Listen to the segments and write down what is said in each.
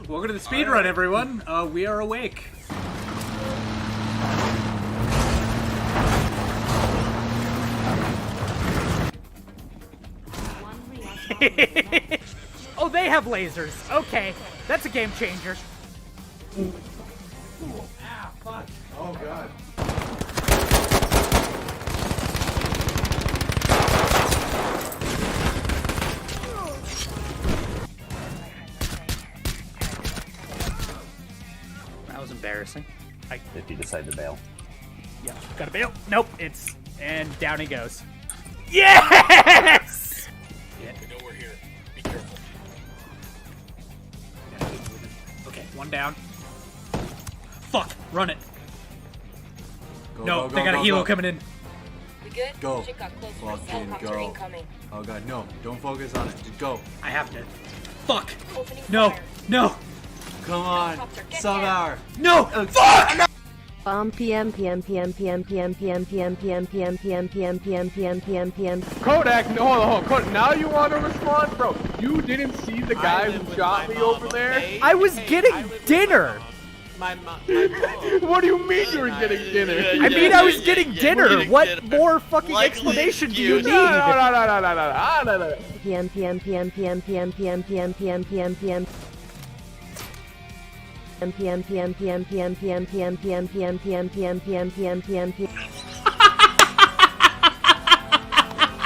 Welcome to the speed run, everyone. We are awake. Oh, they have lasers. Okay, that's a game changer. Ah, fuck. Oh, God. That was embarrassing. If you decide to bail. Yeah, gotta bail. Nope, and down he goes. Yes! Yeah. We know we're here. Be careful. Okay, one down. Fuck, run it. Go, No, go, go, they got a go, helo go. coming in. We good? Go. Shit got close. Fucking Helicopter go. incoming. Oh, God, no. Don't focus on it. Just go. I have to. Fuck. Opening No, fire. no, Come on. Helicopter, get Sub-hour. no! Fuck! PM PM PM PM PM PM PM PM PM PM PM PM PM PM PM. Kodiak, no, hold on. Now you want to respond? Bro, you didn't see the guy who shot me over there? I was getting dinner. My mom. What do you mean you were getting dinner? I mean, I was getting dinner. What more fucking explanation do you need? No. PM PM PM PM PM PM PM PM PM PM. PM PM PM PM PM PM PM PM PM PM PM PM PM PM.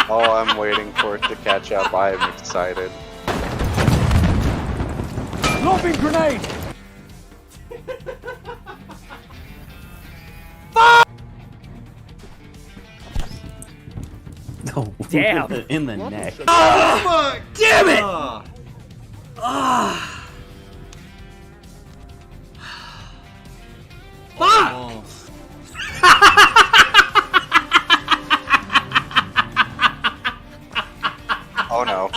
Oh, I'm waiting for it to catch up. I am excited. Lobbing grenade. No. Damn. In the neck. Oh, damn it! Fuck! Oh no.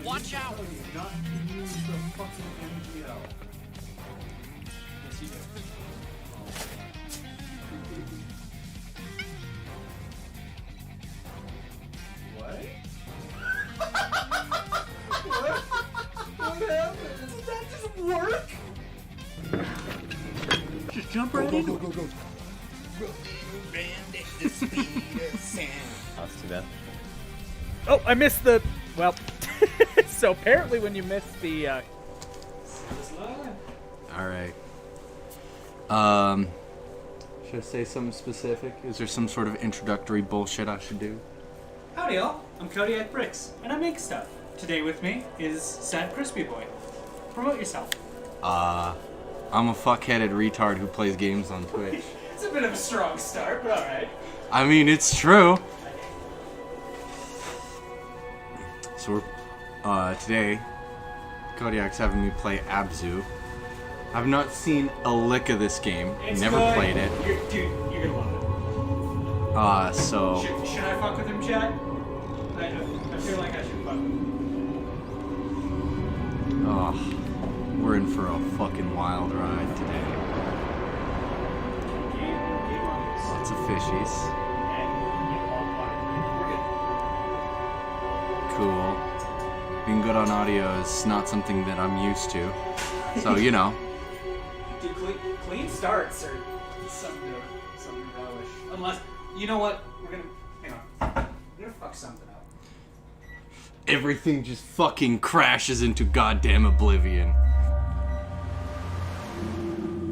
Watch out! Just jump right into it. That's too bad. Oh, I missed the. Well, so apparently when you miss the. Alright. Should I say something specific? Is there some sort of introductory bullshit I should do? Howdy, y'all. I'm Kodiak Bricks, and I make stuff. Today with me is SadCrispiBoi. Promote yourself. I'm a fuckheaded retard who plays games on Twitch. It's a bit of a strong start, but alright. I mean, it's true. So we're, today, Kodiak's having me play ABZU. I've not seen a lick of this game. It's Never good. played it. Dude, you're gonna love it. So... Should I fuck with him, Chad? I feel like I should fuck with him. Oh, we're in for a fucking wild ride today. Game on this. Lots of fishies. And yeah, we're good. Cool. Being good on audio is not something that I'm used to. So, you know. Dude, clean starts are something relish. Unless, you know what? Hang on. We're gonna fuck something up. Everything just fucking crashes into goddamn oblivion.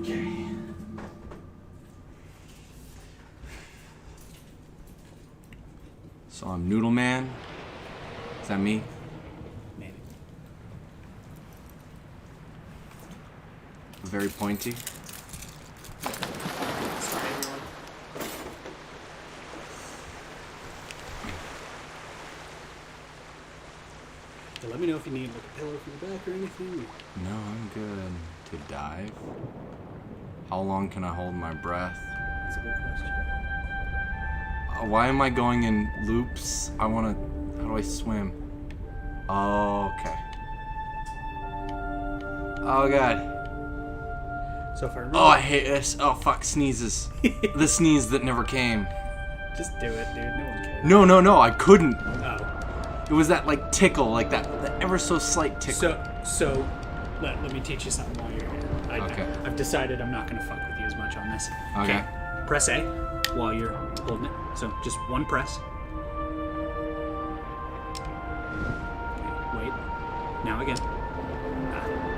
Okay. So I'm Noodle Man. Is that me? Maybe. Very pointy. Sorry, everyone. So let me know if you need like a pillow from the back or anything. No, I'm good. To dive? How long can I hold my breath? That's a good question. Why am I going in loops? How do I swim? Oh, okay. Oh god. So if I remember, Oh, I hate this. Oh fuck, sneezes. The sneeze that never came. Just do it, dude. No one cares. No, I couldn't. Oh. It was that like tickle, like that ever so slight tickle. So, let me teach you something while you're here. Okay. I've decided I'm not gonna fuck with you as much on this. Okay. Press A while you're holding it. So just one press. Okay, wait. Now again.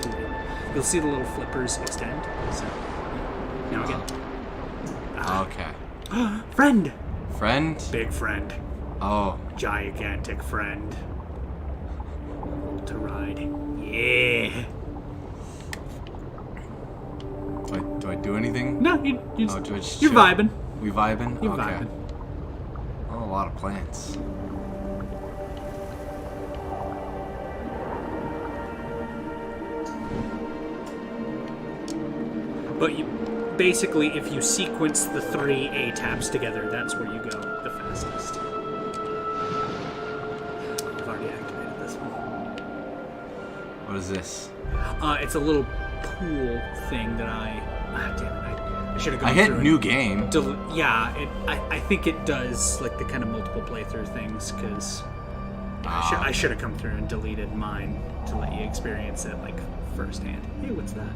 Too late. You'll see the little flippers extend. So now again. Okay. Friend. Friend? Big friend. Oh. Gigantic friend. To ride. Yeah. Do I do anything? No, you Oh, do I just you're chill? vibing. We vibing? You're Okay. vibing. Oh, a lot of plants. But you basically, if you sequence the 3 A taps together, that's where you go the fastest. I've already activated this one. What is this? It's a little pool thing that damn it, I should have gone I hit through and new game. yeah, I think it does like the kind of multiple playthrough things because I should have come through and deleted mine to let you experience it like firsthand. Hey, what's that?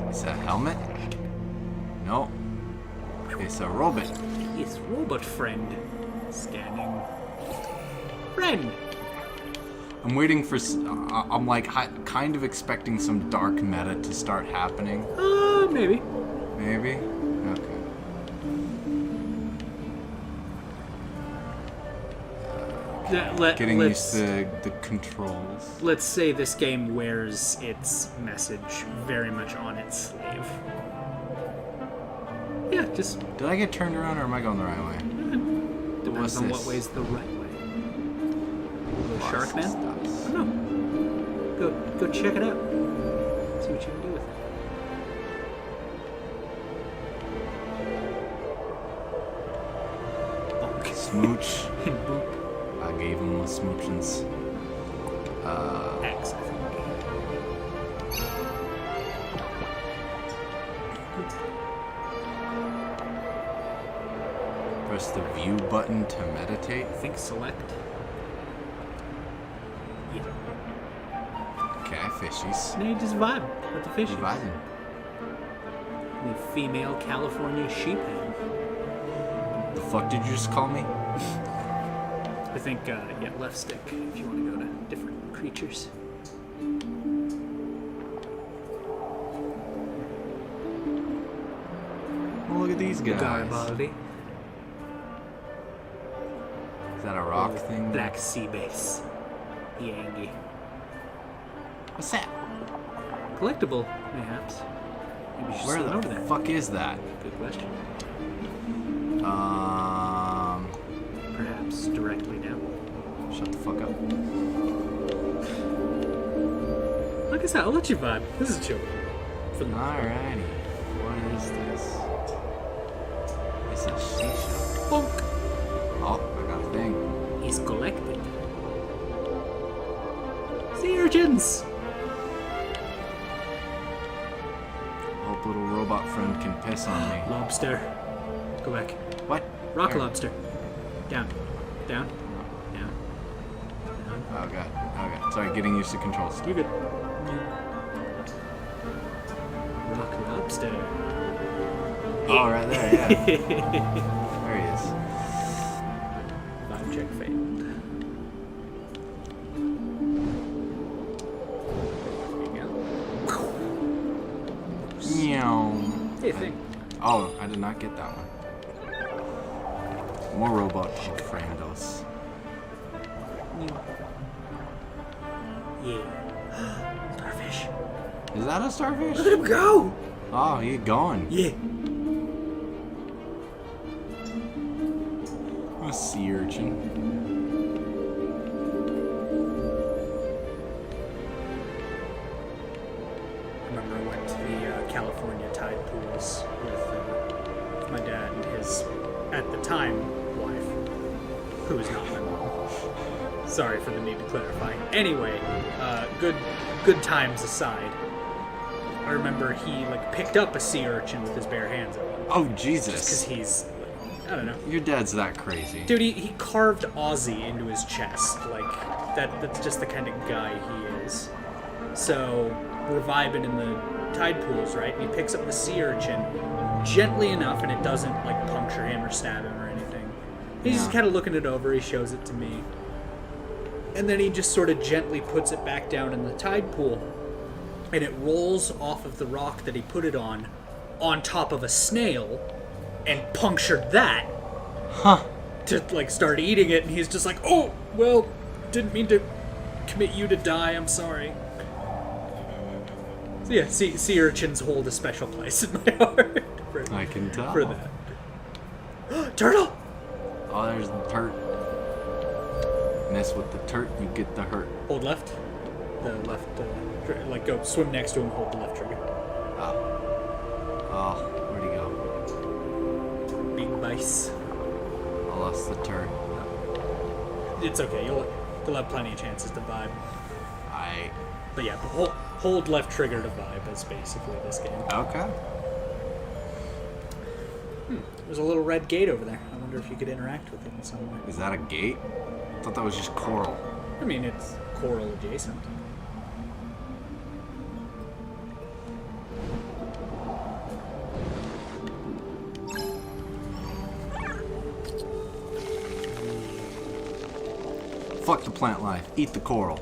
Is that a helmet? No. It's a robot. Yes, robot friend. Scanning. Friend. I'm waiting for. I'm like kind of expecting some dark meta to start happening. Maybe. Maybe. Okay. Getting used to the controls. Let's say this game wears its message very much on its sleeve. Yeah, just Did I get turned around or am I going the right way? depends What's on this? what way's the right way. Little shark man? Stuff. I don't know. Go check it out. See what you can do with it. Bonk. Smooch. And boop. I gave him a smoochins. X, I think. Press the view button to meditate. I think select. Yeah. Okay, fishies. No, you just vibe with the fish. Reviving. The female California sheephead. The fuck did you just call me? I think, yeah, left stick if you want to go to different creatures. Oh, look at these guys. Garibaldi. Is that a rock thing? Black sea base. Yangi. What's that? Collectible, mayhaps. Maybe you should Where slide the over there. fuck is that? Good question. Perhaps directly down. Shut the fuck up. Like I said, I'll let you vibe. This is chill. For the Alrighty. What is this? It's a shisha. Bonk. Oh, I got a thing. He's collected. Sea urchins! Hope little robot friend can piss on me. Lobster. Go back. What? Rock Where? lobster. Down. Down. Down. Oh god. Okay. Sorry, getting used to controls. You're good. Rock lobster. Oh, right there, yeah. There he is. Vibe check failed. There you Meow. go. Hey, thing. Oh, I did not get that one. More robot friendos. Yeah. Starfish. Is that a starfish? Let him go! Oh, he gone. Yeah. A sea urchin. I remember I went to the California tide pools with my dad and his, at the time, wife, who is not my mom. Sorry for the need to clarify. Anyway, good times aside. I remember he like picked up a sea urchin with his bare hands at one point. Oh, Because Jesus. he's, I don't know. Your dad's that crazy. Dude, he carved Ozzy into his chest. Like, that's just the kind of guy he is. So, we're vibing in the tide pools, right? And he picks up the sea urchin gently enough, and it doesn't, like, puncture him or stab him or anything. He's just kind of looking it over. He shows it to me. And then he just sort of gently puts it back down in the tide pool. And it rolls off of the rock that he put it on top of a snail, and punctured that. Huh. To, like, start eating it, and he's just like, oh, well, didn't mean to commit you to die, I'm sorry. So yeah, sea urchins hold a special place in my heart. I can tell. For that. Turtle! Oh, there's the turt. Mess with the turt, you get the hurt. Hold left. The left, like, go swim next to him, hold the left trigger. Oh, where'd he go? Big bice. I lost the turret. It's okay, you'll have plenty of chances to vibe. But yeah, hold left trigger to vibe is basically this game. Okay. There's a little red gate over there. I wonder if you could interact with it in some way. Is that a gate? I thought that was just coral. I mean, it's coral adjacent. Fuck the plant life. Eat the coral.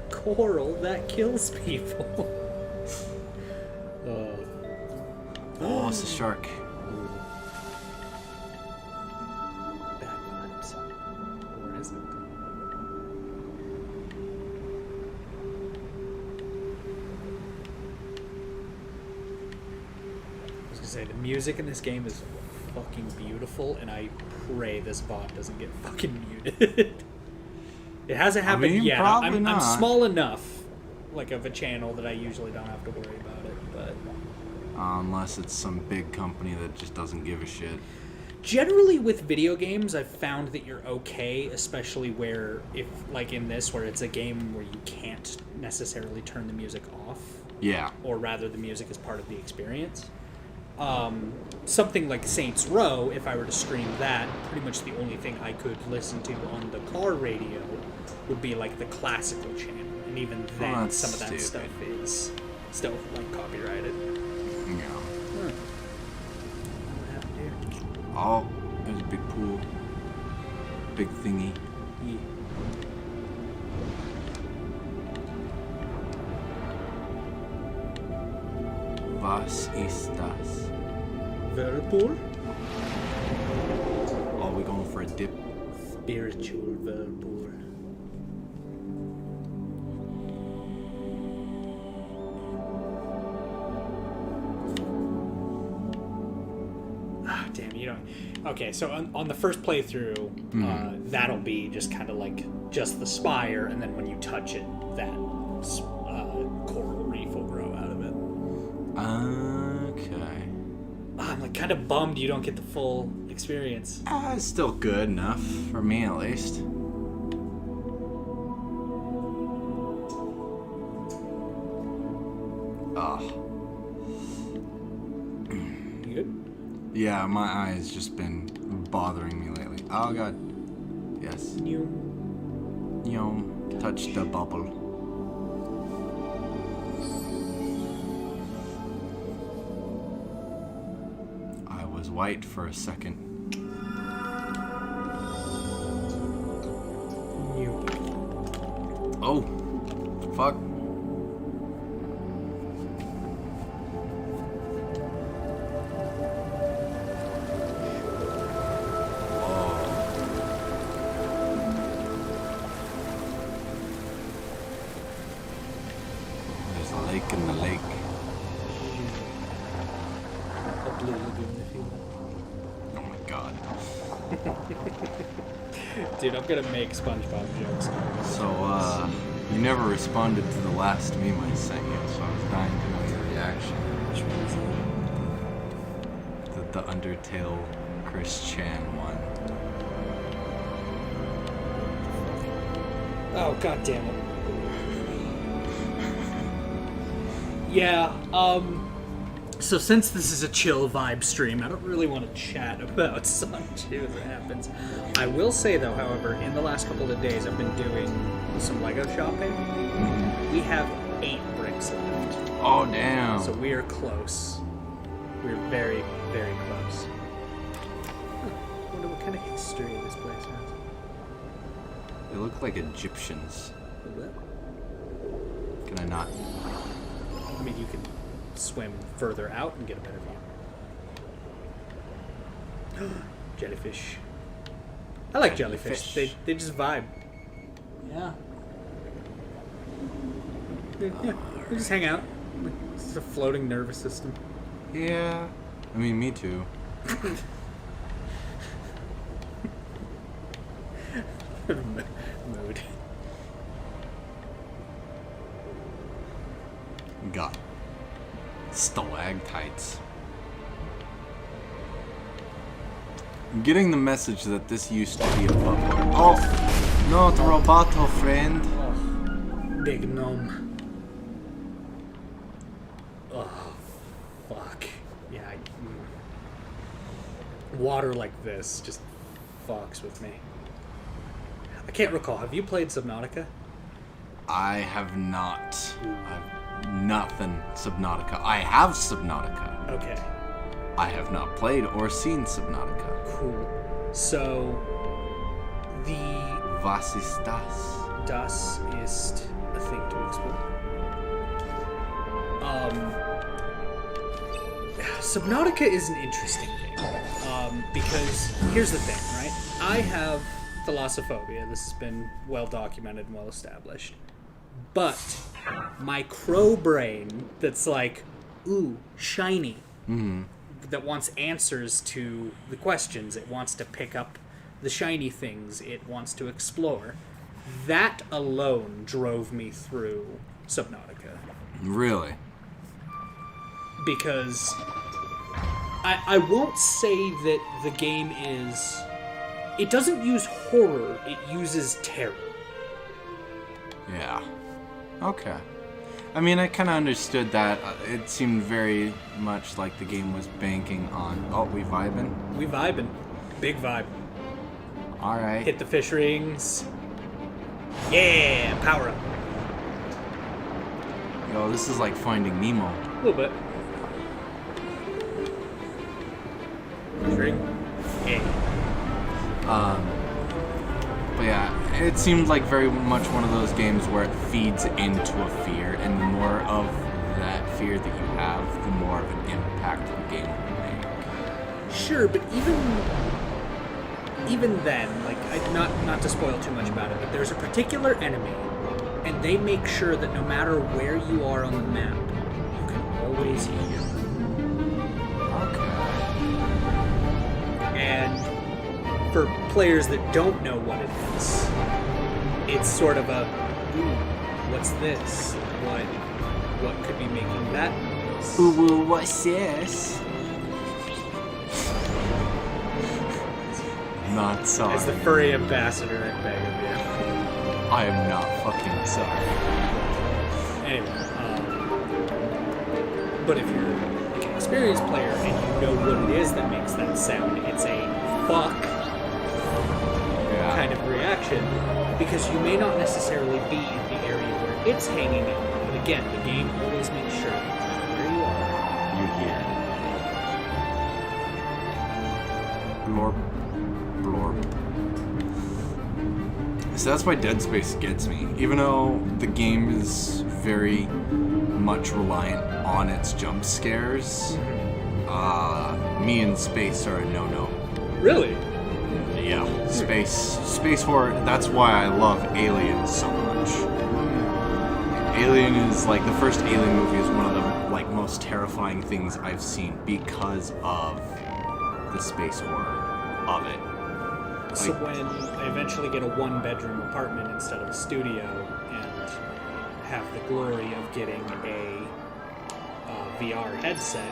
Coral that kills people. Oh, it's a shark. Bad vibes. Or is it? I was gonna say, the music in this game is fucking beautiful, and I pray this bot doesn't get fucking muted. It hasn't happened yet. Probably I'm not. small enough, like, of a channel that I usually don't have to worry about it, but... Unless it's some big company that just doesn't give a shit. Generally with video games, I've found that you're okay, especially where, if, like in this, where it's a game where you can't necessarily turn the music off. Yeah. Or rather, the music is part of the experience. Something like Saints Row, if I were to stream that, pretty much the only thing I could listen to on the car radio would be like the classical channel. And even then, some of that stuff is still, like, copyrighted. Yeah. What happened here? Oh, there's a big pool. Big thingy. Yeah. Was estas? Whirlpool? Oh, we going for a dip? Spiritual whirlpool. Ah, damn, you don't... Okay, so on the first playthrough, that'll be just kind of like just the spire, and then when you touch it, that coral reef will grow out of it. Okay. I'm like kind of bummed you don't get the full experience. It's still good enough, for me at least. You good? Yeah, my eye's just been bothering me lately. Oh god. Yes. You Touch the bubble. I was white for a second. Oh, fuck. There's a lake in the lake. A blue lagoon, if you will. Oh my god. Dude, I'm gonna make SpongeBob jokes. So, you never responded to the last meme I sent you, so I was dying to know your reaction. Which one is that? The Undertale Chris Chan one. Oh, god damn it. Yeah, so since this is a chill vibe stream, I don't really want to chat about Sonic 2 as it happens. I will say, though, however, in the last couple of days, I've been doing some Lego shopping. We have 8 bricks left. Oh, damn. So we are close. We're very, very close. I wonder what kind of history this place has. They look like Egyptians. What? Can I not? I mean, you can swim further out and get a better view. Jellyfish. I like jellyfish. They just vibe. Yeah. They just hang out. It's a floating nervous system. Yeah. I mean, me too. Mood. Got stalactites. I'm getting the message that this used to be a bubble. Oh, not roboto friend. Big gnome. Oh, fuck. Yeah. Water like this just fucks with me. I can't recall. Have you played Subnautica? I have not. Nothing Subnautica. I have Subnautica. Okay. I have not played or seen Subnautica. Cool. So, the Was ist das? Das ist a thing to explore. Subnautica is an interesting game. Because here's the thing, right? I have Thalasaphobia. This has been well documented and well established. But my crow brain that's like, ooh, shiny, that wants answers to the questions, it wants to pick up the shiny things, it wants to explore. That alone drove me through Subnautica. Really? Because I won't say that the game is... It doesn't use horror, it uses terror. Yeah. Okay. I mean, I kind of understood that. It seemed very much like the game was banking on... Oh, we vibing? We vibing. Big vibe. Alright. Hit the fish rings. Yeah, power up. Yo, this is like Finding Nemo. A little bit. Fish ring. Yeah. But yeah, it seemed like very much one of those games where it feeds into a fear, and the more of that fear that you have, the more of an impact the game will make. Sure, but even then, like, not to spoil too much about it, but there's a particular enemy, and they make sure that no matter where you are on the map, you can always hear. Okay. And for players that don't know what it is, it's sort of a, ooh, what's this? What could be making that noise? Ooh, what's this? Not sorry. As the furry ambassador, I beg of you. I am not fucking sorry. Anyway, but if you're like an experienced player and you know what it is that makes that sound, it's a fuck kind of reaction, because you may not necessarily be in the area where it's hanging out. But again, the game always makes sure that where you are, you hear. Blorp. Blorp. So that's why Dead Space gets me. Even though the game is very much reliant on its jump scares, me and space are a no-no. really? Yeah, space horror. That's why I love Alien so much. Alien is like the first Alien movie is one of the like most terrifying things I've seen because of the space horror of it. So when I eventually get a one-bedroom apartment instead of a studio and have the glory of getting a VR headset,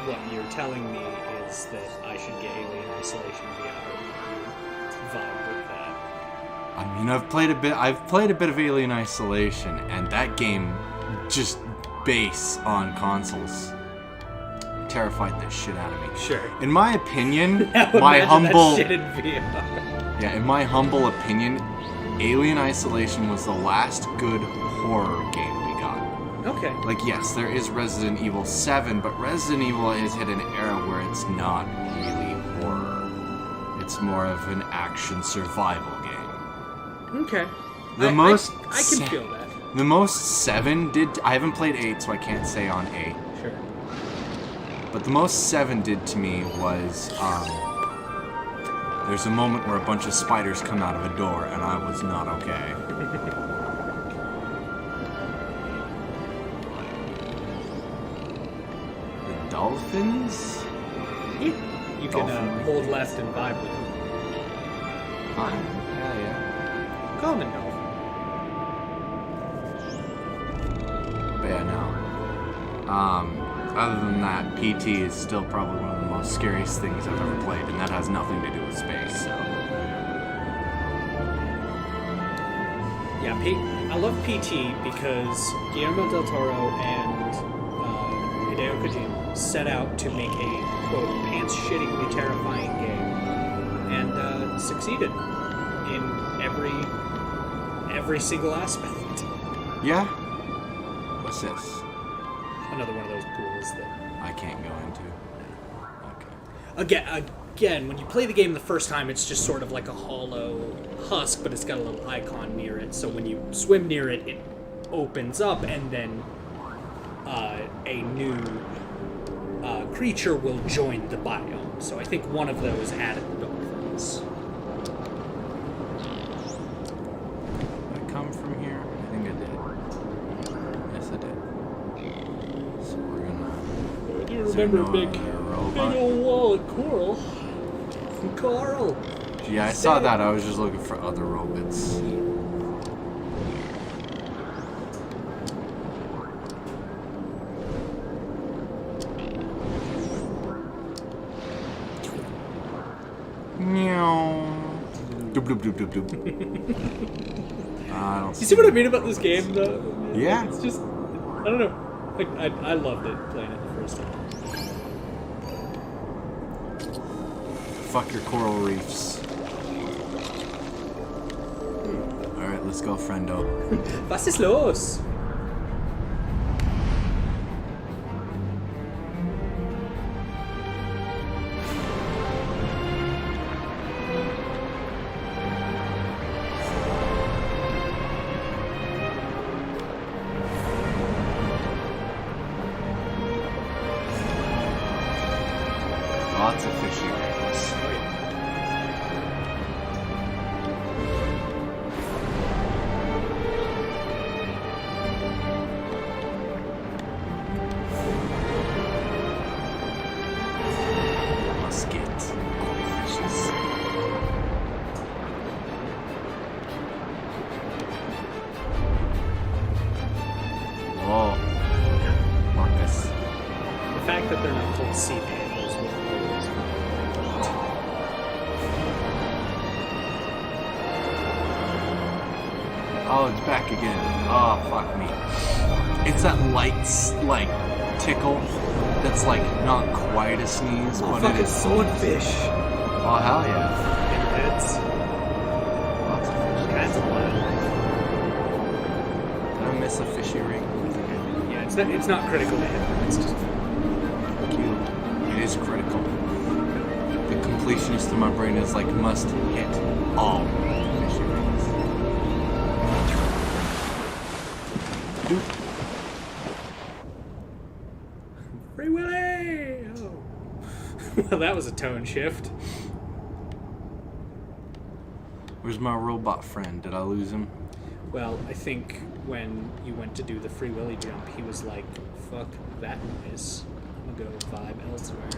what you're telling me is that I should get Alien Isolation VR. Vibe with that. I mean, I've played a bit of Alien Isolation, and that game just space on consoles terrified the shit out of me. Sure. In my opinion, Now my imagine humble, that shit in VR. yeah, in my humble opinion, Alien Isolation was the last good horror game we got. Okay. Like, yes, there is Resident Evil 7, but Resident Evil has hit an era where it's not really horror. It's more of an action survival game. Okay. The I can feel that. The most 7 did. I haven't played 8, so I can't say on 8. Sure. But the most 7 did to me was, there's a moment where a bunch of spiders come out of a door, and I was not okay. The dolphins? You can hold last and vibe with them. Fine. Yeah. Call them a dolphin. But yeah, no. Other than that, PT is still probably one of the most scariest things I've ever played, and that has nothing to do with space, so. Yeah, I love PT because Guillermo del Toro and Hideo Kojima set out to make a, quote, pants-shittingly terrifying game, and succeeded in every single aspect. Yeah? What's this? Another one of those pools that I can't go into. Okay. Again, when you play the game the first time, it's just sort of like a hollow husk, but it's got a little icon near it. So when you swim near it, it opens up, and then a new creature will join the biome. So I think one of those added the dolphins. Did I come from here? I think I did. Yes, I did. So we're gonna. Do you Is there remember no big robot? old wall of coral? Coral! Yeah, I saw that. I was just looking for other robots. Meow. Doop doop doop doop doop. I don't You see what I mean about this game, though? Yeah. It's just, I don't know. I loved it playing it the first time. Fuck your coral reefs. Alright, let's go, friendo. Was ist los? Lots of fishy rings. Musket. Fishes. Whoa. Marcus. The fact that they're not called sea pandas was always Oh, it's back again. Oh, fuck me. It's that light, like, tickle that's, like, not quite a sneeze, but it is. swordfish. Oh, hell yeah. Heads. Lots of fish. Kinds of wild. Did I miss a fishy ring? Yeah, it's not critical to hit. It's just It is critical. The completionist in my brain is like, must hit all fishy rings. Doop. Free Willy! Oh. Well, that was a tone shift. Where's my robot friend? Did I lose him? Well, I think when you went to do the Free Willy jump, he was like, fuck that noise. I'm gonna go vibe elsewhere.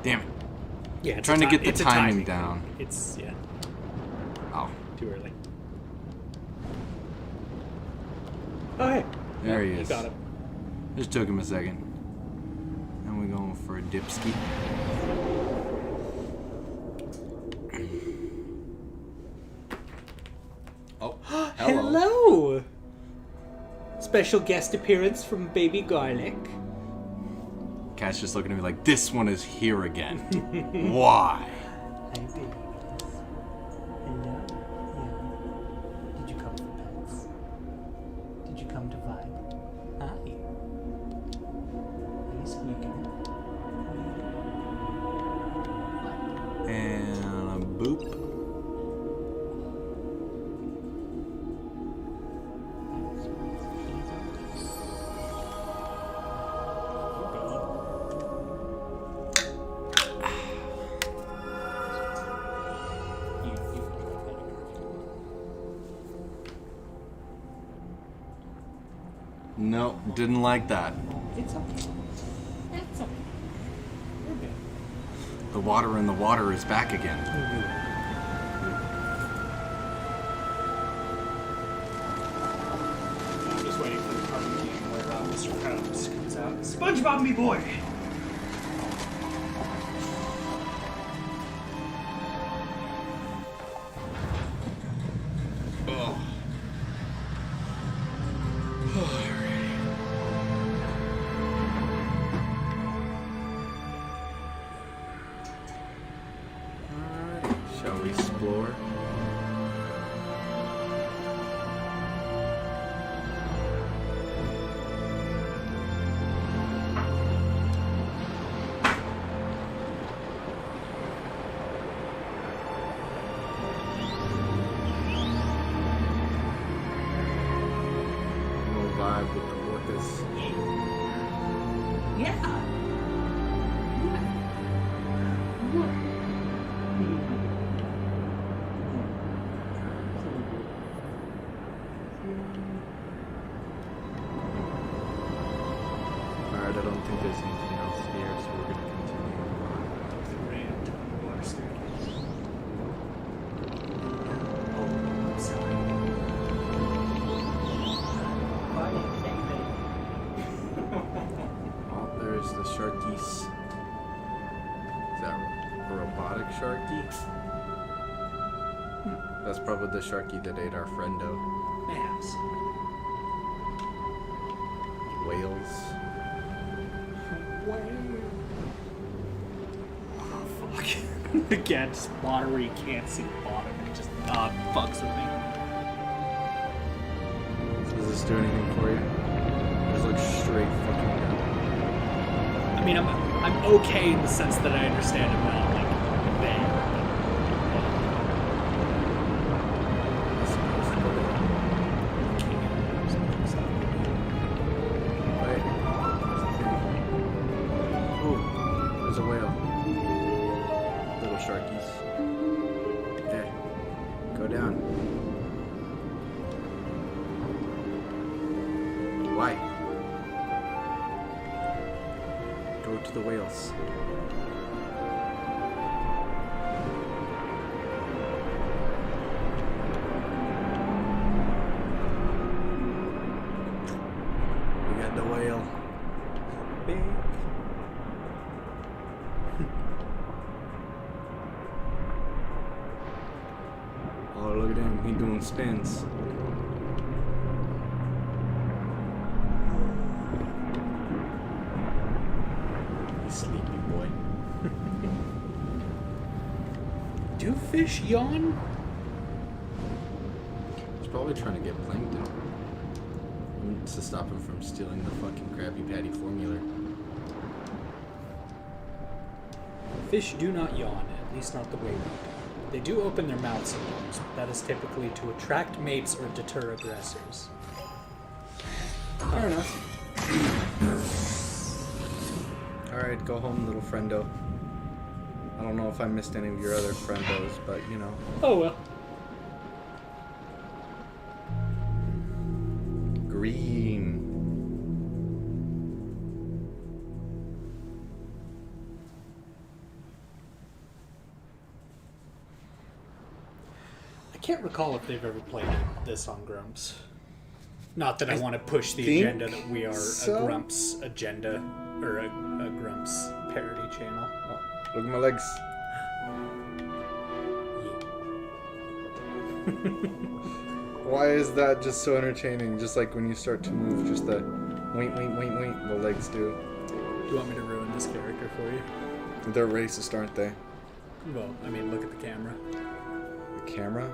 Damn it. Yeah, it's Trying to get the it's a timing down. It's, yeah, Oh, too early. Oh, hey. there Yeah, he is. You got it. Just took him a second. And we're going for a dipski. Hello! Special guest appearance from Baby Garlic. Cat's just looking at me like, this one is here again. Why? Hi, babies. Hello? Yeah. Did you come for pets? Did you come to vibe? Hi. Are you squeaking? And a boop. No, didn't like that. It's okay. It's okay. We're good. The water in the water is back again. I'm just waiting for the part of the game where Mr. Krabs comes out. SpongeBob me boy! Shall we explore? No vibe with the orcas. Yeah! Alright, I don't think there's anything else here, so we're gonna continue on. Oh, there's the sharkies. Is that a robotic sharky? That's probably the sharky that ate our friendo. Maps. Whales. Oh, fuck. Again, just water where you can't see the bottom. It just fucks with me. Does this do anything for you? Just look straight fucking down. I mean, I'm okay in the sense that I understand I'm not, like, bad. Wait. Ooh, there's a whale. Little sharkies. Okay. Go down. Why? Go to the whales. We got the whale. Big. Oh, look at him. He doing spins. Sleepy boy. Do fish yawn? He's probably trying to get plankton. To stop him from stealing the fucking Krabby Patty formula. Fish do not yawn, at least not the way we do. They do open their mouths sometimes, but that is typically to attract mates or deter aggressors. Fair enough. Alright, go home, little friendo. I don't know if I missed any of your other friendos, but you know. Oh well. Green. I can't recall if they've ever played this on Grumps. Not that I want to push the think agenda that we are so. a Grumps agenda, or a Grumps parody channel. Oh, look at my legs. Why is that just so entertaining? Just like when you start to move, just the wink, the legs do. Do you want me to ruin this character for you? They're racist, aren't they? Well, I mean, look at the camera. The camera?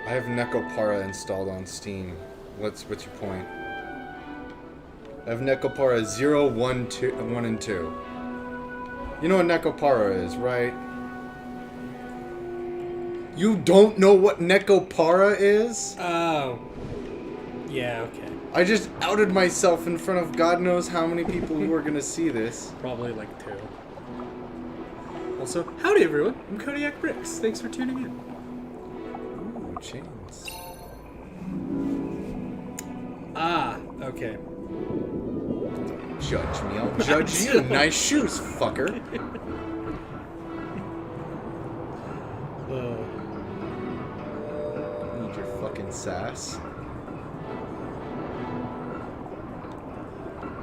I have Necopara installed on Steam. What's your point? I have Necopara 0, 1, and 2. You know what Necopara is, right? You don't know what Necopara is? Oh. Yeah, okay. I just outed myself in front of God knows how many people who are gonna see this. Probably like 2. Also, howdy everyone, I'm Kodiak Bricks. Thanks for tuning in. Ooh, chains. Ah, okay. Judge me, I'll judge you. Nice shoes, fucker. Need your fucking sass.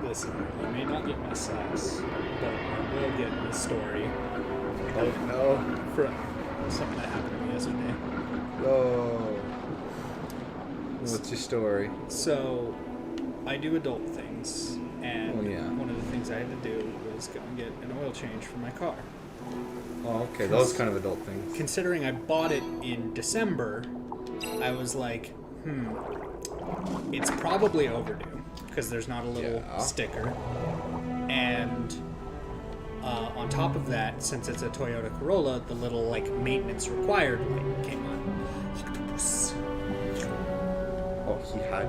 Listen, you may not get my sass, but I will get the story. Oh no. From something that happened to me yesterday. Oh. What's your story? So, I do adult things, and Oh, yeah. one of the things I had to do was go and get an oil change for my car. Oh, okay. Those kind of adult things. Considering I bought it in December, I was like, it's probably overdue, because there's not a little sticker. And on top of that, since it's a Toyota Corolla, the little like maintenance required light came on. Octopus. Oh, he had.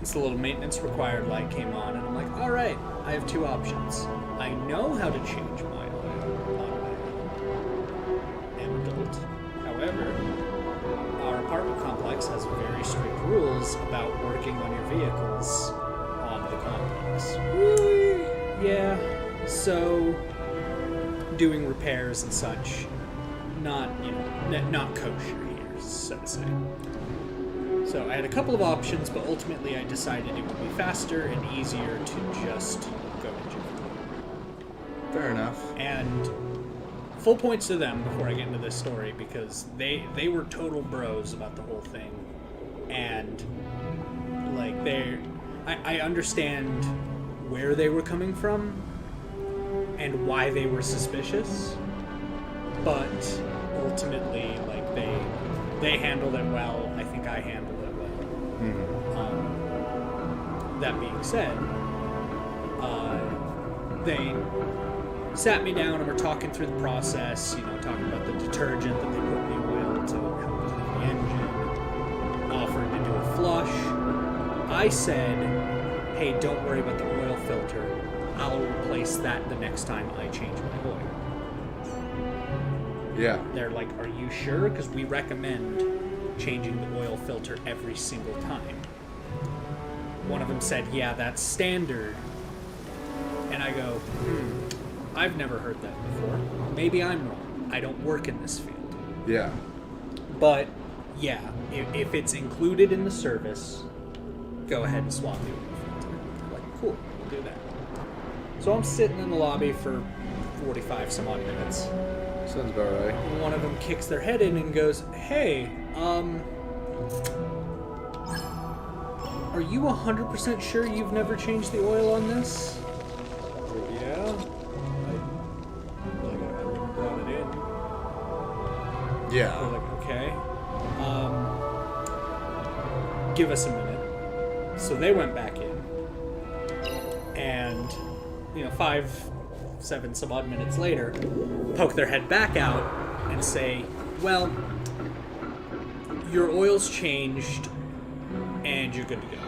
It's the little maintenance required light came on, and I'm like, all right, I have 2 options. I know how to change my oil automatically. I'm adult. However, our apartment complex has very strict rules about working on your vehicles on the complex. Really? Yeah. So, doing repairs and such, not kosher here, so to say. So I had a couple of options, but ultimately I decided it would be faster and easier to just go to jail. Fair enough. And full points to them before I get into this story, because they were total bros about the whole thing. And like I understand where they were coming from and why they were suspicious, but ultimately like they handled it well. I think I handled it well. That being said, they sat me down and were talking through the process, talking about the detergent that they put in the oil to help clean the engine, offered to do a flush. I said, hey, don't worry about the oil filter. I'll replace that the next time I change my oil. Yeah. They're like, are you sure? Because we recommend changing the oil filter every single time. One of them said, yeah, that's standard. And I go, I've never heard that before. Maybe I'm wrong. I don't work in this field. Yeah. But, yeah, if it's included in the service, go ahead and swap the oil filter. I'm like, cool, we'll do that. So I'm sitting in the lobby for 45 some odd minutes. Sounds about right. One of them kicks their head in and goes, hey, are you 100% sure you've never changed the oil on this? Yeah. I brought it in. Yeah. They're like, okay. Give us a minute. So they went back in. And, 5-7 some odd minutes later, poke their head back out and say, well, your oil's changed and you're good to go.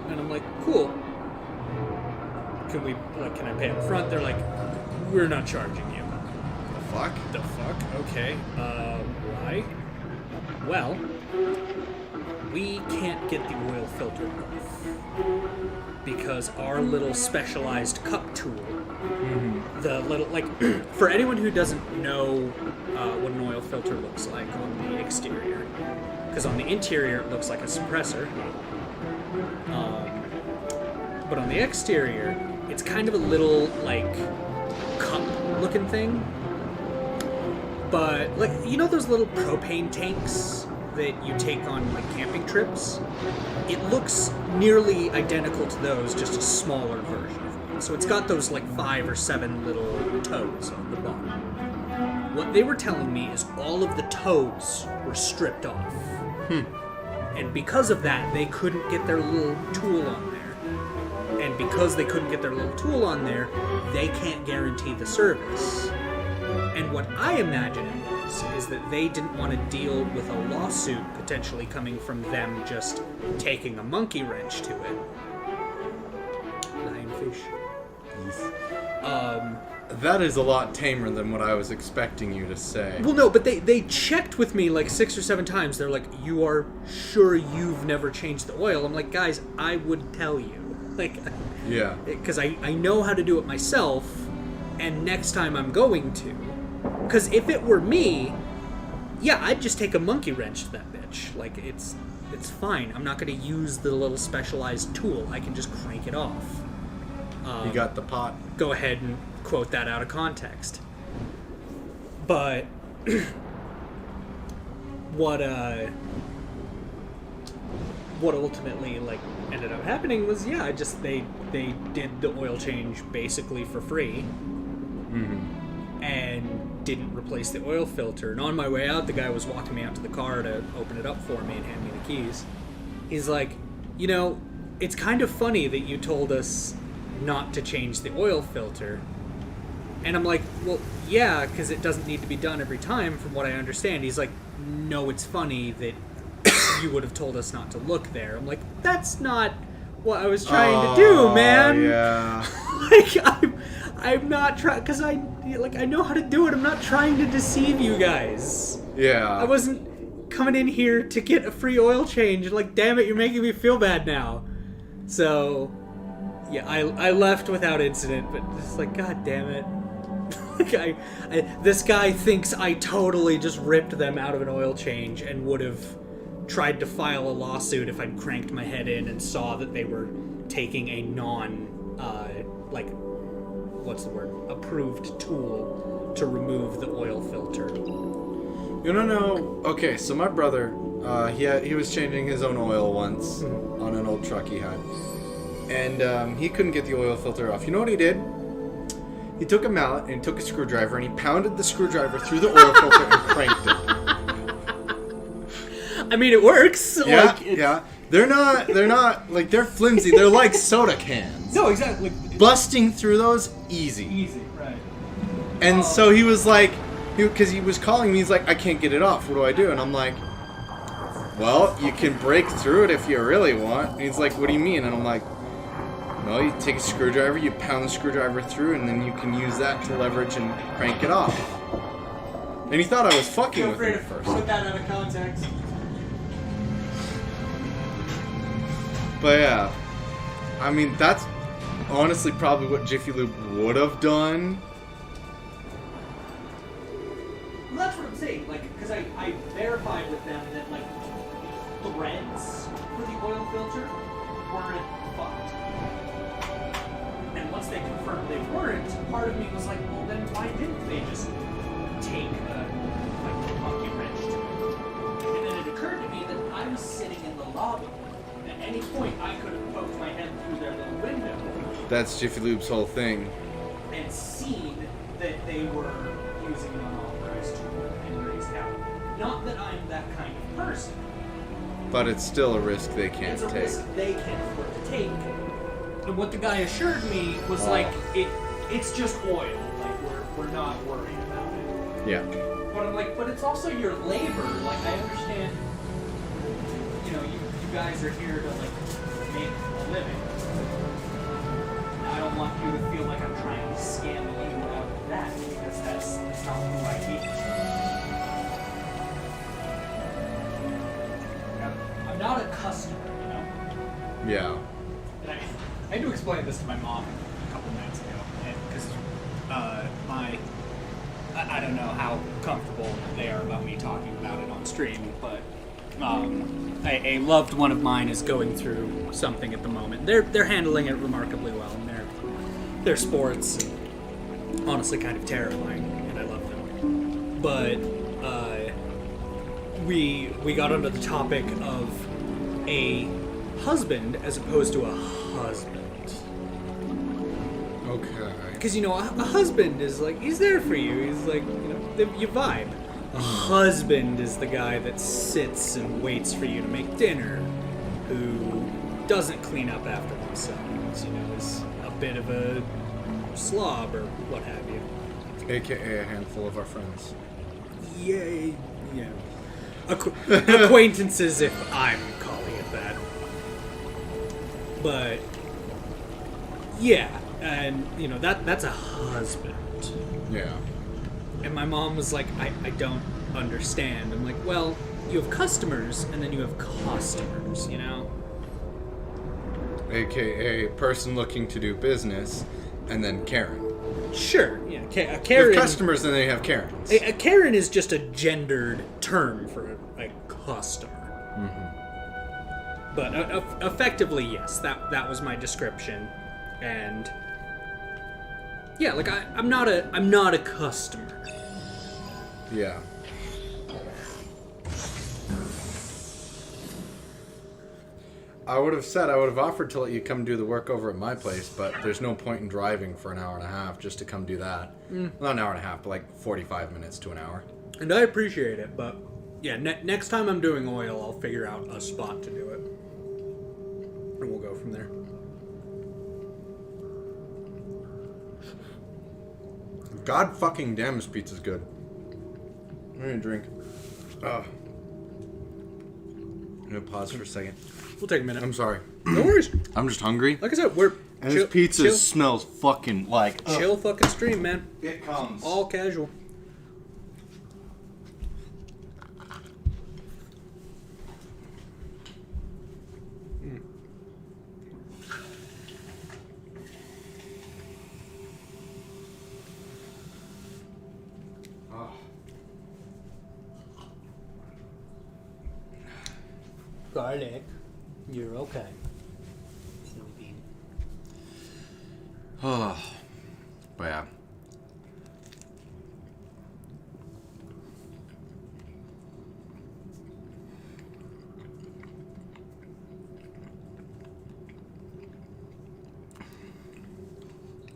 And I'm like, cool. Can I pay up front? They're like, we're not charging you. The fuck? The fuck? Okay. Why? Well, we can't get the oil filter off because our little specialized cup tool, the little, for anyone who doesn't know what an oil filter looks like on the exterior, because on the interior it looks like a suppressor, but on the exterior it's kind of a little looking thing. But, like, you know those little propane tanks that you take on, like, camping trips? It looks nearly identical to those, just a smaller version of one. So it's got those, like, 5 or 7 little toes on the bottom. What they were telling me is all of the toes were stripped off. And because of that, they couldn't get their little tool on there. And because they couldn't get their little tool on there, they can't guarantee the service. And what I imagine it was is that they didn't want to deal with a lawsuit potentially coming from them just taking a monkey wrench to it. Lionfish. That is a lot tamer than what I was expecting you to say. Well, no, but they checked with me like 6 or 7 times. They're like, "You are sure you've never changed the oil?" I'm like, "Guys, I would tell you." Like, Yeah. because I know how to do it myself, and next time I'm going to. Because if it were me, yeah, I'd just take a monkey wrench to that bitch. Like, it's fine. I'm not going to use the little specialized tool. I can just crank it off. You got the pot. Go ahead and quote that out of context. But what ultimately like ended up happening was, yeah, they did the oil change basically for free. And didn't replace the oil filter. And on my way out, the guy was walking me out to the car to open it up for me and hand me the keys. He's like, "You know, it's kind of funny that you told us not to change the oil filter." And I'm like, "Well, yeah, because it doesn't need to be done every time, from what I understand." He's like, "No, it's funny that you would have told us not to look there." I'm like, "That's not what I was trying to do, man." Yeah. Like, I'm not trying, because I know how to do it. I'm not trying to deceive you guys. Yeah. I wasn't coming in here to get a free oil change. Like, damn it, you're making me feel bad now. So, yeah, I left without incident, but just like, god damn it. Like, this guy thinks I totally just ripped them out of an oil change and would have tried to file a lawsuit if I'd cranked my head in and saw that they were taking a approved tool to remove the oil filter. You don't know? Okay, so my brother, he was changing his own oil once on an old truck he had, and he couldn't get the oil filter off. You know what he did? He took a mallet and he took a screwdriver and he pounded the screwdriver through the oil filter and cranked it. I mean, it works. Yeah, like, yeah. They're not like, they're flimsy. They're like soda cans. No, exactly. Busting through those, easy. Easy, right. And so he was like, because he was calling me, he's like, "I can't get it off. What do I do?" And I'm like, "Well, you can break through it if you really want." And he's like, "What do you mean?" And I'm like, "Well, you take a screwdriver, you pound the screwdriver through, and then you can use that to leverage and crank it off." And he thought I was fucking Feel with free him to at first. put that out of context. But yeah, I mean, that's honestly probably what Jiffy Lube would have done. Well, that's what I'm saying, like, because I verified with them that, like, threads for the oil filter weren't fucked. And once they confirmed they weren't, part of me was like, well, then why didn't they just take a monkey wrench to it? And then it occurred to me that I was sitting in the lobby. At any point, I could have poked my head through their little window That's Jiffy Lube's whole thing. and seen that they were using an unauthorized tool and raised out. Not that I'm that kind of person. But it's still a risk they can't It's a take. risk they can't afford to take. And what the guy assured me was like, it's just oil. Like, we're not worried about it. Yeah. But I'm like, but it's also your labor. Like, I understand, you know, you guys are here to, like, make a living. I don't want you to feel like I'm trying to scam you out of that, because that's not who I be. I'm not a customer, you know? Yeah. And I had to explain this to my mom a couple nights ago, because I don't know how comfortable they are about me talking about it on stream, but a loved one of mine is going through something at the moment. They're handling it remarkably well in their sports. And honestly kind of terrifying, and I love them. But we got onto the topic of a husband as opposed to a husband. Okay. Because, you know, a husband is like, he's there for you. He's like, you know, you vibe. A husband is the guy that sits and waits for you to make dinner, who doesn't clean up after themselves, you know, is a bit of a slob or what have you. AKA a handful of our friends. Yay, you know. Acquaintances, if I'm calling it that. But, yeah, and, you know, that's a husband. Yeah. And my mom was like, I don't understand. I'm like, well, you have customers, and then you have customers, you know? AKA person looking to do business, and then Karen. Sure, yeah. A You Karen... have customers, and then you have Karens. A Karen is just a gendered term for a customer. Mm-hmm. But effectively, yes, that was my description. And... yeah, like, I'm not a customer. Yeah. I would have offered to let you come do the work over at my place, but there's no point in driving for an hour and a half just to come do that. Not an hour and a half, but like 45 minutes to an hour. And I appreciate it, but yeah, next time I'm doing oil, I'll figure out a spot to do it. And we'll go from there. God fucking damn, this pizza's good. I'm gonna drink. I'm gonna pause for a second. We'll take a minute. I'm sorry. No worries. I'm just hungry. Like I said, we're And this pizza smells fucking like... chill fucking stream, man. It comes. All casual. Garlic, you're okay. Oh, but yeah.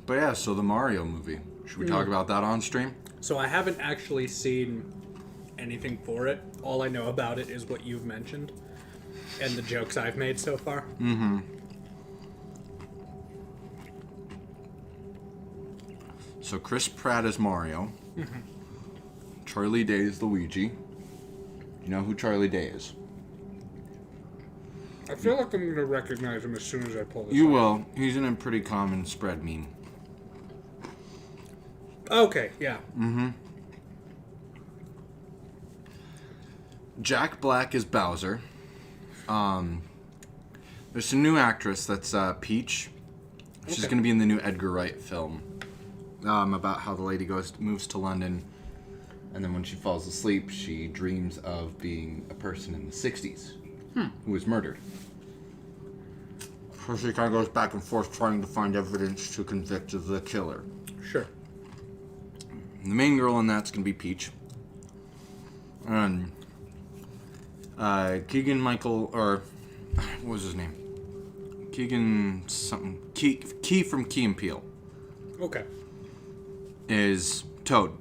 But yeah, so the Mario movie. Should we talk about that on stream? So I haven't actually seen anything for it. All I know about it is what you've mentioned and the jokes I've made so far. Mm-hmm. So Chris Pratt is Mario. Mm-hmm. Charlie Day is Luigi. You know who Charlie Day is? I feel like I'm going to recognize him as soon as I pull this You out. will. He's in a pretty common spread meme. Okay, yeah. Mm-hmm. Jack Black is Bowser. There's some new actress that's Peach. She's going to be in the new Edgar Wright film. About how the lady moves to London, and then when she falls asleep, she dreams of being a person in the 60s who was murdered. So she kind of goes back and forth trying to find evidence to convict the killer. Sure. The main girl in that's going to be Peach. And Keegan-Michael, or what was his name? Keegan something. Key from Key and Peele. Okay. Is Toad.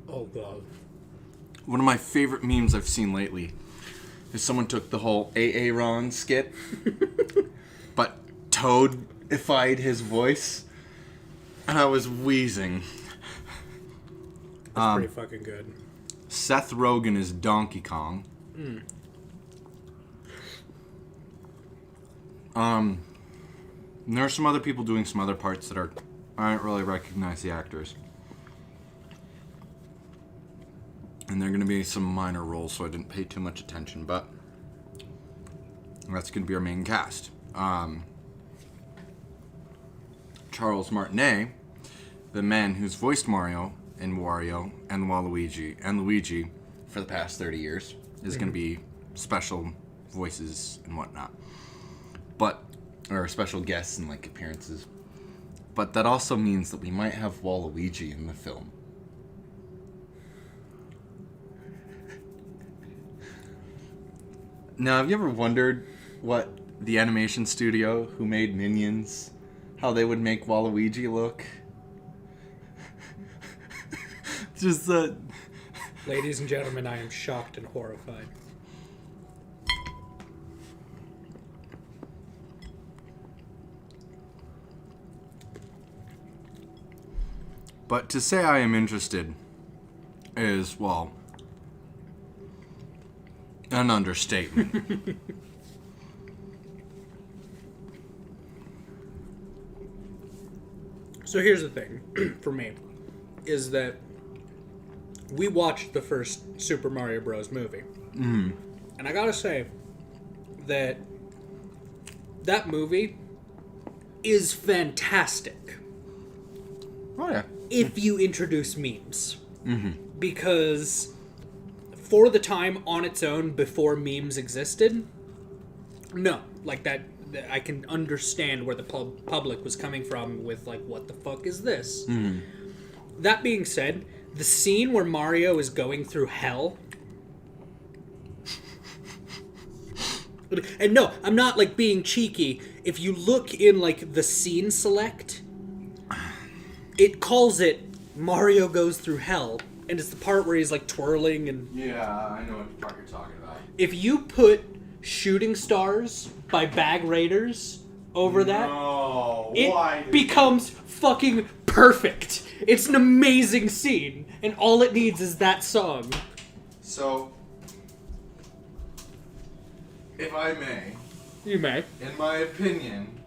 Oh, God. One of my favorite memes I've seen lately is someone took the whole Aaron skit, but Toad-ified his voice, and I was wheezing. That's pretty fucking good. Seth Rogen is Donkey Kong. And there are some other people doing some other parts that I don't really recognize the actors. And they're going to be some minor roles, so I didn't pay too much attention, but that's going to be our main cast. Charles Martinet, the man who's voiced Mario and Wario and Waluigi and Luigi for the past 30 years, is going to be special voices and whatnot. Or special guests and like appearances. But that also means that we might have Waluigi in the film. Now, have you ever wondered what the animation studio who made Minions, how they would make Waluigi look? Just that. Ladies and gentlemen, I am shocked and horrified. But to say I am interested is, well, an understatement. So here's the thing, for me, is that we watched the first Super Mario Bros. Movie. Mm. And I gotta say that that movie is fantastic. Oh, yeah. If you introduce memes. Mm-hmm. Because for the time on its own before memes existed, no. Like that I can understand where the public was coming from with like, what the fuck is this? Mm-hmm. That being said, the scene where Mario is going through hell. And no, I'm not like being cheeky. If you look in like the scene select, it calls it Mario Goes Through Hell. And it's the part where he's like twirling and... Yeah, I know what part you're talking about. If you put Shooting Stars by Bag Raiders over that, it becomes fucking perfect. It's an amazing scene. And all it needs is that song. So, if I may... You may. In my opinion,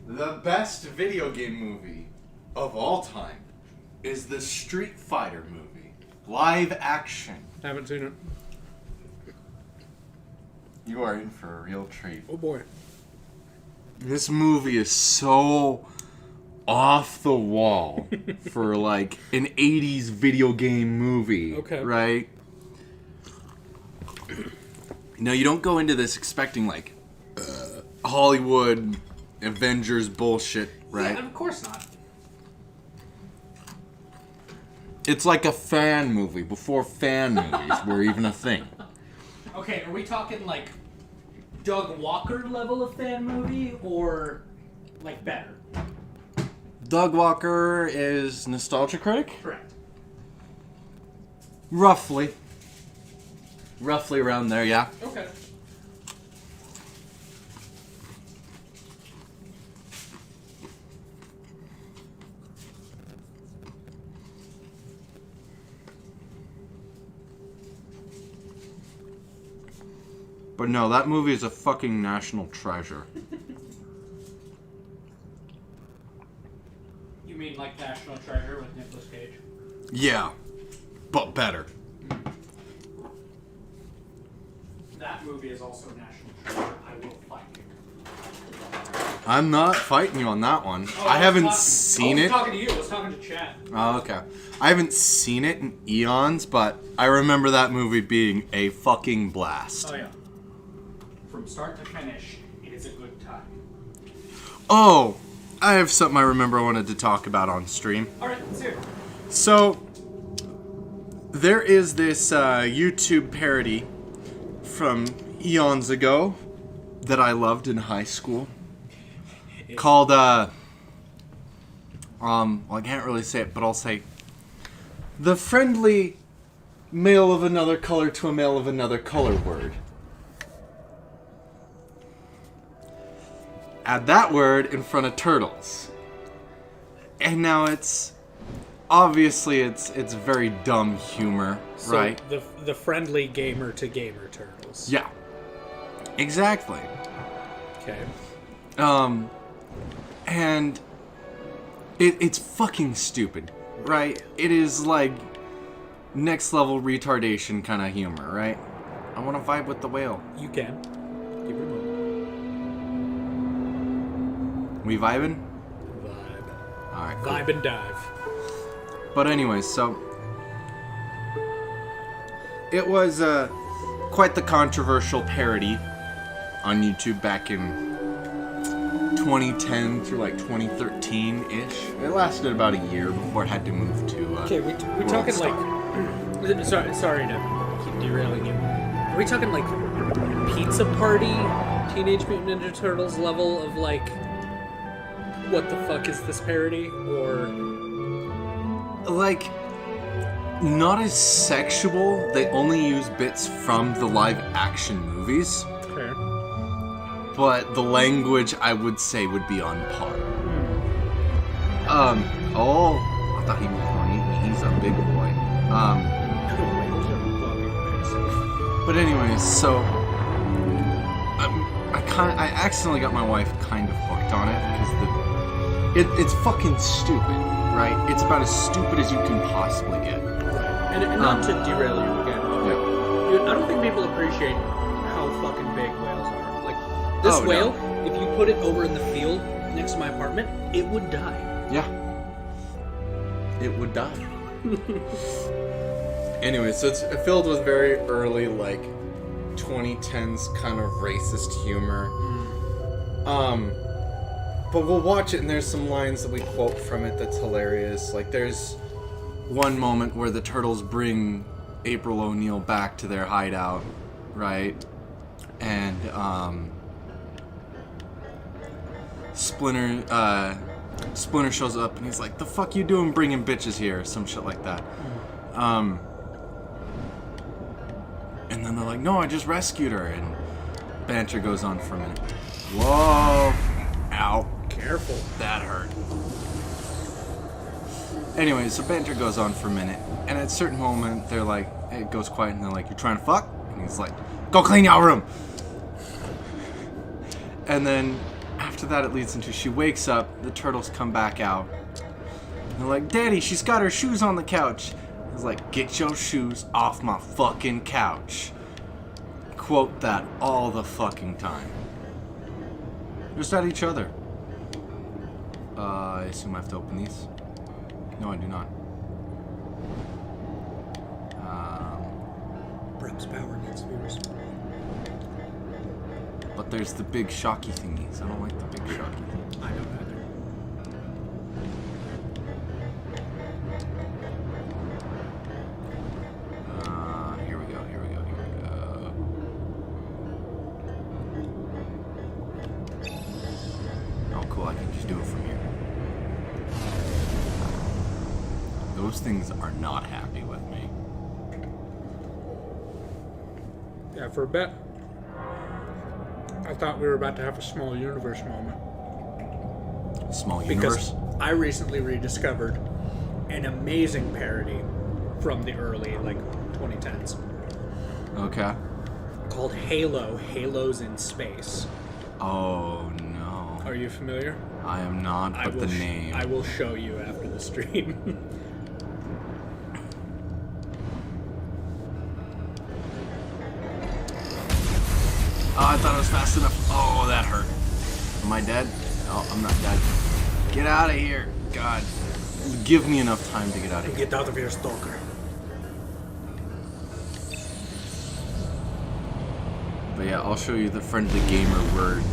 the best video game movie of all time is the Street Fighter movie. Live action. Haven't seen it. You are in for a real treat. Oh boy. This movie is so off the wall for like an 80s video game movie. Okay. Right? Now, you don't go into this expecting like Hollywood Avengers bullshit, right? Yeah, of course not. It's like a fan movie before fan movies were even a thing. Okay, are we talking like Doug Walker level of fan movie or like better? Doug Walker is Nostalgia Critic? Correct. Roughly. Roughly around there, yeah. Okay. But no, that movie is a fucking national treasure. You mean like National Treasure with Nicolas Cage? Yeah, but better. That movie is also National Treasure. I will fight you. I'm not fighting you on that one. Oh, I haven't seen it. I was talking to you. I was talking to Chad. Oh, okay. I haven't seen it in eons, but I remember that movie being a fucking blast. Oh yeah. From start to finish, it is a good time. Oh, I have something I remember I wanted to talk about on stream. Alright, let's hear it. So, there is this YouTube parody from eons ago that I loved in high school called, well, I can't really say it, but I'll say, the friendly male of another color to a male of another color word. Add that word in front of turtles. And now it's obviously it's very dumb humor, So right? the friendly gamer to gamer turtles. Yeah. Exactly. Okay. And it's fucking stupid, right? It is like next level retardation kind of humor, right? I want to vibe with the whale. You can. Give it a moment. We vibing? Vibe. Alright, cool. Vibe and dive. But anyways, so it was quite the controversial parody on YouTube back in 2010 through like 2013-ish. It lasted about a year before it had to move to. Okay, we're talking like. Sorry to keep derailing you. Are we talking like Pizza Party, Teenage Mutant Ninja Turtles level of like, what the fuck is this parody, or like not as sexual? They only use bits from the live action movies. Fair. But the language, I would say, would be on par. Oh, I thought he was going to eat me. He's a big boy. But anyways, so I accidentally got my wife kind of hooked on it because it's fucking stupid, right? It's about as stupid as you can possibly get. And not to derail you again. Yeah. I don't think people appreciate how fucking big whales are. This whale, if you put it over in the field next to my apartment, it would die. Yeah. It would die. Anyway, so it's filled with very early, like, 2010s kind of racist humor. But we'll watch it, and there's some lines that we quote from it that's hilarious. Like, there's one moment where the turtles bring April O'Neil back to their hideout, right? And, Splinter shows up and he's like, "The fuck you doing bringing bitches here?" Some shit like that. And then they're like, "No, I just rescued her." And banter goes on for a minute. Whoa. Ow. Careful. That hurt. Anyway, so banter goes on for a minute. And at a certain moment, they're like, it goes quiet and they're like, "You trying to fuck?" And he's like, "Go clean your room." And then after that, it leads into she wakes up, the turtles come back out. And they're like, "Daddy, she's got her shoes on the couch." He's like, "Get your shoes off my fucking couch." Quote that all the fucking time. Just at each other. I assume I have to open these. No, I do not. Perhaps power needs to be restored. But there's the big shocky thingies. I don't like the big shocky thingies. I don't either. Here we go. Oh, cool. I can just do it from here. Those things are not happy with me. Yeah, for a bit, I thought we were about to have a small universe moment. Small Because universe? I recently rediscovered an amazing parody from the early, 2010s. Okay. Called Halo, Halos in Space. Oh, no. Are you familiar? I am not, but the name. I will show you after the stream. Oh, I thought it was fast enough. Oh, that hurt. Am I dead? Oh, I'm not dead. Get out of here. God. Give me enough time to get out of here. Get out of here, stalker. But yeah, I'll show you the friendly gamer word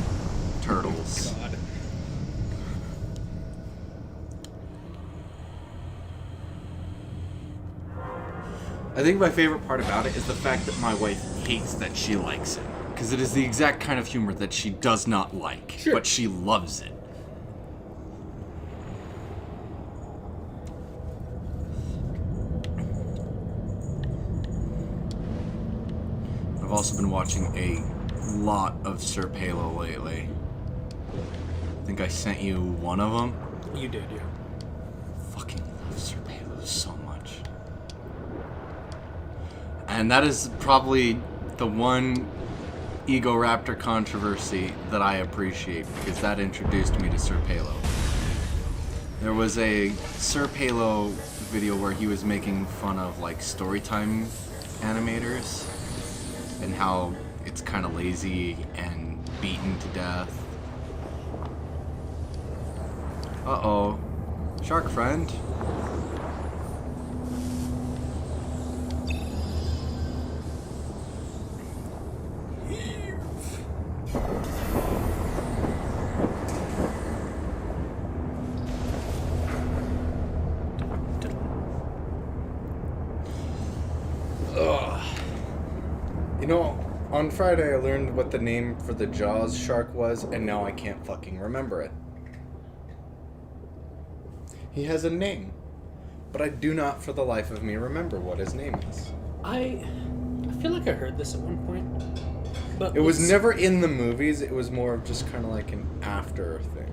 turtles. God. I think my favorite part about it is the fact that my wife hates that she likes it. Because it is the exact kind of humor that she does not like, but she loves it. I've also been watching a lot of Sir Halo lately. I think I sent you one of them. You did, yeah. Fucking love Sir Halo so much. And that is probably the one Ego Raptor controversy that I appreciate, because that introduced me to Sir Halo. There was a Sir Halo video where he was making fun of Storytime animators and how it's kind of lazy and beaten to death. Uh-oh. Shark friend. You know, on Friday I learned what the name for the Jaws shark was, and now I can't fucking remember it. He has a name, but I do not for the life of me remember what his name is. I feel like I heard this at one point. But It was never in the movies, it was more of just kind of like an after thing.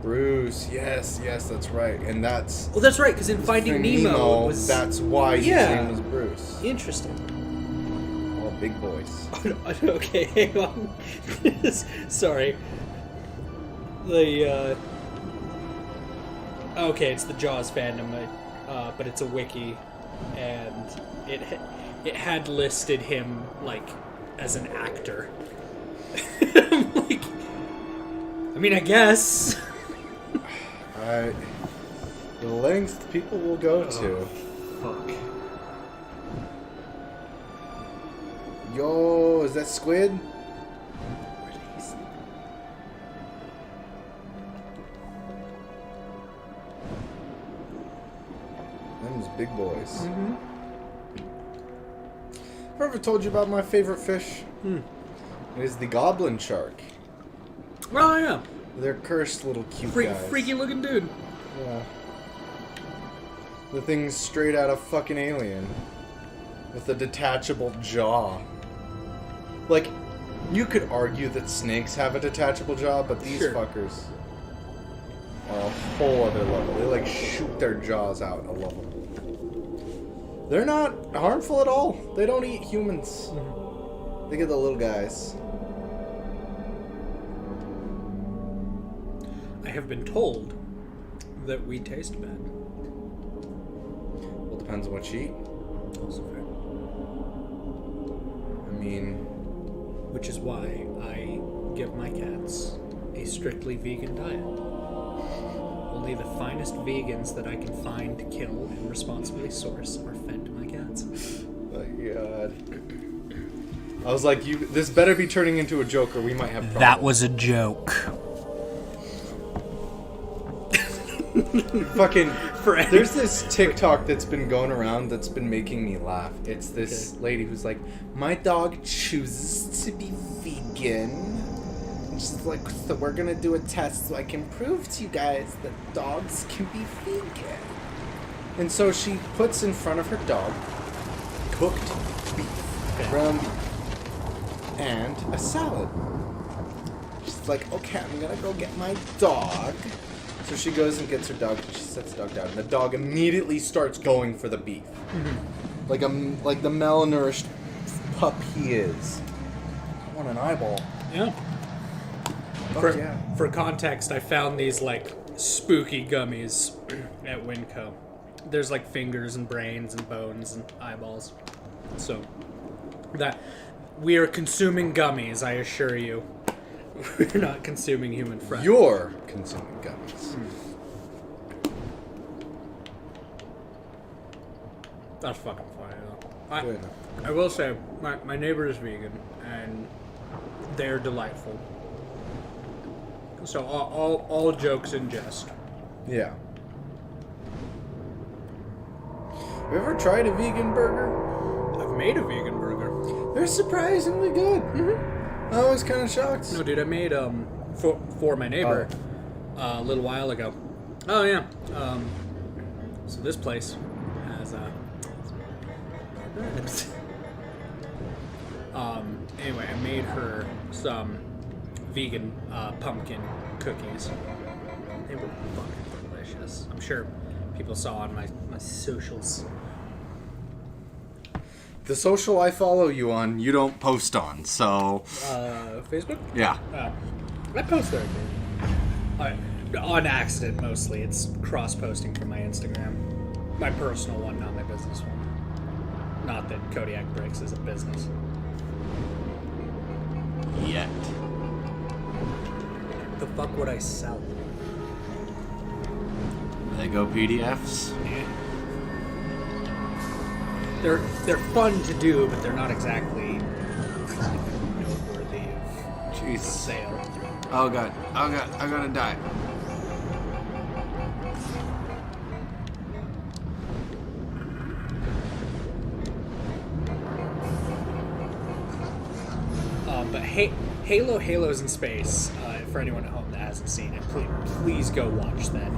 Bruce, yes, that's right. And that's... Well, that's right, because in Finding Nemo, it was... that's why his name was Bruce. Interesting. All big boys. Okay, hang on. Sorry. Okay, it's the Jaws fandom, but it's a wiki, and it had listed him, like, as an actor. I'm like... I mean, I guess... The lengths people will go to. Fuck. Yo, is that squid? Them's big boys. Mm-hmm. Have I ever told you about my favorite fish? It is the goblin shark. Oh, yeah. They're cursed little cute guys. Freaky looking dude. Yeah. The thing's straight out of fucking Alien. With a detachable jaw. Like, you could argue that snakes have a detachable jaw, but these fuckers are a whole other level. They, like, shoot their jaws out a level. They're not harmful at all. They don't eat humans. They get the little guys. I have been told that we taste bad. Well, depends on what you eat. Also fair. I mean... Which is why I give my cats a strictly vegan diet. Only the finest vegans that I can find, kill, and responsibly source are fed to my cats. Oh, God. I was like, this better be turning into a joke or we might have problems. That was a joke. Fucking there's this TikTok that's been going around that's been making me laugh. It's this lady who's like, my dog chooses to be vegan. And she's like, so we're gonna do a test so I can prove to you guys that dogs can be vegan. And so she puts in front of her dog cooked beef, ground beef, and a salad. She's like, okay, I'm gonna go get my dog. So she goes and gets her dog, and she sets the dog down, and the dog immediately starts going for the beef. Like the malnourished pup he is. I want an eyeball. Yeah. For context, I found these, like, spooky gummies at Winco. There's, like, fingers and brains and bones and eyeballs. So, that we are consuming gummies, I assure you. We're not consuming human flesh. You're consuming gummies. That's fucking funny, though. I will say, my neighbor is vegan, and they're delightful. So all jokes in jest. Yeah. Have you ever tried a vegan burger? I've made a vegan burger. They're surprisingly good. I was kind of shocked. No, dude, I made for my neighbor a little while ago. Oh yeah. So this place has anyway, I made her some vegan pumpkin cookies. They were fucking delicious. I'm sure people saw on my socials. The social I follow you on, you don't post on, so... Facebook? Yeah. I post there. On accident, mostly. It's cross-posting from my Instagram. My personal one, not my business one. Not that Kodiak Bricks is a business. Yet. The fuck would I sell? Lego PDFs? Yeah. They're fun to do, but they're not exactly noteworthy of sale. Oh god, I'm gonna die. Halo's in Space. For anyone at home that hasn't seen it, please go watch that.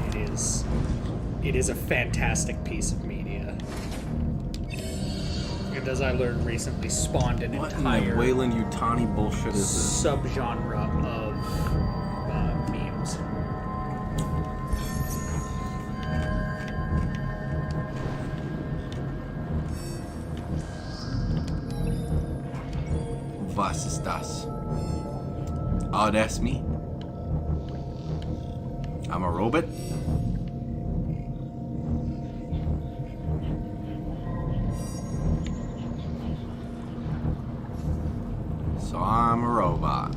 It is a fantastic piece of media. And as I learned recently, spawned an entire Wayland Yutani bullshit is this? subgenre of memes. Was ist das? Oh, that's me. I'm a robot. So I'm a robot.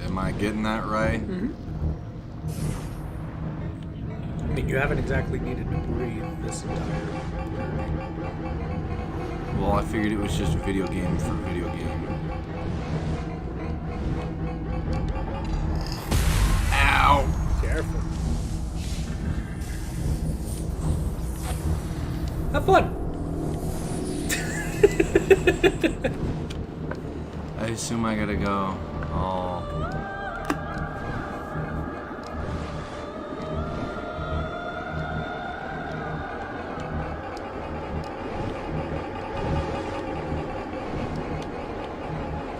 Am I getting that right? Mm-hmm. I mean, you haven't exactly needed to breathe this entire journey. Well, I figured it was just video game for video game. Ow! Careful. Have fun. I assume I gotta go. Oh.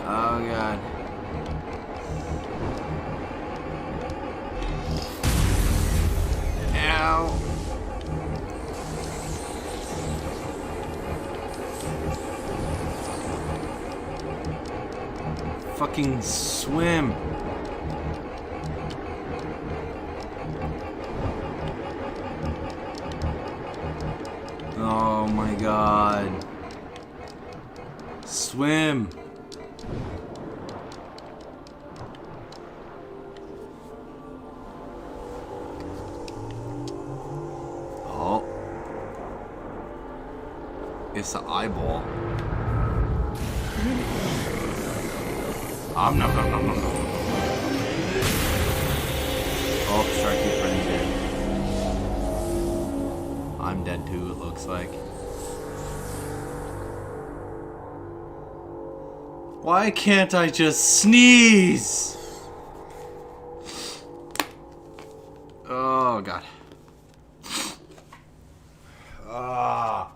Oh god. Ow. Fucking swim. Oh my god. Swim. Oh. It's an eyeball. Nom nom nom nom nom. Oh, Sharky friend dead. I'm dead too, it looks like. Why can't I just sneeze? Oh god. Ah.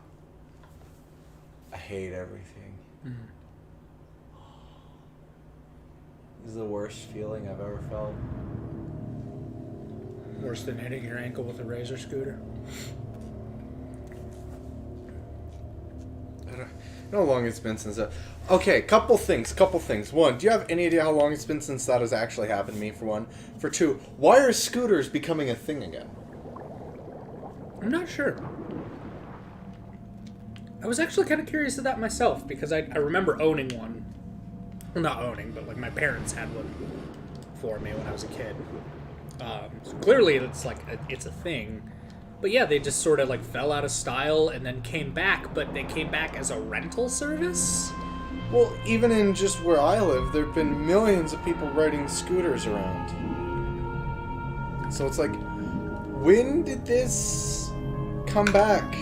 I hate everything. This is the worst feeling I've ever felt. Worse than hitting your ankle with a razor scooter. I don't know how long it's been since that. Okay, couple things. One, do you have any idea how long it's been since that has actually happened to me, for one? For two, why are scooters becoming a thing again? I'm not sure. I was actually kind of curious of that myself, because I remember owning one. Well, not owning, but like my parents had one for me when I was a kid. So clearly it's like it's a thing. But yeah, they just sort of like fell out of style and then came back, but they came back as a rental service? Well, even in just where I live, there have been millions of people riding scooters around. So it's like, when did this come back?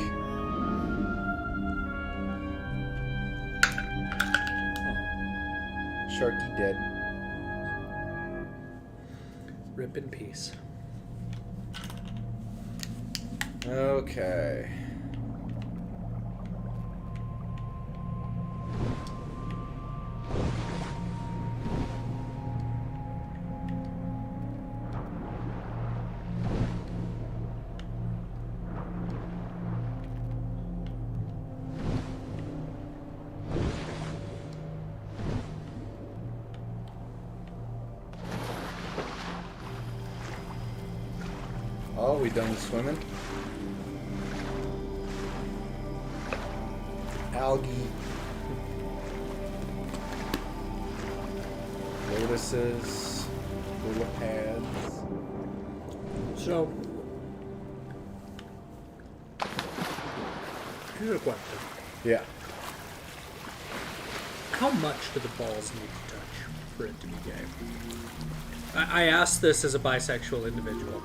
Sharky dead. Rip in peace. Okay. Oh, we done with swimming? Algae. Lotuses. Lula pads. So, here's a question. Yeah. How much do the balls need to touch for it to be gay? I asked this as a bisexual individual.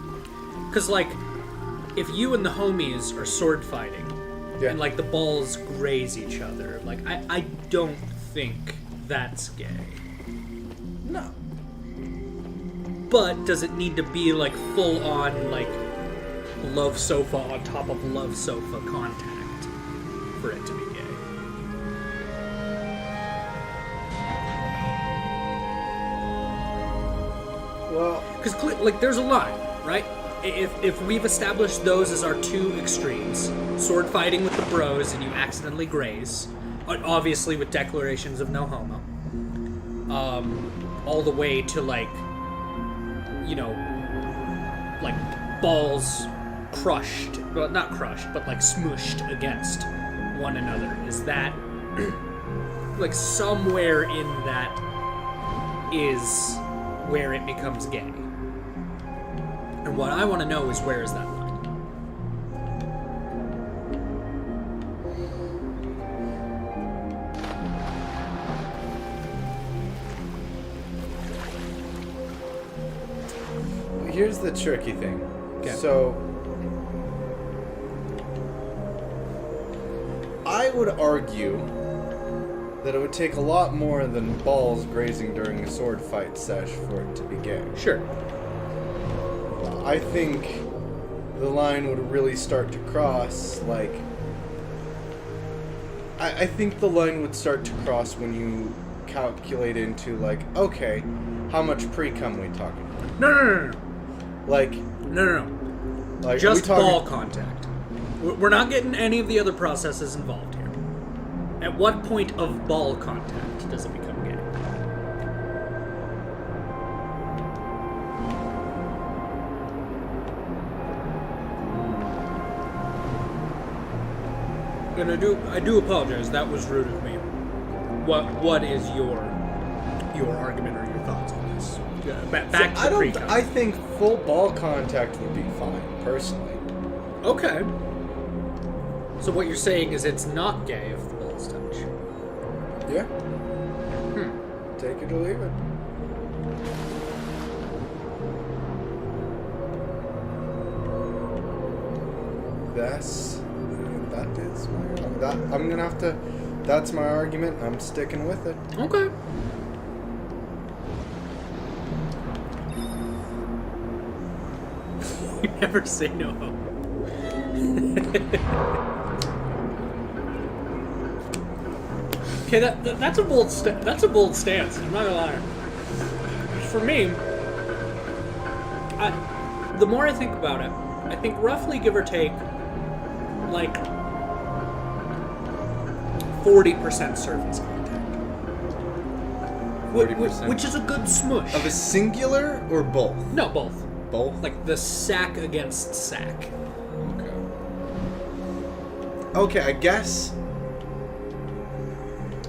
Because, like, if you and the homies are sword fighting, Yeah. and like the balls graze each other. Like I don't think that's gay. No. But does it need to be like full on like love sofa on top of love sofa contact for it to be gay? Well, Because like there's a line, right? If we've established those as our two extremes, sword fighting with the bros and you accidentally graze, obviously with declarations of no homo, all the way to like, you know, like balls crushed, well not crushed, but like smooshed against one another. Is that like somewhere in that is where it becomes gay? And what I want to know is, where is that line? here's the tricky thing. Okay. So, I would argue that it would take a lot more than balls grazing during a sword fight sesh for it to be gay. Sure. I think the line would really start to cross, like... I think the line would start to cross when you calculate into, like, okay, how much pre-cum we talking about? No. Like... No. Like, Just we talking... ball contact. We're not getting any of the other processes involved here. At what point of ball contact does it become gay? And I do apologize. That was rude of me. What is your argument or your thoughts on this? Back to the pre-cum. I think full ball contact would be fine, personally. Okay. So what you're saying is it's not gay if the balls touch. Yeah. Take it or leave it. I'm gonna have to. That's my argument. I'm sticking with it. Okay. You never say no. Okay, that's a bold stance. I'm not gonna lie. For me, the more I think about it, I think roughly, give or take, like 40% surface contact. 40%? Which is a good smush. Of a singular or both? No, both. Both? Like the sack against sack. Okay, I guess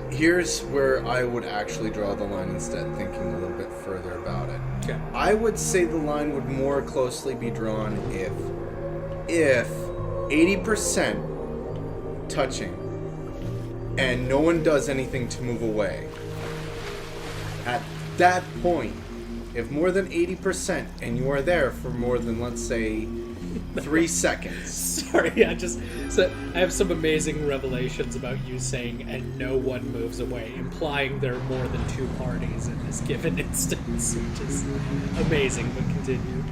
here's where I would actually draw the line instead, thinking a little bit further about it. Okay. I would say the line would more closely be drawn if 80% touching and no one does anything to move away. At that point, if more than 80% and you are there for more than, let's say, 3 seconds. Sorry, I have some amazing revelations about you saying "and no one moves away," implying there are more than two parties in this given instance, which is amazing, but continue.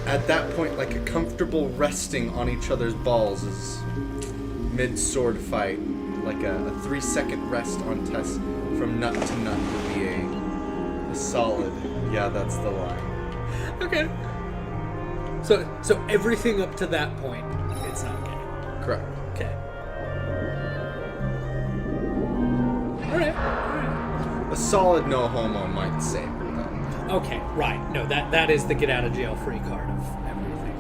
At that point, like a comfortable resting on each other's balls is mid-sword fight. Like a 3-second rest on test from nut to nut would be a solid, yeah, that's the line. Okay. So everything up to that point, it's not gay. Correct. Okay. Alright. A solid no homo might say that. Okay, right. No, that is the get out of jail free card of everything.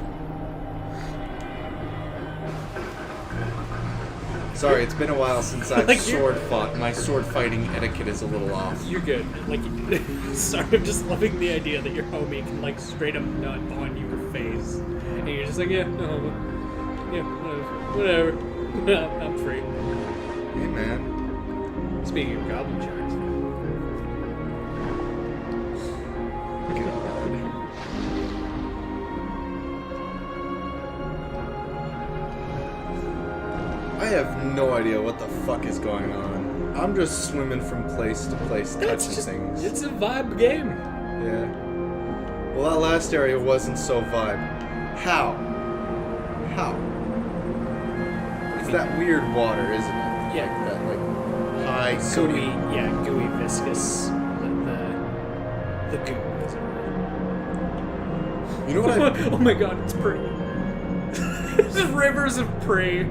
Sorry, it's been a while since I've Like sword fought. My sword fighting etiquette is a little off. You're good. Like, sorry, I'm just loving the idea that your homie can like straight up nut on your face, and you're just like, yeah, no homo. Yeah, whatever. I'm free. Hey, man. Speaking of goblin sharks. no idea what the fuck is going on. I'm just swimming from place to place, touching things. It's a vibe game. Yeah. Well, that last area wasn't so vibe. How? It's that weird water, isn't it? Yeah. Like that, like, high Gooey, sodium. yeah, gooey, viscous. The goo, is it? You know what I... Oh my god, it's pretty. Just rivers of prey.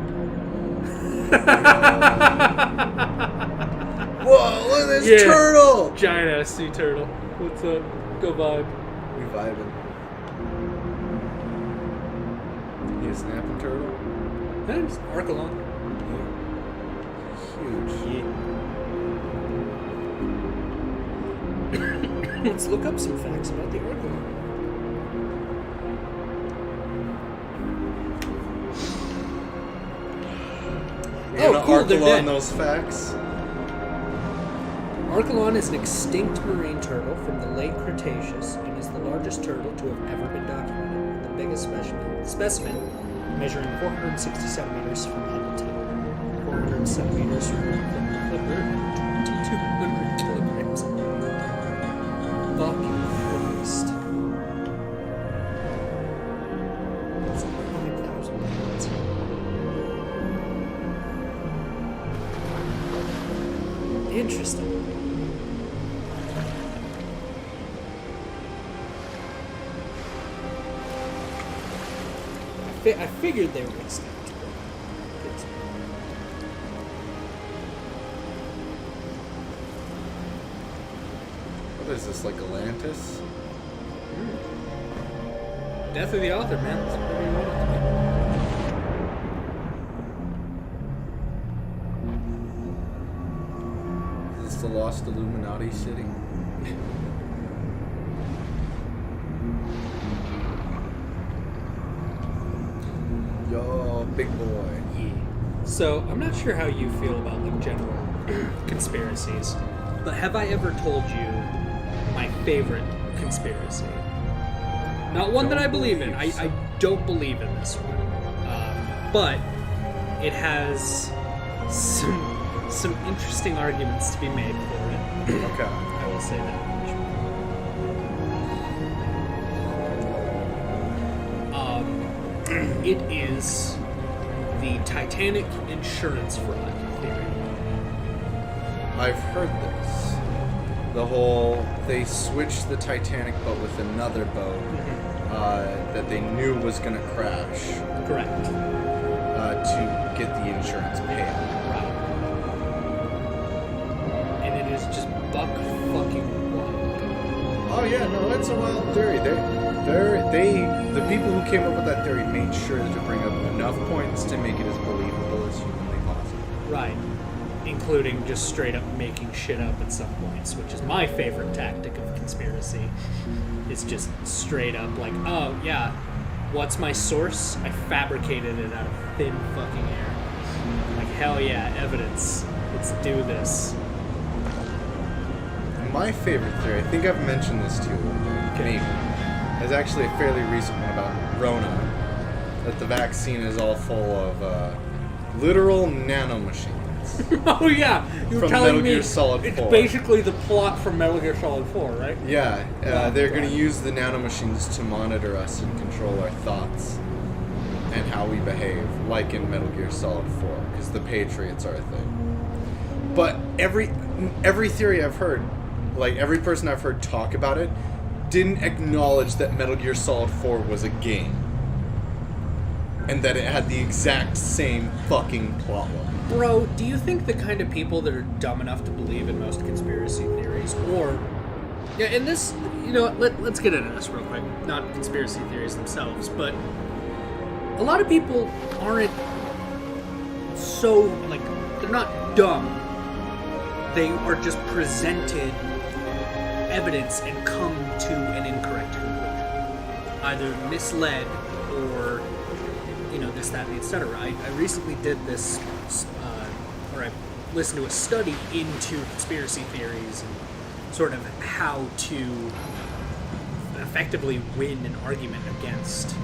Whoa, look at this turtle! Giant ass sea turtle. What's up? Go vibe. We vibing. You a snapping turtle? Thanks. Archelon. Huge. Let's look up some facts about the Archelon. You're Oh, cool, they're Archelon dead. those facts. Archelon is an extinct marine turtle from the late Cretaceous and is the largest turtle to have ever been documented. The biggest specimen measuring 460 centimeters from head to tail, 400 centimeters from the flipper, and 2,200 kilograms. Fucking Christ. That's 100,000 pounds. Interesting. I figured they were extinct. What is this, like Atlantis? Death of the author, man. That's whatever you want it to be. Is this the Lost Illuminati city? Yo, big boy. Yeah. So, I'm not sure how you feel about like general conspiracies, but have I ever told you my favorite conspiracy? Not one that I believe in. I don't believe in this one. But it has some interesting arguments to be made for it. Okay. I will say that much. It is the Titanic insurance fraud theory. I've heard this. The whole, they switched the Titanic boat with another boat that they knew was going to crash Correct. to get the insurance paid. Right. And it is just buck fucking wild. Oh yeah, no, it's a wild theory. The people who came up with that theory made sure to bring up enough points to make it as believable as humanly possible. Right. Including just straight up making shit up at some points, which is my favorite tactic of conspiracy. It's just straight up like, oh yeah, what's my source? I fabricated it out of thin fucking air. Like, hell yeah, evidence. Let's do this. My favorite theory, I think I've mentioned this to you, maybe, is actually a fairly recent one about Rona. That the vaccine is all full of literal nanomachines. Oh yeah, you were From telling Metal me Gear Solid it's 4. basically the plot from Metal Gear Solid 4, right? Yeah, they're going to use the nanomachines to monitor us and control our thoughts and how we behave, like in Metal Gear Solid 4, because the Patriots are a thing. But every theory I've heard, like every person I've heard talk about it, didn't acknowledge that Metal Gear Solid 4 was a game. And that it had the exact same fucking plot line. Bro, do you think the kind of people that are dumb enough to believe in most conspiracy theories, or... Yeah, and this, you know, let's get into this real quick. Not conspiracy theories themselves, but a lot of people aren't so, like, they're not dumb. They are just presented evidence and come to an incorrect conclusion. Either misled or, you know, this, that, and etc. I recently did this, or I listened to a study into conspiracy theories and sort of how to effectively win an argument against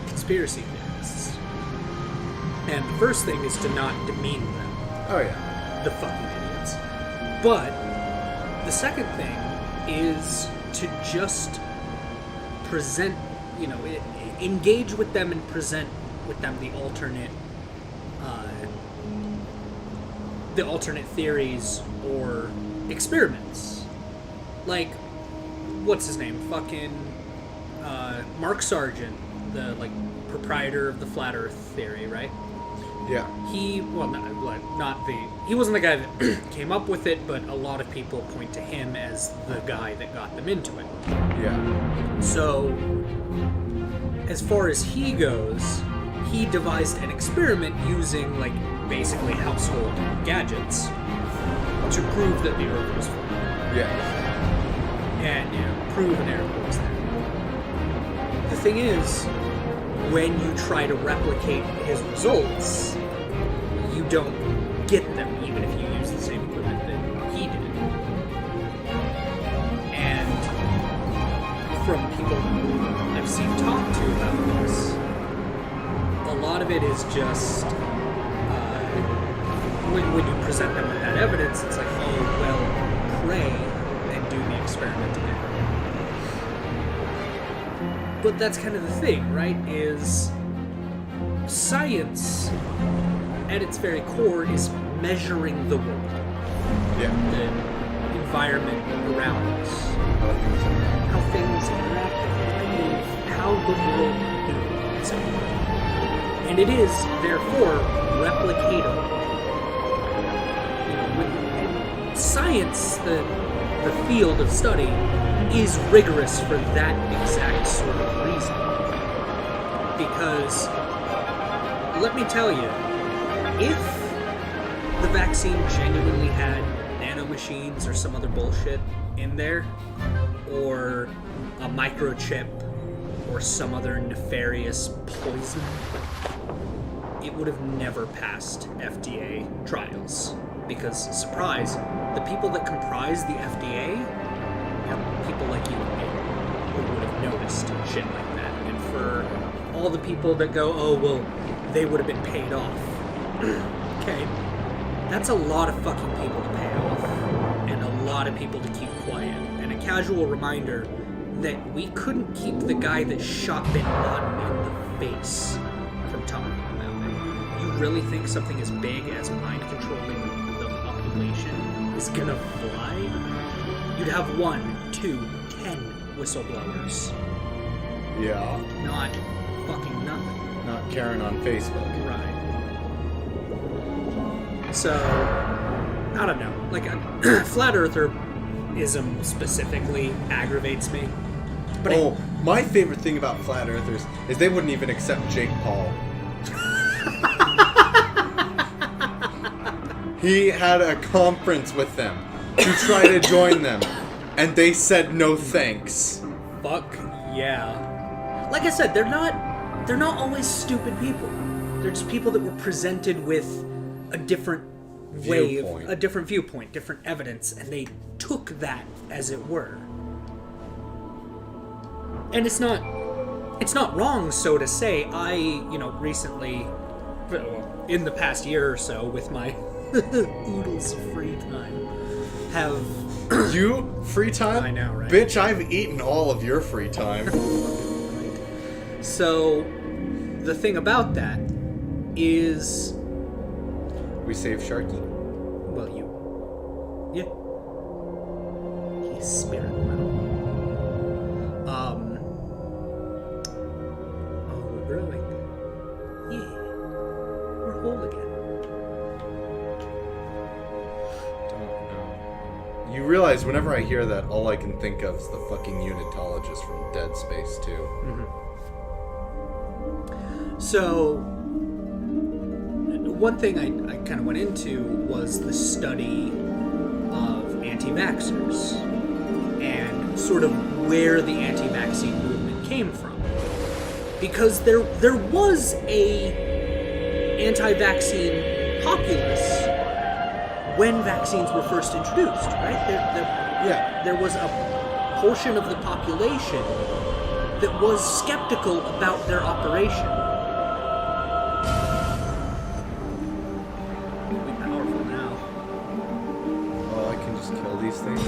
conspiracy theorists. And the first thing is to not demean them. Oh yeah. The fucking idiots. But the second thing is to just present, engage with them and present with them the alternate theories or experiments. Like, what's his name? Fucking Mark Sargent, the proprietor of the flat Earth theory, right? Yeah. He wasn't the guy that came up with it, but a lot of people point to him as the guy that got them into it. Yeah. So, as far as he goes, he devised an experiment using, basically household gadgets to prove that the Earth was flat. Yeah. And, prove an error was there. The thing is, when you try to replicate his results, you don't get them, even if you use the same equipment that he did. And from people I've seen talk to about this, a lot of it is just when you present them with that evidence, it's like, oh, well, pray and do the experiment again. But that's kind of the thing, right? Is science, at its very core, is measuring the world. Yeah. The environment around us. How things interact with how the world moves. And it is, therefore, replicatable. Science, the field of study, is rigorous for that exact sort of reason. Because, let me tell you, if the vaccine genuinely had nanomachines or some other bullshit in there, or a microchip, or some other nefarious poison, it would have never passed FDA trials. Because, surprise, the people that comprise the FDA are people like you and me, who would have noticed shit like that. And for all the people that go, oh, well, they would have been paid off. Okay, that's a lot of fucking people to pay off, and a lot of people to keep quiet. And a casual reminder that we couldn't keep the guy that shot Bin Laden in the face from talking about it. You really think something as big as mind controlling the population is gonna fly? You'd have 1, 2, 10 whistleblowers. Yeah. Not fucking nothing. Not Karen on Facebook. Right. So, I don't know. Flat Eartherism specifically aggravates me. But my favorite thing about flat earthers is they wouldn't even accept Jake Paul. He had a conference with them to try to join them, and they said no thanks. Fuck yeah. Like I said, they're not always stupid people. They're just people that were presented with a different a different viewpoint, different evidence, and they took that as it were. And it's not wrong, so to say. I, recently, in the past year or so, with my oodles of free time, have... You? Free time? I know, right? Bitch, I've eaten all of your free time. So, the thing about that is... We save Sharky. Well, yeah. He's spirit metal. Oh, we're growing. Yeah. We're whole again. Don't know. You realize whenever I hear that, all I can think of is the fucking unitologist from Dead Space 2. Mm-hmm. So, one thing I kind of went into was the study of anti-vaxxers and sort of where the anti-vaccine movement came from. Because there was a anti-vaccine populace when vaccines were first introduced, right? There was a portion of the population that was skeptical about their operation. Powerful. kill these things?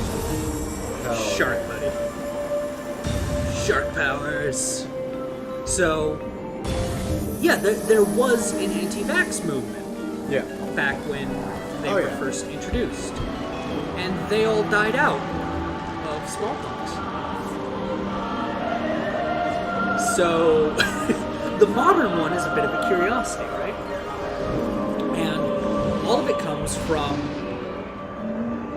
Hell Shark, yeah. buddy. Shark powers. So, yeah, there was an anti-vax movement Yeah. back when they Oh, were yeah. first introduced. And they all died out of smallpox. So, the modern one is a bit of a curiosity, right? And all of it comes from,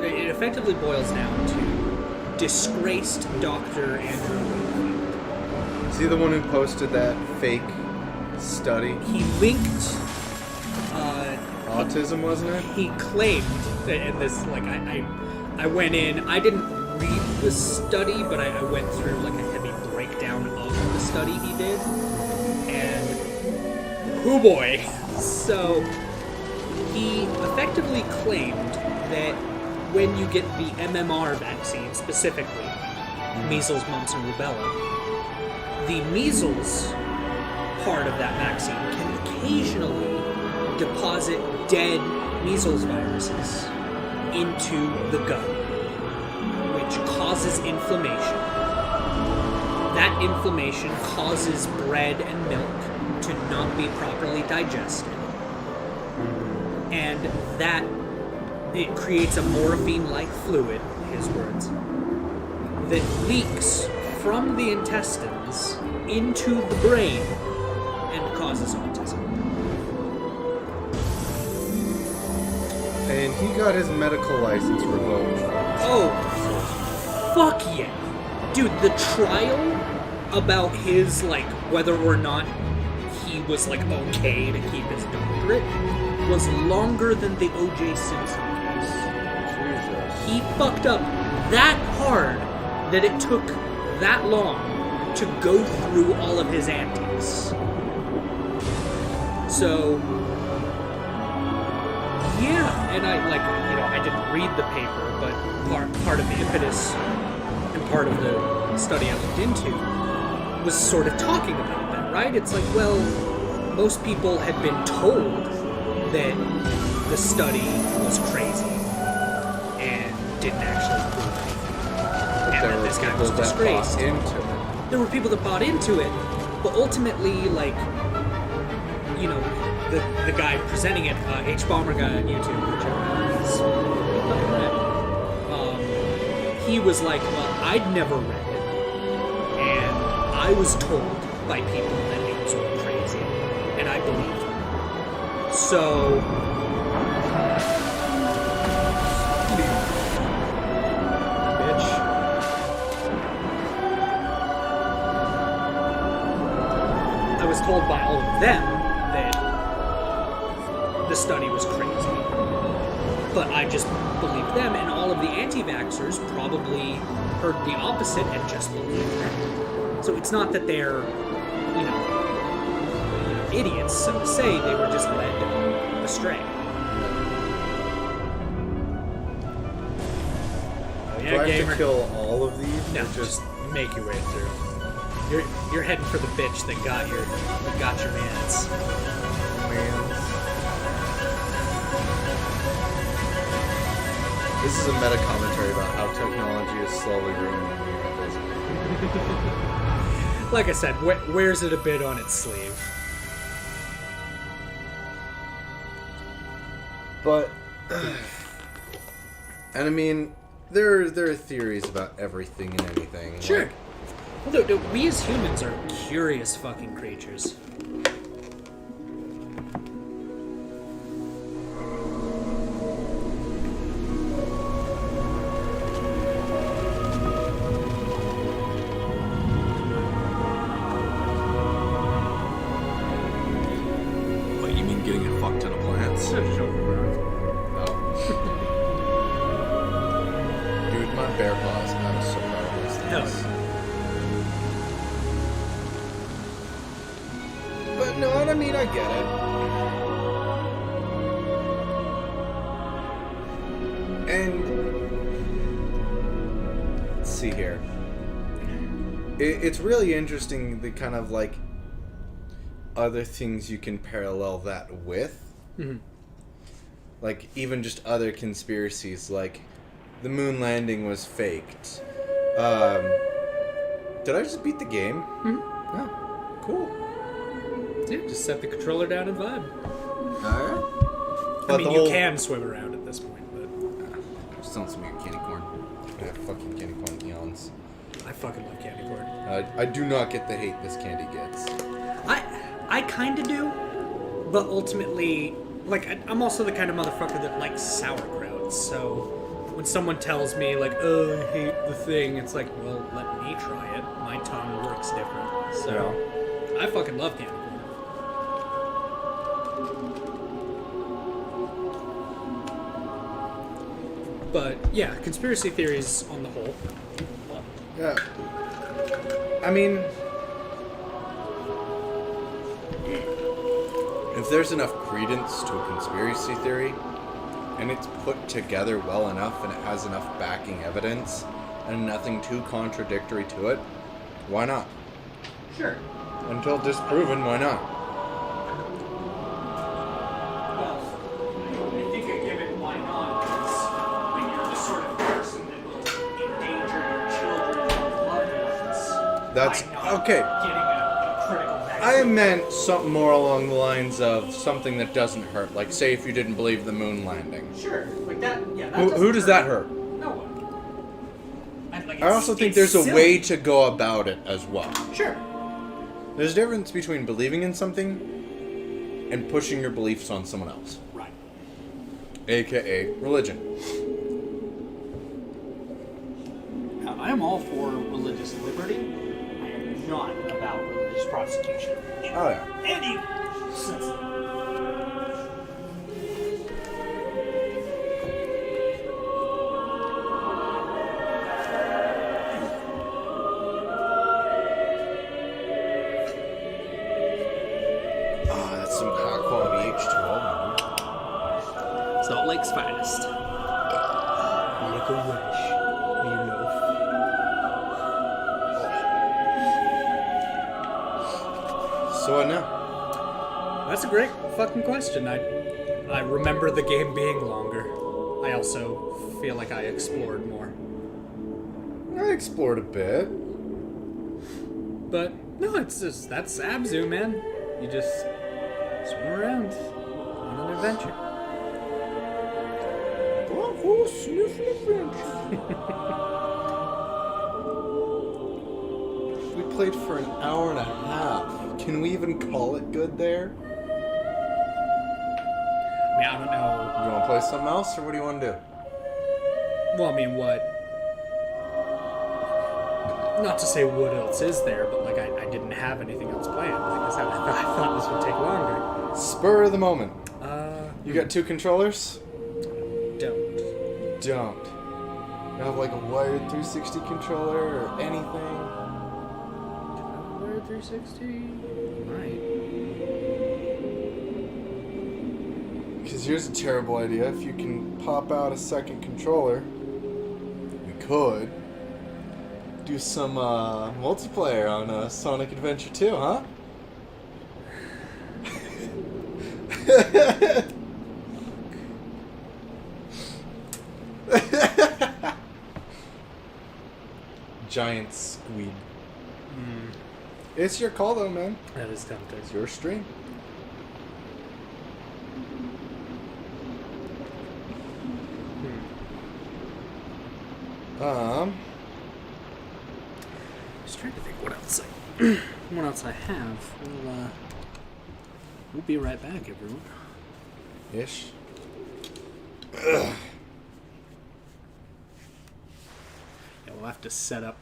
it effectively boils down to disgraced Dr. Andrew Wakefield. Is he the one who posted that fake study? He linked, Autism, wasn't it? he claimed, and this, like, I went in, I didn't read the study, but I went through, like, a heavy breakdown of the study he did, and, oh boy. So, he effectively claimed that when you get the MMR vaccine, specifically, measles, mumps, and rubella, the measles part of that vaccine can occasionally deposit dead measles viruses into the gut, which causes inflammation. That inflammation causes bread and milk to not be properly digested. And that, it creates a morphine-like fluid, his words, that leaks from the intestines into the brain and causes autism. And he got his medical license revoked. Oh, fuck yeah. Dude, the trial about his, like, whether or not he was, like, okay to keep his doctorate was longer than the O.J. Simpson case. Jesus. He fucked up that hard that it took that long to go through all of his antics. So, yeah, and I, like, you know, I didn't read the paper, but part of the impetus and part of the study I looked into was sort of talking about that, right? It's like, well, most people had been told that the study was crazy and didn't actually prove anything. And There that were this guy people was that disgraced. bought into it. There were people that bought into it, but ultimately, like, you know, the guy presenting it, H Bomber guy on YouTube, he was like, well, I'd never read it, and I was told by people that it was all crazy, and I believed them. So, bitch. I was told by all of them that the study was crazy. But I just believed them, and all of the anti-vaxxers probably heard the opposite and just believed them. So it's not that they're, you know, idiots, so to say, they were just led astray. Oh, Do yeah, I have gamer. to kill all of these? No, Or just make your way through. You're heading for the bitch that got your mans. mans? This is a meta commentary about how technology is slowly ruining America. Like I said, wears it a bit on its sleeve. But, and I mean, there are theories about everything and anything. Sure. Like, Although, we as humans are curious fucking creatures. What, you mean getting a fuck ton of plants? oh. Dude, my bear paws, I was so proud of those things. Hell But no, I mean, I get it. And let's see here. It's really interesting the kind of like other things you can parallel that with. Mm-hmm. Like even just other conspiracies. Like the moon landing was faked. Did I just beat the game? Mm-hmm. Oh, cool. Yeah, just set the controller down and vibe. Alright. I mean, you can swim around at this point, but... Just don't smear candy corn. Yeah, fucking candy corn eons. I fucking love candy corn. I do not get the hate this candy gets. I kind of do, but ultimately, like, I'm also the kind of motherfucker that likes sauerkraut, so when someone tells me, like, oh, I hate the thing, it's like, well, let me try it. My tongue works different. So, I fucking love candy corn. But, yeah, conspiracy theories on the whole. Yeah. I mean, if there's enough credence to a conspiracy theory, and it's put together well enough, and it has enough backing evidence, and nothing too contradictory to it, why not? Sure. Until disproven, why not? Well, I think I give it why not, because when you're the sort of person that will endanger your children with loved ones, That's by not okay. getting a critical I vaccine. meant something more along the lines of something that doesn't hurt. Like, say if you didn't believe the moon landing. Sure, like that. Yeah, that Who doesn't does that hurt? No one. Like, I also think there's a way to go about it as well. Sure. There's a difference between believing in something and pushing your beliefs on someone else. Right. AKA religion. Now, I am all for religious liberty. I am not about religious prosecution. Oh yeah. Any sense of it. Ah, that's some high quality H2O. Salt Lake's finest. Make a wish. You know. So what now? That's a great fucking question. I remember the game being longer. I also feel like I explored more. I explored a bit. But no, it's just that's ABZU, man. You just swim around on an adventure. Bravo, sniff adventure. We played for an hour and a half. Can we even call it good there? I mean, I don't know. You want to play something else, or what do you want to do? Well, I mean, what? Not to say what else is there, but like I didn't have anything else planned. Like I said, I thought this would take longer. Spur of the moment. You got two controllers? Don't. Don't. You have like a wired 360 controller or anything? Wired 360? Right. Because here's a terrible idea. If you can pop out a second controller, we could do some multiplayer on Sonic Adventure 2, huh? Giant squid. It's your call though, man. That is tempting. It's your stream. Just trying to think what else I have. We'll be right back, everyone. Ish. Yeah, we'll have to set up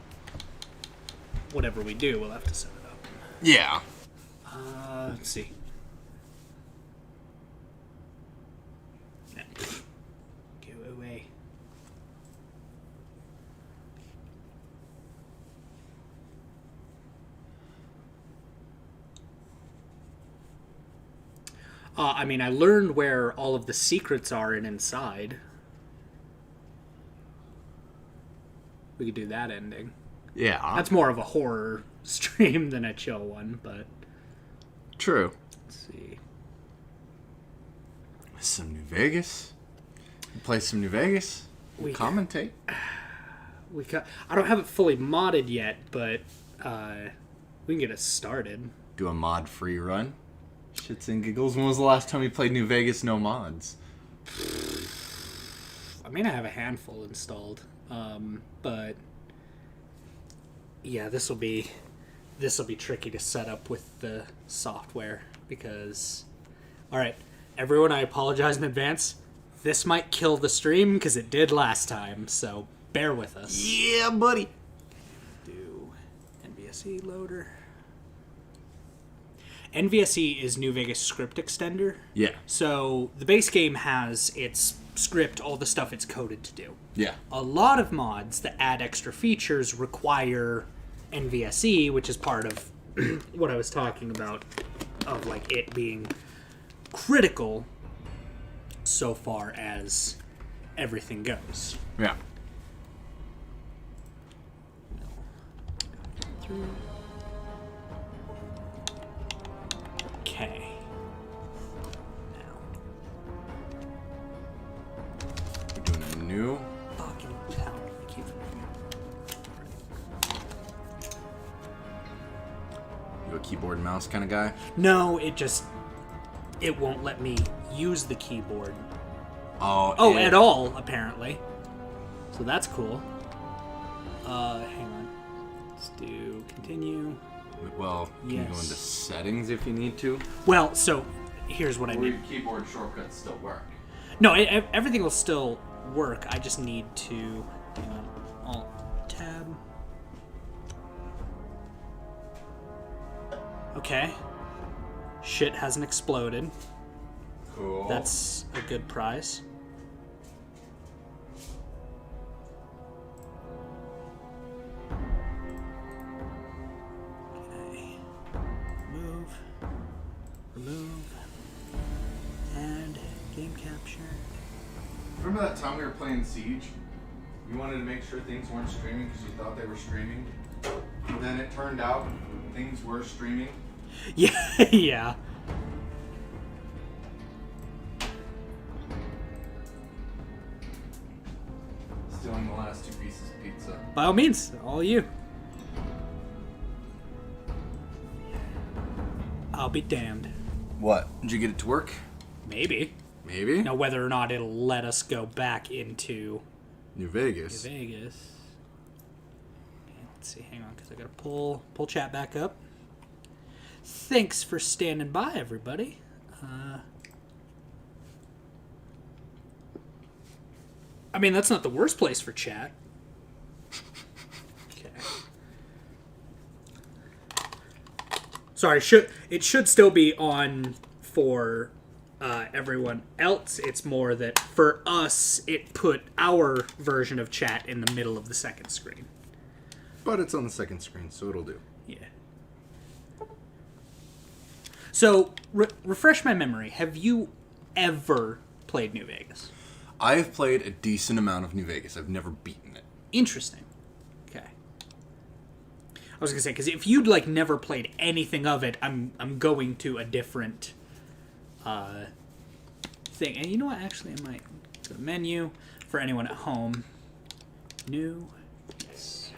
whatever we do. We'll have to set it up. Yeah. Let's see. Yeah. Go away. I mean, I learned where all of the secrets are inside. We could do that ending. Yeah. That's more of a horror stream than a chill one, but True. let's see. Some New Vegas. Play some New Vegas. Commentate. I don't have it fully modded yet, but we can get it started. Do a mod-free run. Shits and giggles. When was the last time you played New Vegas no mods? I mean, I have a handful installed, but yeah, this will be tricky to set up with the software because, all right, everyone, I apologize in advance. This might kill the stream because it did last time, so bear with us. Yeah, buddy. Do NVSE loader. NVSE is New Vegas script extender. Yeah. So the base game has its script, all the stuff it's coded to do. Yeah. A lot of mods that add extra features require NVSE, which is part of what I was talking about, of like it being critical so far as everything goes. Yeah. Okay. We're doing a new. Fucking hell. I keep You a keyboard and mouse kind of guy? No, it won't let me use the keyboard. Oh, At all, apparently. So that's cool. Hang on. Let's do continue. Well, can you go Yes. into settings if you need to? Well, so here's what I Or need. your keyboard shortcuts still work? No, everything will still work. I just need to hang on. Alt tab. Okay. Shit hasn't exploded. Cool. That's a good prize. Okay. Remove, and game capture. Remember that time we were playing Siege? You wanted to make sure things weren't streaming because you thought they were streaming. And then it turned out things were streaming. Yeah, yeah. Stealing the last 2 pieces of pizza. By all means, all you. I'll be damned. What? Did you get it to work? Maybe. Maybe. Now, whether or not it'll let us go back into New Vegas. Vegas. Okay, let's see. Hang on, because I gotta pull chat back up. Thanks for standing by, everybody. I mean, that's not the worst place for chat. Okay. Sorry, it should still be on for everyone else. It's more that for us, it put our version of chat in the middle of the second screen. But it's on the second screen, so it'll do. Yeah. So, refresh my memory. Have you ever played New Vegas? I've played a decent amount of New Vegas. I've never beaten it. Interesting. Okay. I was gonna say, because if you'd like never played anything of it, I'm going to a different thing. And you know what? Actually, I might go to menu for anyone at home. New. Yes.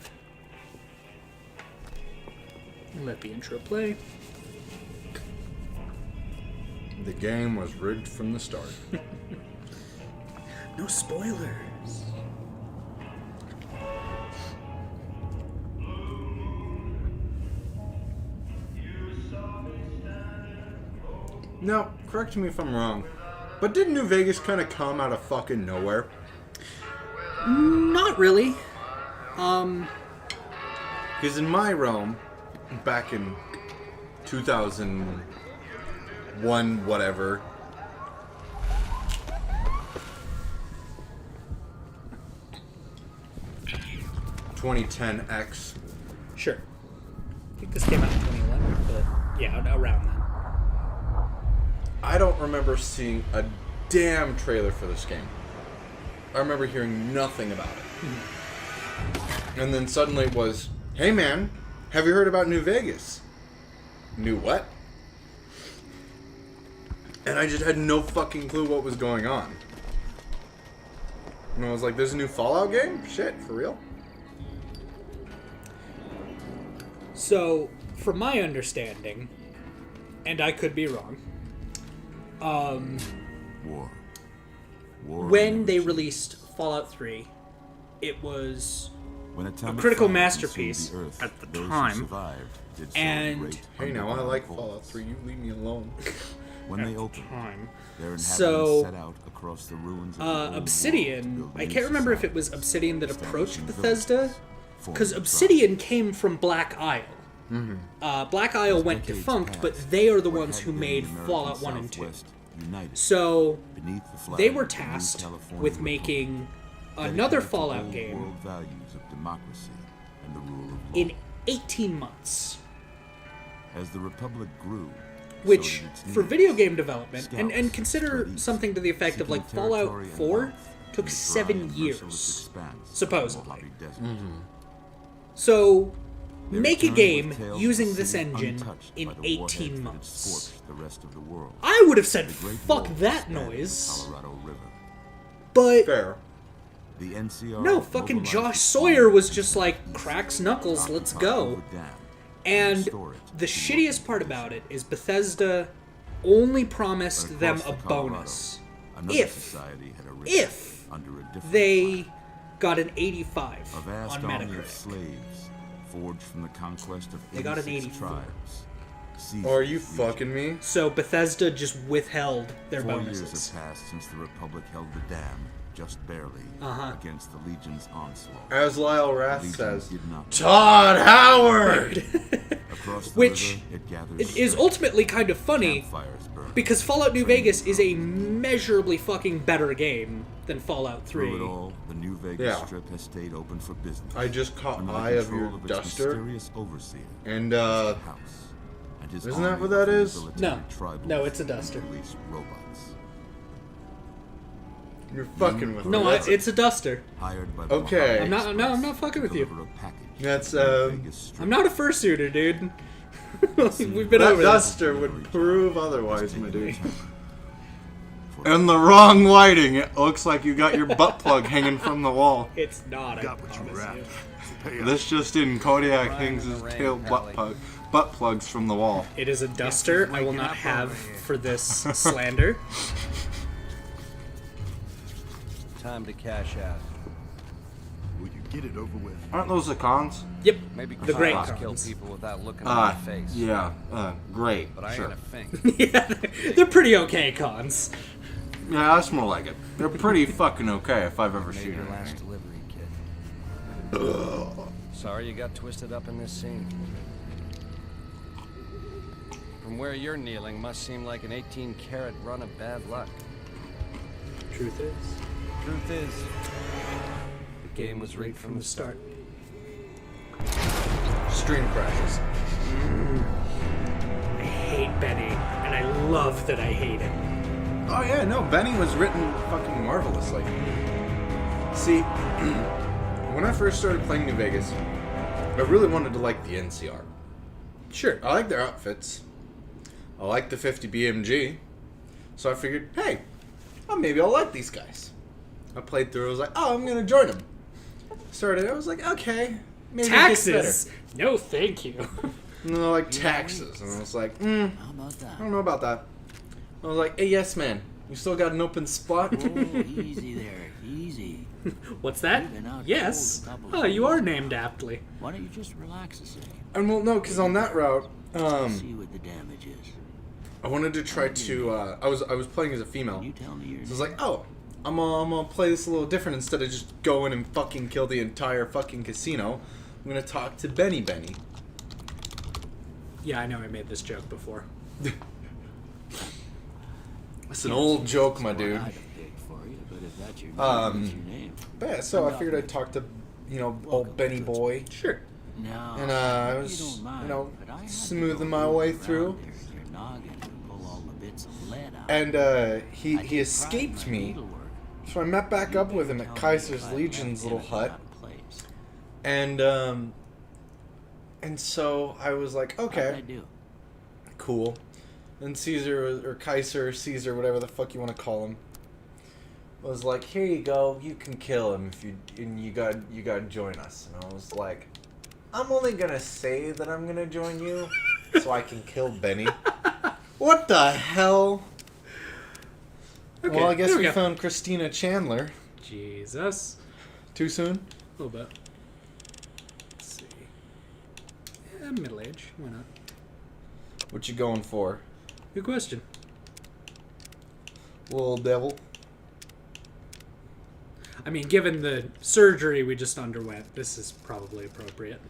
Let the intro play. The game was rigged from the start. No spoilers. Now, correct me if I'm wrong, but didn't New Vegas kind of come out of fucking nowhere? Not really. Because in my realm, back in 2001, whatever, $2010X. Sure. I think this came out in 2011, but yeah, around then. I don't remember seeing a damn trailer for this game. I remember hearing nothing about it. And then suddenly it was, hey man, have you heard about New Vegas? New what? And I just had no fucking clue what was going on. And I was like, there's a new Fallout game? Shit, for real? So, from my understanding, and I could be wrong, War when they released Fallout 3, it was when a atomic critical fire masterpiece consumed the earth, at the those who time, survived did so and- in great Hey, now I underground like holes. Fallout 3. You leave me alone. When they at the opened, time. their inhabitants So, set out across the ruins of the old world to Obsidian, build I new can't remember if it was societies, Obsidian that approached establishing Bethesda, villages, because forming Obsidian came from Black Isle. Black Isle As went decades defunct, but passed, they are the what ones had who been made the American Fallout 1 and 2. Southwest united So, beneath the flag they of were the new tasked California with Republic, making dedicated another to Fallout old game world values of democracy and the rule of law. in 18 months. As the Republic grew, Which, so did its for needs. video game development, and Scouts consider to the east, something to the effect of like seeking Fallout territory and 4 wealth took in the dry 7 and years, merciless expanse of the supposedly. Mojave Desert. So, They make a returned game with tales of using a this city engine untouched in by the warheads 18 that had months. scorched the rest of the world. I would have said, The Great fuck Wall that spanned the noise. Colorado River. But, Fair. The NCR no, fucking mobilized Josh its Sawyer army was to just the like, east, cracks knuckles, let's occupy go. Hoover Dam, And restore it the to shittiest part working about it condition. is Bethesda only But promised them across a the Colorado, bonus another if society had arisen if under a different they flag. got an 85 A vast on army of Metacritic. slaves, forged from the conquest of They got an 86 84. tribes. seized Or are you the region. fucking me? So Bethesda just withheld their 4 bonuses. years have passed since the Republic held the dam, just barely, against the Legion's onslaught. As Lyle The Rath Legion says, did not Todd Howard! Across the Which river, it gathers It is strength. ultimately kind of funny Campfires burn. because Fallout New Vegas is a measurably fucking better game than Fallout 3. Through it all, the New Vegas Yeah. Strip has stayed open for business. I just caught under the eye of control your its duster. mysterious overseer, And, Mr. House, and his isn't that army what that of is? rehabilitated No. tribals No, it's a and duster. police robots. you're fucking with me. No, That's- it's a duster. Hired by the Okay. Mojave I'm not Express fucking to with you. deliver a package That's, to the Vegas Strip. I'm not a fursuiter, dude. We've been that over this. duster would prove otherwise, my dude. For In the wrong lighting, it looks like you got your butt plug hanging from the wall. It's not, I promise you. This just in, Kodiak hangs his tail butt plugs from the wall. It is a duster I will not have for this slander. Time to cash out. Will you get it over with? Aren't those the cons? Yep, Maybe the great cops kill cons. people without looking at my face. Yeah, great, But I sure. ain't a fink. Yeah, they're pretty okay cons. Yeah, that's more like it. They're pretty fucking okay if I've ever Made seen your it. last delivery, kid. Sorry you got twisted up in this scene. From where you're kneeling must seem like an 18-carat run of bad luck. Truth is, Truth is, the game was rigged from the start. Stream crashes. I hate Benny, and I love that I hate him. Oh yeah, no, Benny was written fucking marvelously. See, when I first started playing New Vegas, I really wanted to like the NCR. Sure. I like their outfits. I like the 50 BMG. So I figured, hey, well, maybe I'll like these guys. I played through, I was like, oh, I'm gonna join them. Started, I was like, okay, maybe it gets Taxes? better. No, thank you. And they're like, taxes. And I was like, I don't know about that. I was like, hey, yes, man. You still got an open spot? Easy there, easy. What's that? You've been out Yes. cold a couple Oh, of you are days. named aptly. Why don't you just relax a second? And well, no, because on that route, See what the damage is. I wanted to try to. I was playing as a female, You tell me your so I was like, oh, I'm gonna play this a little different instead of just going and fucking kill the entire fucking casino. I'm gonna talk to Benny. Yeah, I know I made this joke before. It's an old joke, my dude. I'd have picked for you, but if that's your name, Um, that's your name. But yeah, so I figured I'd talk to, old Benny boy, Sure. No, and I you was, don't mind, but I had to smoothing go my way around through. there in your noggin and pull all the bits of lead out. And I he take escaped pride in my me. needlework. So I met back up with him at Tell me Kaiser's if I Legion's left little anything hut. out of place. And so I was like, How'd okay, I do? cool. And Caesar, or Kaiser, or Caesar, whatever the fuck you want to call him, was like, "Here you go. You can kill him if you gotta join us." And I was like, "I'm only gonna say that I'm gonna join you, so I can kill Benny." What the hell? Okay, Well, I guess there we we go. found Christina Chandler. Jesus. Too soon? A little bit. Let's see. Yeah, middle age. Why not? What you going for? Good question. Little devil. I mean, given the surgery we just underwent, this is probably appropriate.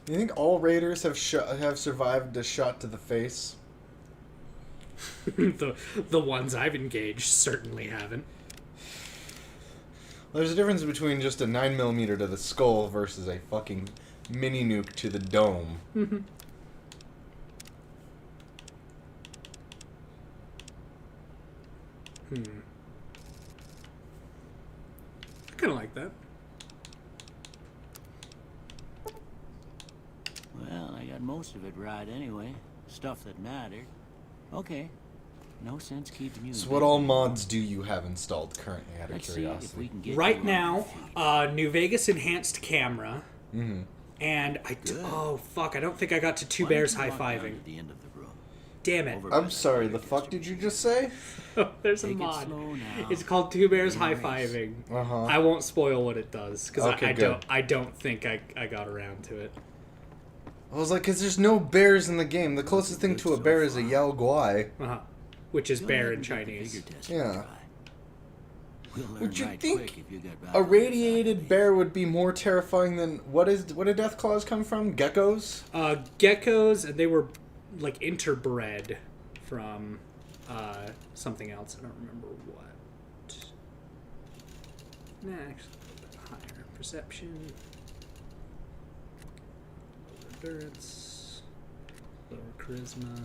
Do you think all raiders have survived a shot to the face? the ones I've engaged certainly haven't. There's a difference between just a 9mm to the skull versus a fucking mini nuke to the dome. Mm-hmm. I kind of like that. Well, I got most of it right anyway. Stuff that mattered. Okay. No sense keeping you. So what all mods do you have installed currently, out of curiosity? Right now, New Vegas enhanced camera. Mm-hmm. And I don't think I got to Two Bears high-fiving. Damn it. I'm sorry, the fuck did you just say? There's a mod. It's called Two Bears High-Fiving. Uh-huh. I won't spoil what it does, because Okay, I don't think I got around to it. I was like, because there's no bears in the game. The closest thing to a bear is a Yao Guai. Uh-huh. Which is bear in Chinese. Yeah. Would you think a radiated bear would be more terrifying than... What did death claws come from? Geckos? Geckos, and they were like interbred from something else. I don't remember what. Nah, actually, a little bit higher. Perception. Lower endurance. Lower charisma.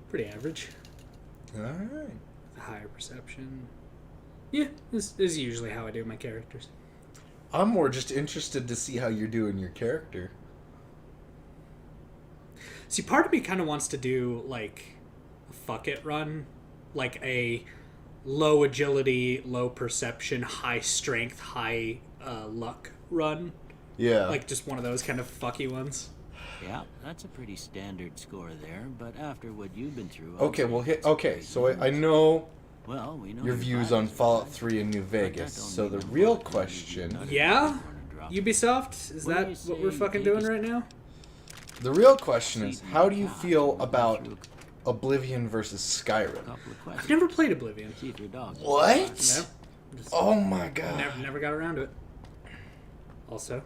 Pretty average. Alright. Higher perception. Yeah, this is usually how I do my characters. I'm more just interested to see how you're doing your character. See, part of me kind of wants to do, like, a fuck it run. Like a low agility, low perception, high strength, high luck run. Yeah. Like just one of those kind of fucky ones. Yeah, that's a pretty standard score there, but after what you've been through... Okay, so I know, well, we know your views on Fallout 3 in New Vegas. So the real question... Yeah? Ubisoft? Is that what we're fucking doing right now? The real question is, how do you feel about Oblivion versus Skyrim? I've never played Oblivion. What? No. Oh my god. Never got around to it. Also...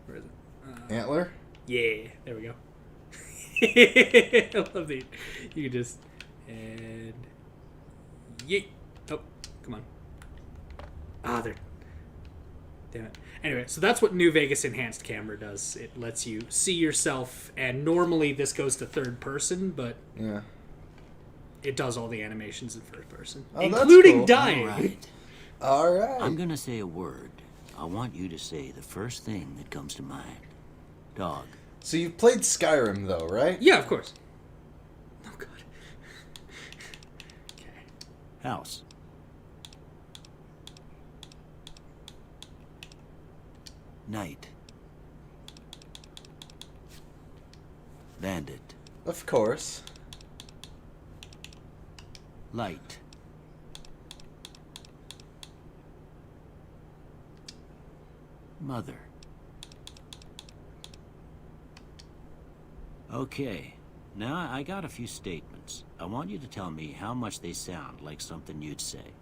Where is it? Antler? Yeah, there we go. I love these. You can just... And... Yeet. Oh, come on. Ah, there. Damn it. Anyway, so that's what New Vegas Enhanced Camera does. It lets you see yourself, and normally this goes to third person, but... Yeah. It does all the animations in first person. Oh, including cool. dying. All right. I'm gonna say a word. I want you to say the first thing that comes to mind. Dog. So you've played Skyrim, though, right? Yeah, of course. Oh, God. Okay. House. Night. Bandit. Of course. Light. Mother. Okay, now I got a few statements. I want you to tell me how much they sound like something you'd say.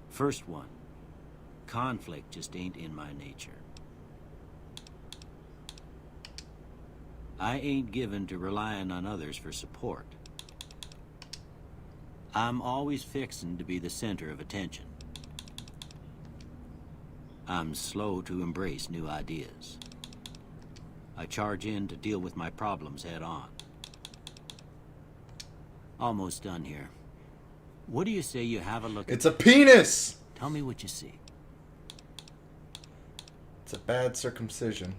First one, conflict just ain't in my nature. I ain't given to relying on others for support. I'm always fixin' to be the center of attention. I'm slow to embrace new ideas. I charge in to deal with my problems head on. Almost done here. What do you say you have a look at? It's a penis! Tell me what you see. It's a bad circumcision.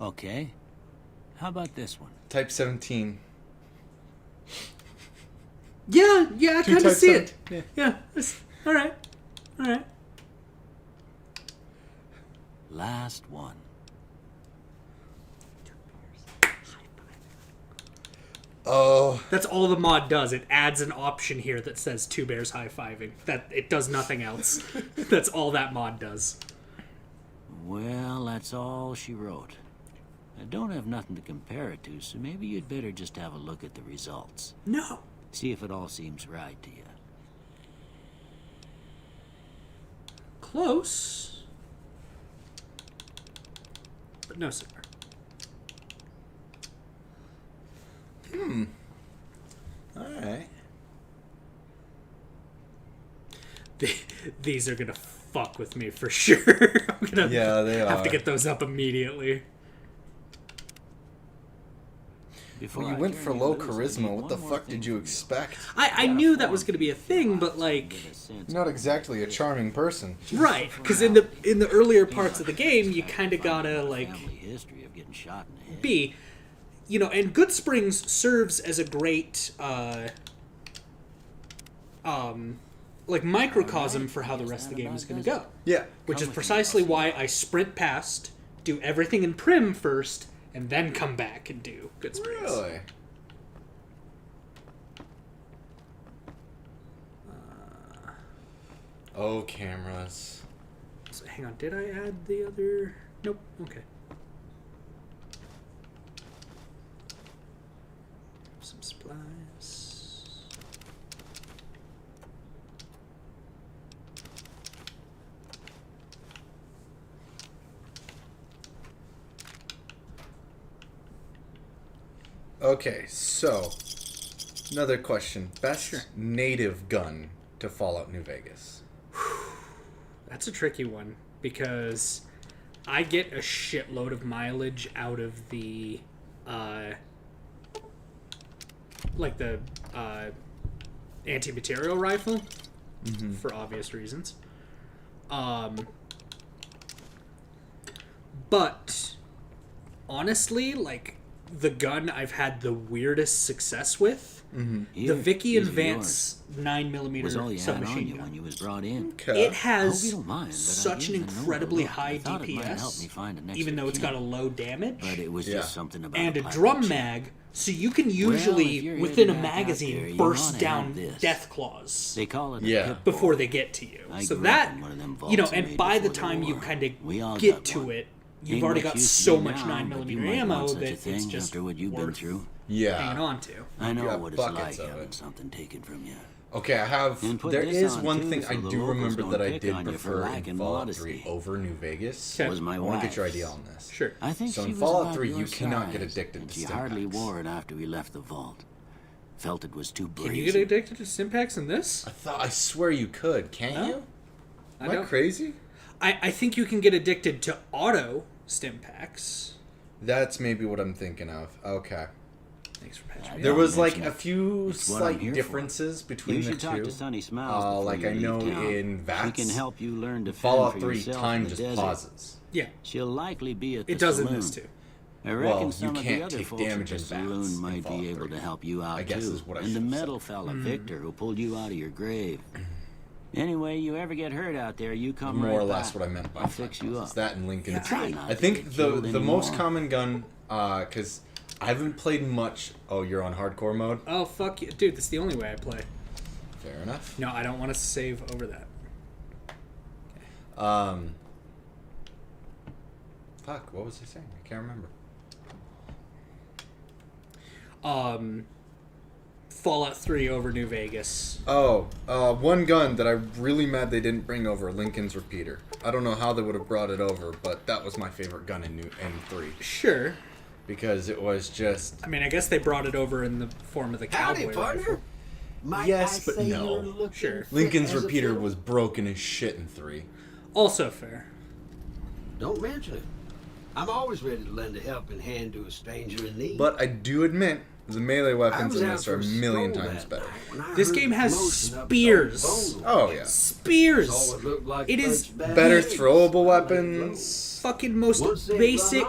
Okay. How about this one? Type 17. Yeah, I Two kind of type see it. 17. Yeah. All right. Last one. Oh. That's all the mod does. It adds an option here that says two bears high-fiving. That it does nothing else. That's all that mod does. Well, that's all she wrote. I don't have nothing to compare it to, so maybe you'd better just have a look at the results. No. See if it all seems right to you. Close. But no, sir. Alright. These are gonna fuck with me for sure. I'm gonna they have to are. get those up immediately. Well, you went for low charisma. What the fuck did you expect? I knew that was gonna be a thing, but like, You're not exactly a charming person. right? Because in the earlier parts of the game, you kind of gotta like History of getting shot in the head. be, you know, and Good Springs serves as a great like microcosm for how the rest of the game is going to go. Yeah. Which is precisely why I sprint past, do everything in Prim first, and then come back and do Good Springs. Really? Oh, cameras. So, hang on, did I add the other? Nope. Okay. Some supplies. Okay, so another question. Best native gun to Fallout New Vegas. That's a tricky one because I get a shitload of mileage out of the like the anti-material rifle for obvious reasons. But honestly, like the gun I've had the weirdest success with, the Vicky and Vance 9mm was all you had on submachine you gun. when you was brought in. It I has hope you don't mind, but such I an gave the note a incredibly look. high I thought it might help me DPS, find an extra even though it's got a kill. low damage, But it was just something about and a pirate drum ship. mag, so you can Well, usually, if you're within a heading back out magazine, there, you burst oughta down have this. death claws They call it a Yeah. pip before ball. they get to you. I So grew that, up in one of them you know, vaults and made by the before time you war. kind We all of get got to one. it, you've Ain't already much got use to so you much now, but you 9mm might ammo want such that a it's thing just after what you've been worth through. Yeah. hanging on to. I know got what it's buckets like of having it. something taken from you. Okay, I have. And put There this is on, one too, thing so I the do locals remember don't that I pick did on you for prefer in lacking Fallout modesty. 3 over New Vegas. Okay. Was my I want to wife. get your idea on this. Sure. I think So she in was Fallout about 3, your you cannot get size, addicted and to she stim hardly packs. wore it after we left the vault. Felt it was too brazen. Can you get addicted to Stimpaks in this? I swear you could, can't No. you? I Am I don't. crazy? I think you can get addicted to auto Stimpaks. That's maybe what I'm thinking of. Okay. Thanks for patching me There up. was like mention a few It's what I'm slight here for. differences between You the should talk two. to Sonny Smiles before Like you I know leave town. in VATS, She can help you learn to fend Fallout for 3 yourself time in the just desert. pauses. Yeah, She'll likely be at the it does saloon. in this too. I reckon Well, some you of can't the other take folks at damage the in VATS saloon in might Fallout be able 3. to help you out I guess too. is what I and the should have metal said. fella Victor who pulled you out of your grave. Anyway, you ever get hurt out there, you come More right or less back. what I meant by I'll fix you It's up. that and Lincoln. Yeah, Try not I to think get the killed most anymore. common gun, because I haven't played much. Oh, you're on hardcore mode? Oh, fuck you. Dude, that's the only way I play. Fair enough. No, I don't want to save over that. Fuck, what was I saying? I can't remember. Fallout 3 over New Vegas. Oh, one gun that I'm really mad they didn't bring over, Lincoln's Repeater. I don't know how they would have brought it over, but that was my favorite gun in 3. Sure. Because it was just... I mean, I guess they brought it over in the form of the cowboy rifle. Yes, but no. Sure. Lincoln's Repeater was broken as shit in 3. Also fair. Don't mention it. I'm always ready to lend a helping hand to a stranger in need. But I do admit, The melee weapons in this are a million times better. This game has spears. Oh, yeah. Spears. It is better throwable weapons. Fucking most basic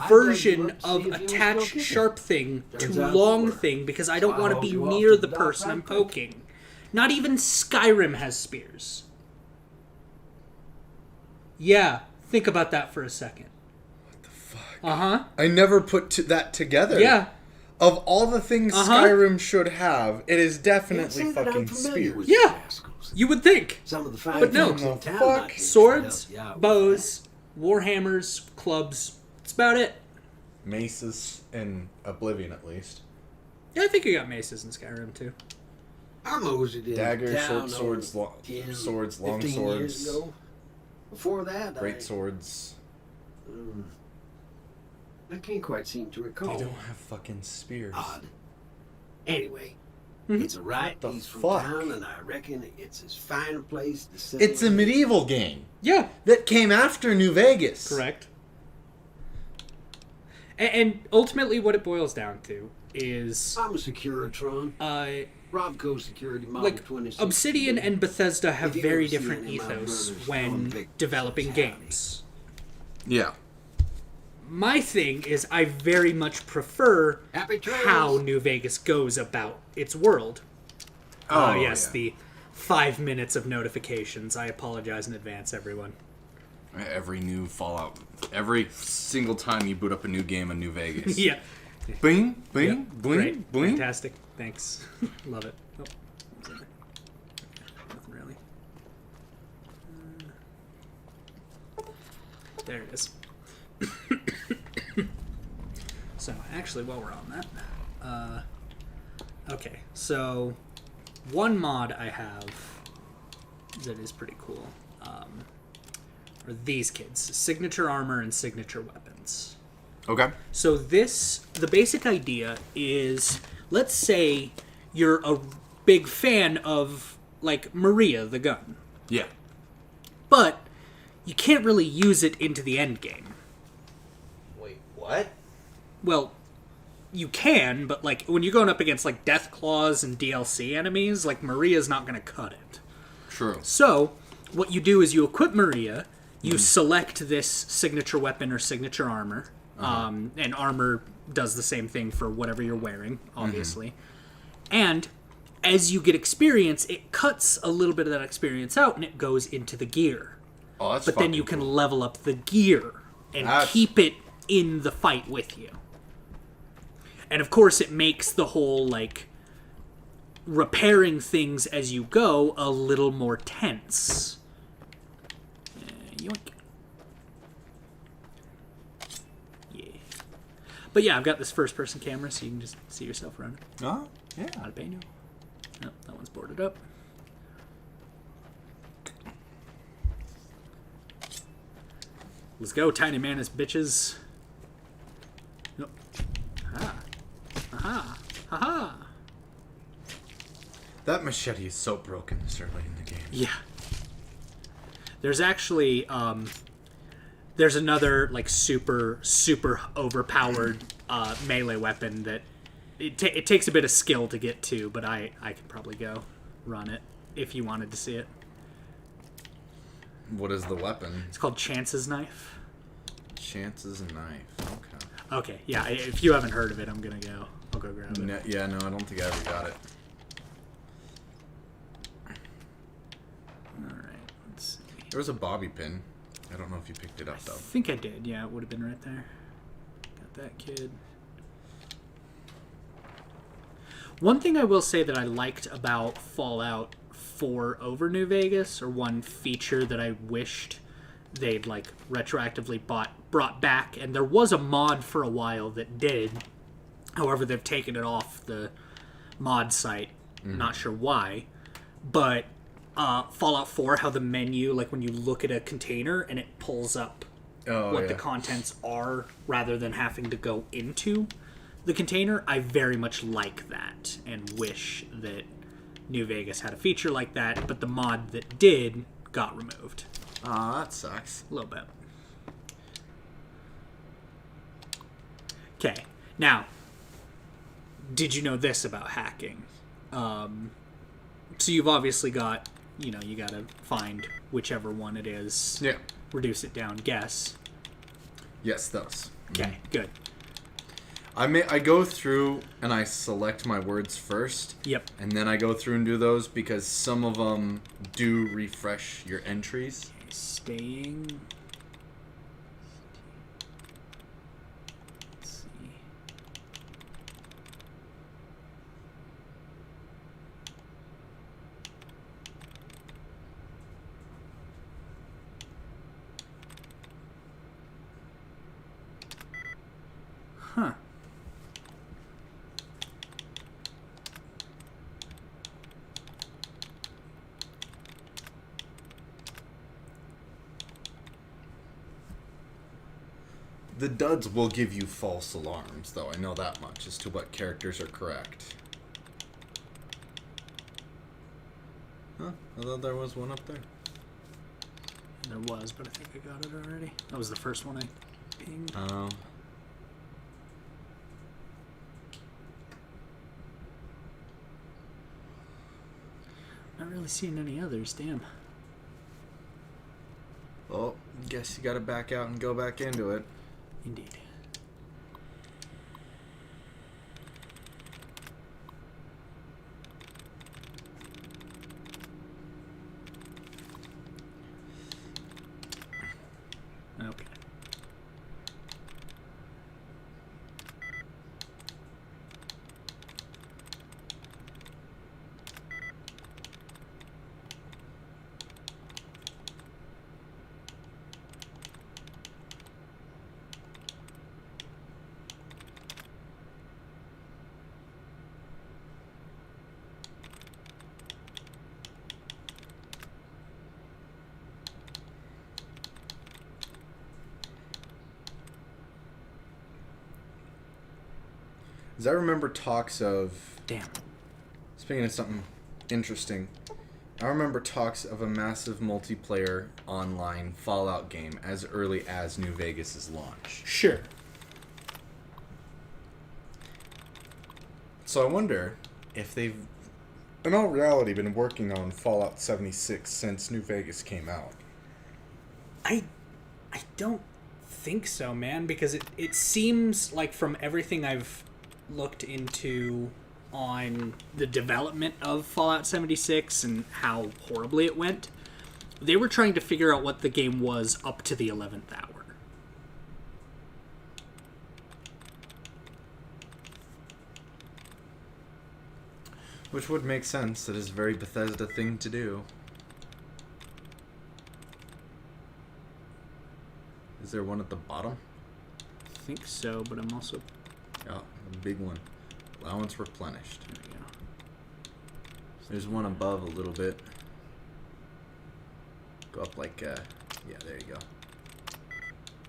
version of attach sharp thing to long thing because I don't want to be near the person I'm poking. Not even Skyrim has spears. Yeah, think about that for a second. What the fuck? Uh-huh. I never put that together. Yeah. Of all the things Skyrim should have, it is definitely fucking spears. Yeah, you would think. But no. Fuck. Swords, bows, warhammers, clubs. That's about it. Maces in Oblivion, at least. Yeah, I think you got maces in Skyrim, too. I moseyed in Daggers, town short swords, swords, long 15 swords. years ago. Before that, great swords. I can't quite seem to recall. They don't have fucking spears. Odd. Anyway, it's a right east from town, and I reckon it's as fine a place to settle. It's a medieval game. Yeah. That came after New Vegas. Correct. And ultimately what it boils down to is... I'm a Securitron. Robco Security Model like, 26. Obsidian and Bethesda have very different ethos when developing games. Yeah. My thing is I very much prefer how New Vegas goes about its world. Oh, yes, yeah. the 5 minutes of notifications. I apologize in advance, everyone. Every new Fallout, every single time you boot up a new game in New Vegas. Yeah. Bing, bing, Yep. bling, Great. bling. Fantastic. Thanks. Love it. Oh, what's in there? Nothing really. There it is. So, actually, while we're on that, okay, so one mod I have that is pretty cool are these kids, signature armor and signature weapons. Okay. So the basic idea is, let's say you're a big fan of, like, Maria the gun. Yeah. But you can't really use it into the end game. Wait, what? Well, you can, but, like, when you're going up against, like, Death Claws and DLC enemies, like, Maria's not going to cut it. True. So, what you do is you equip Maria, you select this signature weapon or signature armor, and armor does the same thing for whatever you're wearing, obviously. And as you get experience, it cuts a little bit of that experience out, and it goes into the gear. Oh, that's but then you can level up the gear and keep it in the fight with you. And of course, it makes the whole, like, repairing things as you go a little more tense. Yoink. Yeah. But yeah, I've got this first-person camera, so you can just see yourself running. Oh, yeah. Jalapeno. Nope, that one's boarded up. Let's go, tiny manus bitches. Nope. Aha. Aha. Aha. That machete is so broken this early in the game. Yeah. There's actually, there's another, like, super overpowered melee weapon that it takes a bit of skill to get to, but I can probably go run it if you wanted to see it. What is the weapon? It's called Chance's Knife. Chance's Knife. Okay. Okay, yeah, if you haven't heard of it, I'll go grab it. No, yeah, no, I don't think I ever got it. Alright, let's see. There was a bobby pin. I don't know if you picked it up, though. I think I did, yeah, it would have been right there. Got that kid. One thing I will say that I liked about Fallout 4 over New Vegas, or one feature that I wished they'd, like, retroactively brought back, and there was a mod for a while that did. However, they've taken it off the mod site. Not sure why. But Fallout 4, how the menu, like when you look at a container and it pulls up the contents are rather than having to go into the container, I very much like that and wish that New Vegas had a feature like that, but the mod that did got removed. Aw, that sucks. A little bit. Okay, now, did you know this about hacking? So you've obviously got, you got to find whichever one it is. Yeah. Reduce it down, guess. Yes, those. Okay, good. I go through and I select my words first. Yep. And then I go through and do those because some of them do refresh your entries. Okay, staying. Let's see. Huh. The duds will give you false alarms, though. I know that much as to what characters are correct. Huh? I thought there was one up there. There was, but I think I got it already. That was the first one I pinged. Oh. Not really seeing any others, damn. Well, guess you gotta back out and go back into it. Indeed. Okay. As I remember talks of... Damn. Speaking of something interesting, I remember talks of a massive multiplayer online Fallout game as early as New Vegas' launch. Sure. So I wonder if they've, in all reality, been working on Fallout 76 since New Vegas came out. I don't think so, man, because it seems like from everything I've looked into on the development of Fallout 76 and how horribly it went, they were trying to figure out what the game was up to the 11th hour. Which would make sense. It is a very Bethesda thing to do. Is there one at the bottom? I think so, but I'm also... Oh, the big one. Allowance replenished. There we go. There's one above a little bit. Go up like, yeah, there you go.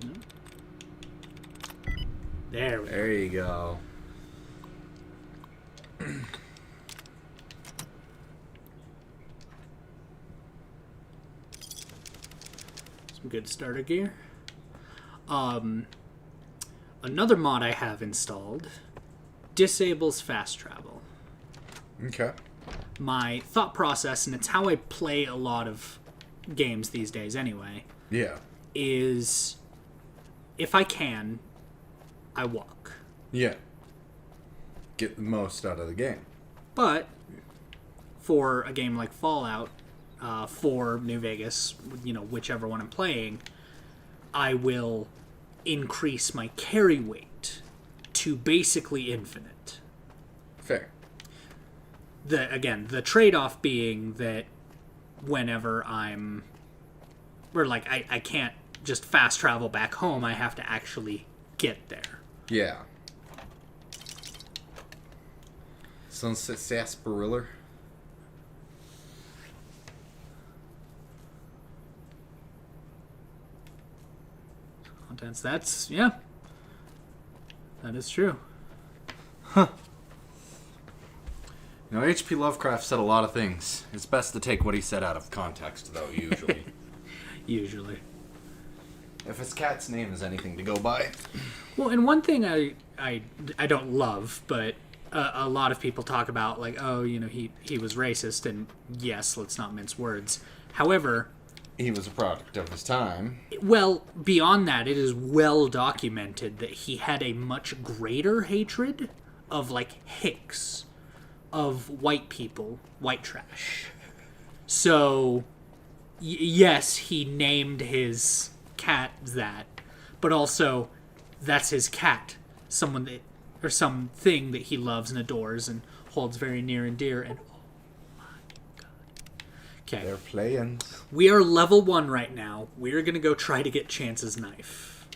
No? There we go. There you go. Some good starter gear. Another mod I have installed disables fast travel. Okay. My thought process, and it's how I play a lot of games these days anyway, Yeah. is if I can, I walk. Yeah. Get the most out of the game. But for a game like Fallout, for New Vegas, whichever one I'm playing, I will increase my carry weight to basically infinite. Fair. The trade-off being that whenever I'm... Or, like, I can't just fast travel back home, I have to actually get there. Yeah. Sunset Sarsaparilla. Contents, that's... Yeah. That is true. Huh. You know, H.P. Lovecraft said a lot of things. It's best to take what he said out of context, though, usually. Usually. If his cat's name is anything to go by. Well, and one thing I don't love, but a lot of people talk about, like, oh, you know, he was racist, and yes, let's not mince words. However, he was a product of his time. Well, beyond that, it is well documented that he had a much greater hatred of, like, hicks, of white people, white trash. So, yes, he named his cat that, but also, that's his cat. Someone that, or something that he loves and adores and holds very near and dear, and oh my god. Okay. They're playing. We are level 1 right now. We're gonna go try to get Chance's knife.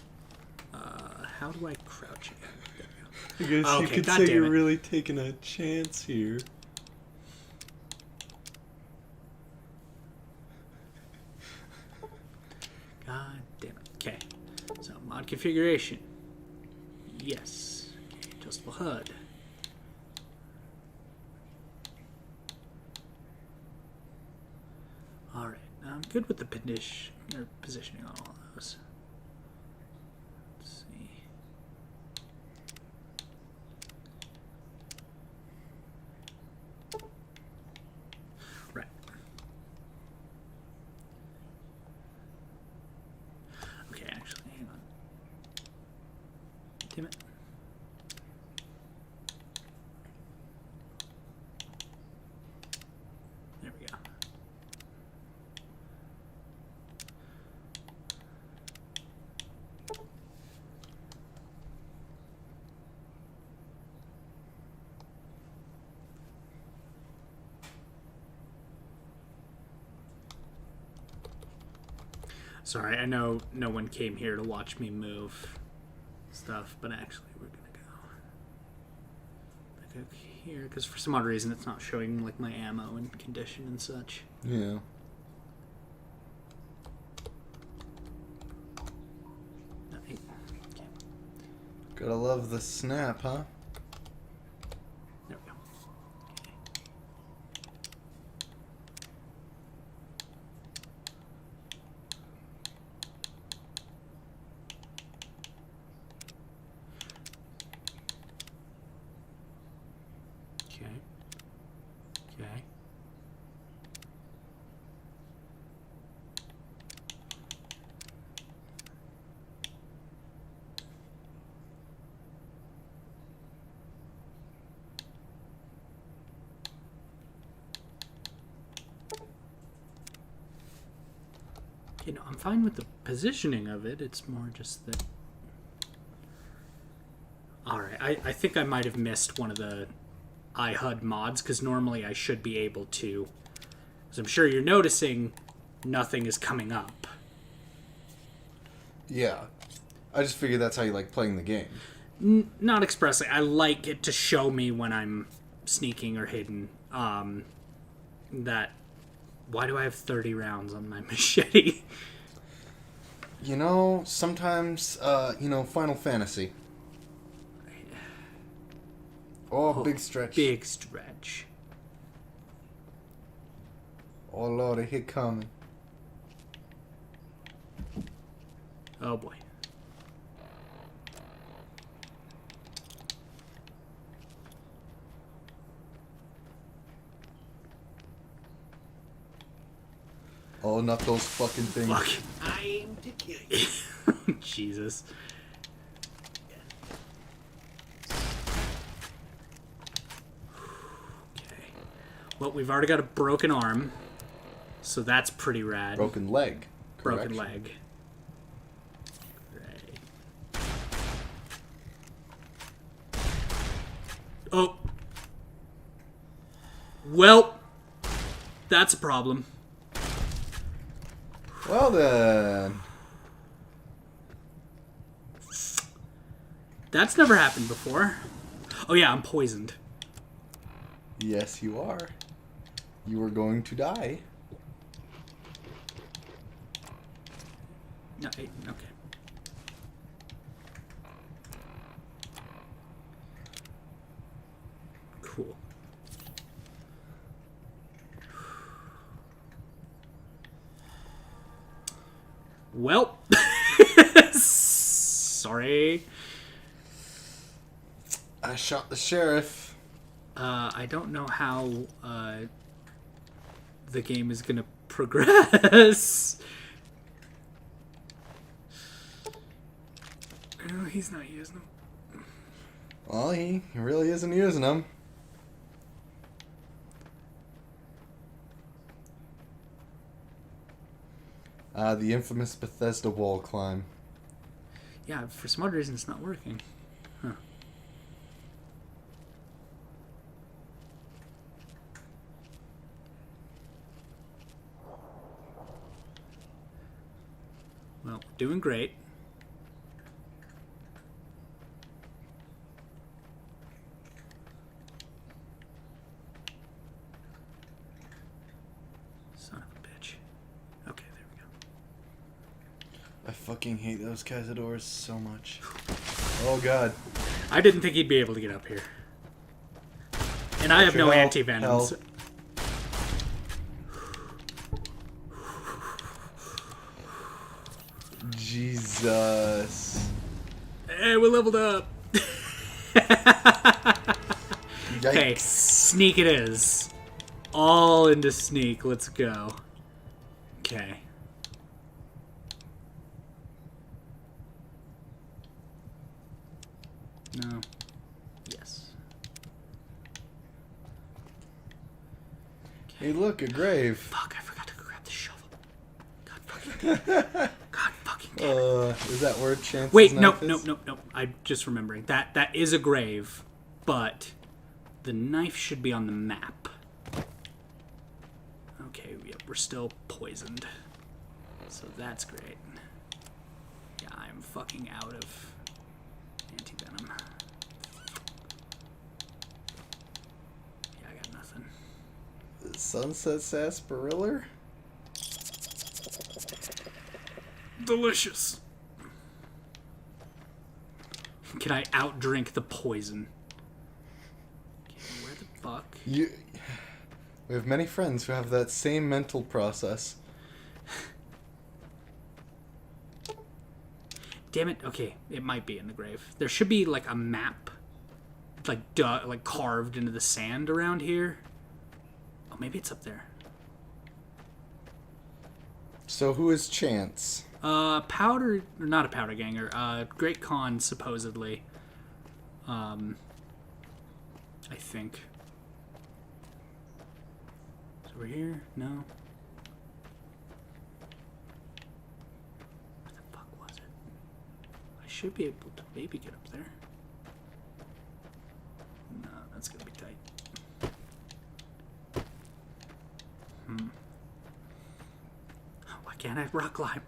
How do I crouch again? I guess you could say you're really taking a chance here. God damn it. Okay. So, mod configuration. Yes. Okay, adjustable HUD. Alright. I'm good with the positioning on all those. Let's see. Right. Okay, actually, hang on. Damn it. There we go. Sorry, I know no one came here to watch me move stuff, but actually we're gonna go back up here, because for some odd reason it's not showing like my ammo and condition and such. Yeah. Okay. Gotta love the snap, huh? There we go. Okay. Okay. Okay, no, I'm fine with the positioning of it. It's more just that... Alright, I think I might have missed one of the iHUD mods, because normally I should be able to... Because I'm sure you're noticing nothing is coming up. Yeah. I just figured that's how you like playing the game. Not expressly. I like it to show me when I'm sneaking or hidden. That... Why do I have 30 rounds on my machete? You know, sometimes, Final Fantasy. Oh, big stretch. Big stretch. Oh, Lord, he coming. Oh, boy. Oh, not those fucking things. Fuck. I aim to kill you. Jesus. Okay. Well, we've already got a broken arm, so that's pretty rad. Broken leg. Broken leg. Right. Oh. Well, that's a problem. Well then. That's never happened before. Oh yeah, I'm poisoned. Yes, you are. You are going to die. No, okay. Cool. Well, sorry. I shot the sheriff. I don't know how the game is gonna progress. No, he's not using them. Well, he really isn't using them. The infamous Bethesda wall climb. Yeah, for some odd reason it's not working. Huh. Well, doing great. Son of a bitch. Okay, there we go. I fucking hate those cazadores so much. Oh god. I didn't think he'd be able to get up here. And I have no anti-venoms. Jesus. Hey, we leveled up. Okay, sneak it is. All into sneak. Let's go. Okay. No. Yes. Hey, look, a grave. Fuck, I forgot to grab the shovel. God fucking damn it. God fucking damn it. Is that where Chance's Wait, knife nope, is? nope. I'm just remembering. That is a grave, but the knife should be on the map. Okay, yep, we're still poisoned. So that's great. Yeah, I'm fucking out of anti-venom. Yeah, I got nothing. Sunset sarsaparilla? Delicious. Can I outdrink the poison? Okay, where the fuck? We have many friends who have that same mental process. Damn it. Okay, it might be in the grave. There should be like a map, like carved into the sand around here. Oh, maybe it's up there. So who is Chance? Powder, or not a powder ganger. Great Khan supposedly. I think. Is it over here? No. Where the fuck was it? I should be able to maybe get up there. No, that's gonna be tight. Why can't I rock climb?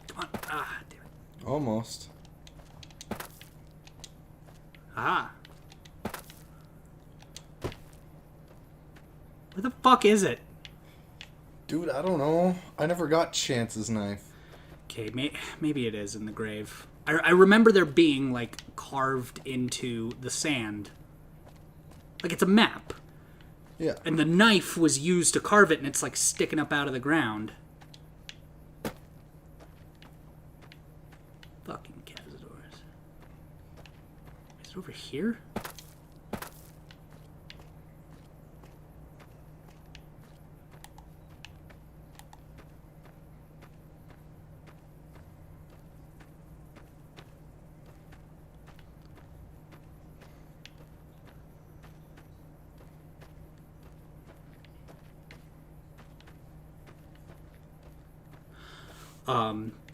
Come on. Ah, damn it. Almost. Ah. Where the fuck is it? Dude, I don't know. I never got Chance's knife. Okay, maybe it is in the grave. I remember there being, like, carved into the sand. Like, it's a map. Yeah. And the knife was used to carve it, and it's, like, sticking up out of the ground. Fucking cazadores. Is it over here?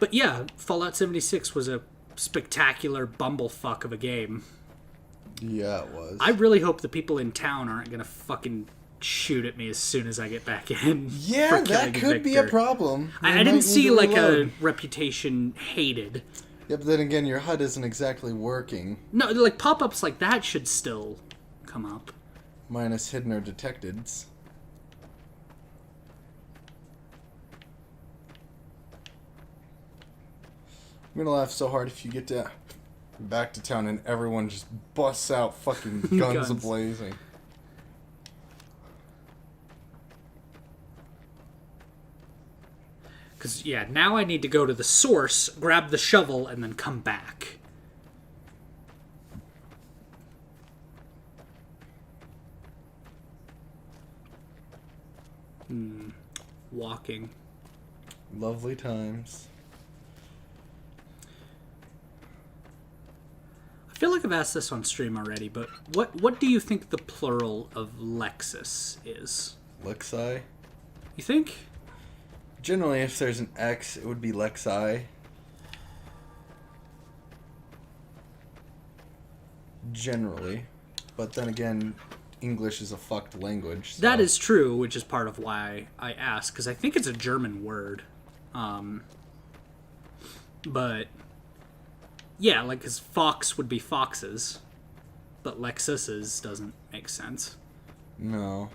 But yeah, Fallout 76 was a spectacular bumblefuck of a game. Yeah, it was. I really hope the people in town aren't gonna fucking shoot at me as soon as I get back in. Yeah, that could be a problem. I didn't see like a reputation hated. Yeah, but then again, your HUD isn't exactly working. No, like pop-ups like that should still come up. Minus hidden or detecteds. I'm gonna laugh so hard if you get back to town and everyone just busts out fucking guns a-blazing. Because, yeah, now I need to go to the source, grab the shovel, and then come back. Walking. Lovely times. I feel like I've asked this on stream already, but what do you think the plural of Lexus is? Lexi? You think? Generally, if there's an X, it would be Lexi. Generally. But then again, English is a fucked language. So. That is true, which is part of why I asked, because I think it's a German word. But, yeah, like, because fox would be foxes, but Lexuses doesn't make sense. No.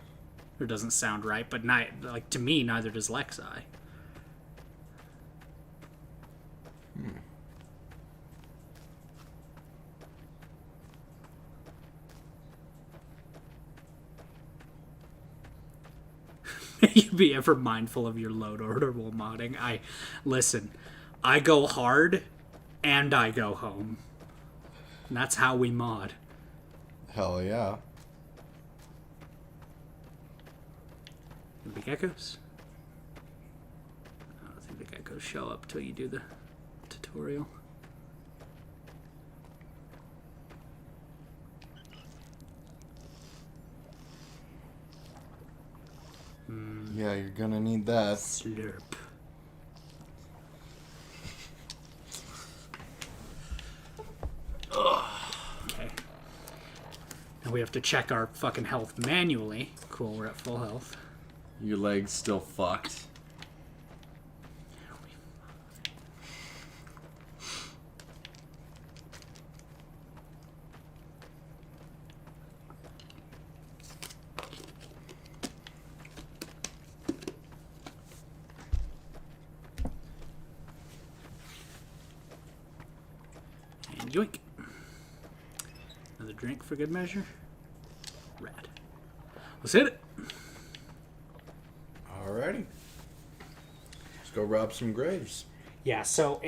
Or doesn't sound right, but like to me, neither does Lexi. May you be ever mindful of your load order while modding. Listen, I go hard and I go home. And that's how we mod. Hell yeah. The geckos? I don't think the geckos show up till you do the tutorial. Yeah, you're gonna need that. Slurp. Okay. Now we have to check our fucking health manually. Cool, we're at full health. Your leg's still fucked. And yoink. Another drink for good measure. Rad. Let's hit it. Alrighty. Let's go rob some graves. Yeah, so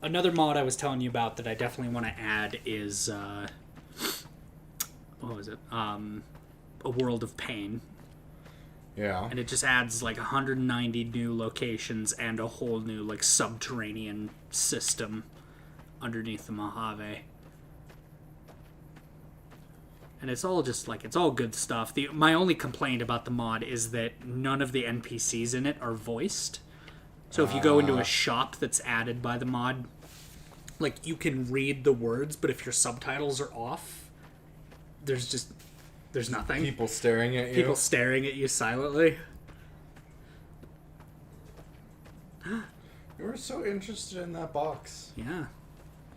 another mod I was telling you about that I definitely want to add is what was it? A World of Pain. Yeah. And it just adds like 190 new locations and a whole new like subterranean system underneath the Mojave. And it's all just like, it's all good stuff. My only complaint about the mod is that none of the NPCs in it are voiced. So if you go into a shop that's added by the mod, like you can read the words, but if your subtitles are off, there's nothing. People staring at you. People staring at you silently. You were so interested in that box. Yeah.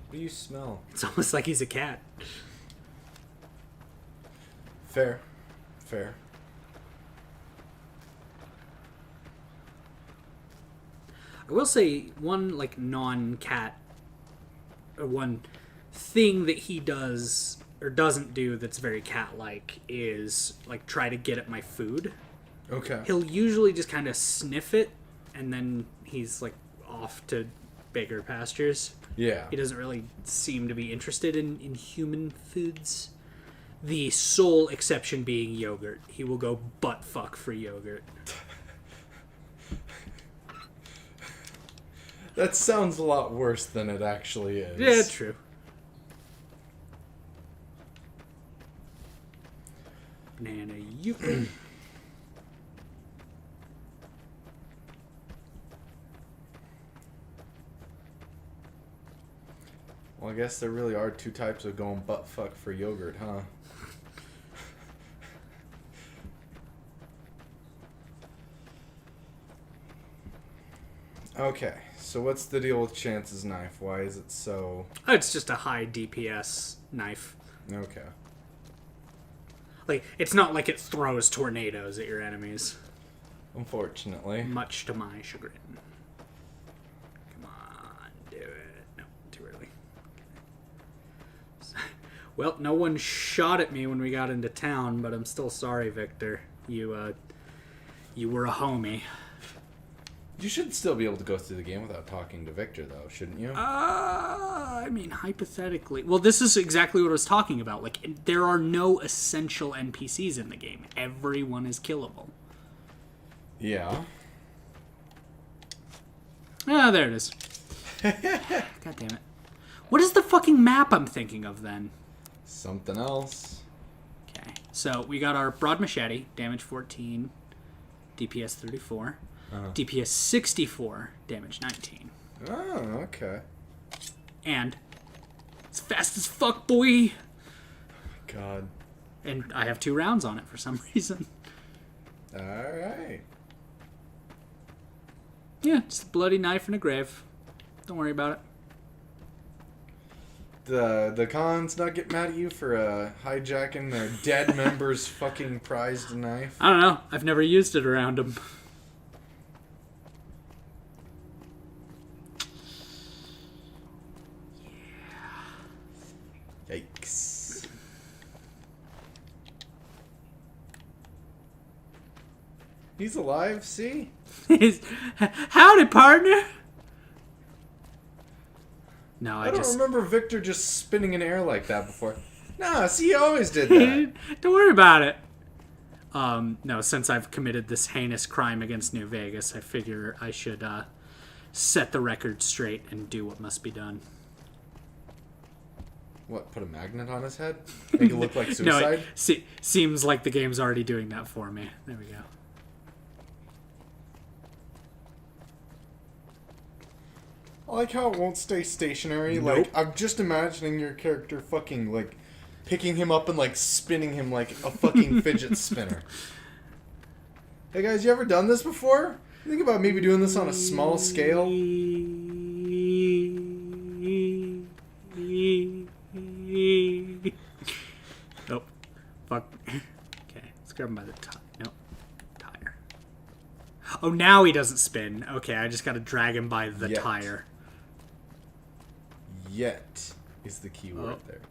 What do you smell? It's almost like he's a cat. Fair. Fair. I will say one like non-cat, or one thing that he does or doesn't do that's very cat-like is like try to get at my food. Okay. He'll usually just kind of sniff it and then he's like off to bigger pastures. Yeah. He doesn't really seem to be interested in human foods. The sole exception being yogurt. He will go butt fuck for yogurt. That sounds a lot worse than it actually is. Yeah, true. Banana you. Well, I guess there really are two types of going butt fuck for yogurt, huh? Okay, so what's the deal with Chance's knife? Why is it so... Oh, it's just a high DPS knife. Okay. Like, it's not like it throws tornadoes at your enemies. Unfortunately. Much to my chagrin. Come on, do it. No, too early. Well, no one shot at me when we got into town, but I'm still sorry, Victor. You were a homie. You should still be able to go through the game without talking to Victor, though, shouldn't you? I mean, hypothetically. Well, this is exactly what I was talking about. Like, there are no essential NPCs in the game. Everyone is killable. Yeah. Ah, there it is. God damn it. What is the fucking map I'm thinking of, then? Something else. Okay, so we got our broad machete, damage 14, DPS 34. DPS 64, damage 19. Oh, okay. And it's fast as fuck, boy. God. And I have 2 rounds on it for some reason. Alright. Yeah, just a bloody knife in a grave. Don't worry about it. The cons not get mad at you for hijacking their dead member's fucking prized knife? I don't know. I've never used it around them. Yikes. He's alive, see? Howdy, partner! No, I don't remember Victor just spinning in air like that before. Nah, see, he always did that. Don't worry about it. No, since I've committed this heinous crime against New Vegas, I figure I should set the record straight and do what must be done. What, put a magnet on his head? Make it look like suicide? No, seems like the game's already doing that for me. There we go. I like how it won't stay stationary. Nope. Like, I'm just imagining your character fucking, like, picking him up and, like, spinning him like a fucking fidget spinner. Hey, guys, you ever done this before? Think about maybe doing this on a small scale. Nope. Fuck. Okay, let's grab him by the top. Nope. Tire. Oh, now he doesn't spin. Okay, I just gotta drag him by the tire. Yet is the key word there.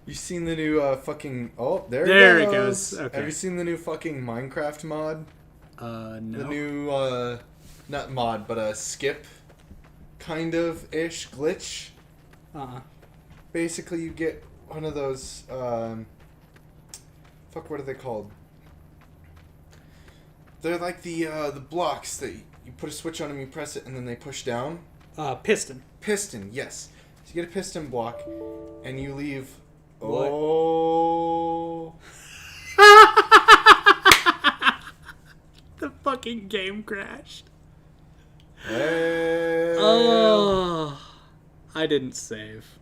You seen the new fucking... Oh, there it goes. Okay. Have you seen the new fucking Minecraft mod? No. The new, not mod, but a skip kind of-ish glitch. Basically, you get one of those, fuck, what are they called? They're like the blocks that you put a switch on them, you press it, and then they push down. Piston. Piston, yes. So you get a piston block, and you leave... What? Oh... The fucking game crashed. Hey. Oh... I didn't save.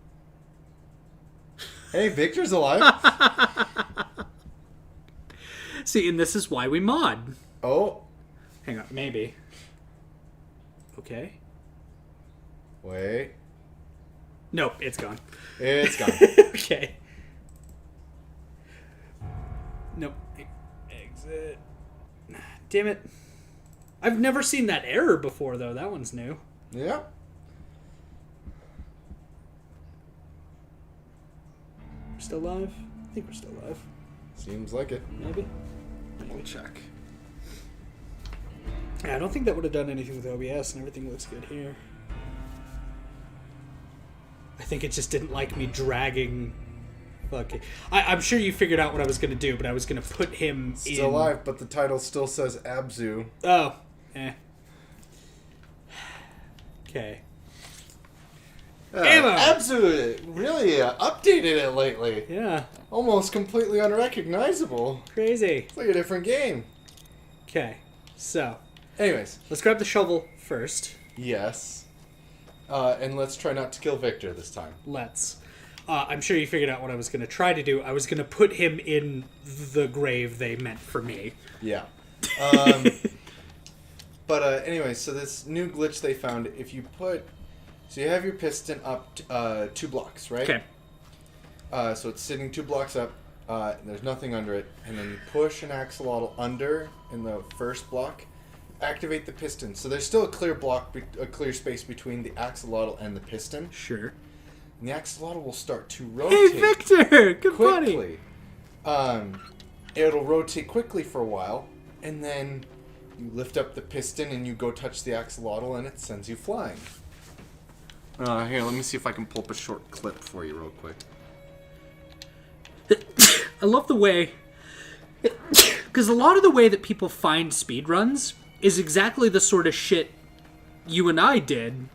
Hey, Victor's alive. See, and this is why we mod. Oh. Hang on, maybe. Okay. Wait. Nope, it's gone. It's gone. Okay. Nope. Exit. Damn it. I've never seen that error before, though. That one's new. Yeah. We're still live? I think we're still live. Seems like it. Maybe. We'll check. Yeah, I don't think that would have done anything with OBS, and everything looks good here. I think it just didn't like me dragging... Okay. I'm sure you figured out what I was going to do, but I was going to put him Still alive, but the title still says ABZU. Oh. Eh. Okay. Ammo! ABZU really updated it lately. Yeah. Almost completely unrecognizable. Crazy. It's like a different game. Okay. So. Anyways. Let's grab the shovel first. Yes. And let's try not to kill Victor this time. Let's. I'm sure you figured out what I was going to try to do. I was going to put him in the grave they meant for me. Yeah. But anyway, so this new glitch they found, if you put... So you have your piston up 2 blocks, right? Okay. So it's sitting 2 blocks up, and there's nothing under it, and then you push an axolotl under in the first block, activate the piston. So there's still a clear block, a clear space between the axolotl and the piston. Sure. And the axolotl will start to rotate. Hey, Victor! Good quickly. it'll rotate quickly for a while, and then you lift up the piston and you go touch the axolotl and it sends you flying. Here, let me see if I can pull up a short clip for you real quick. I love the way... Because a lot of the way that people find speedruns is exactly the sort of shit you and I did,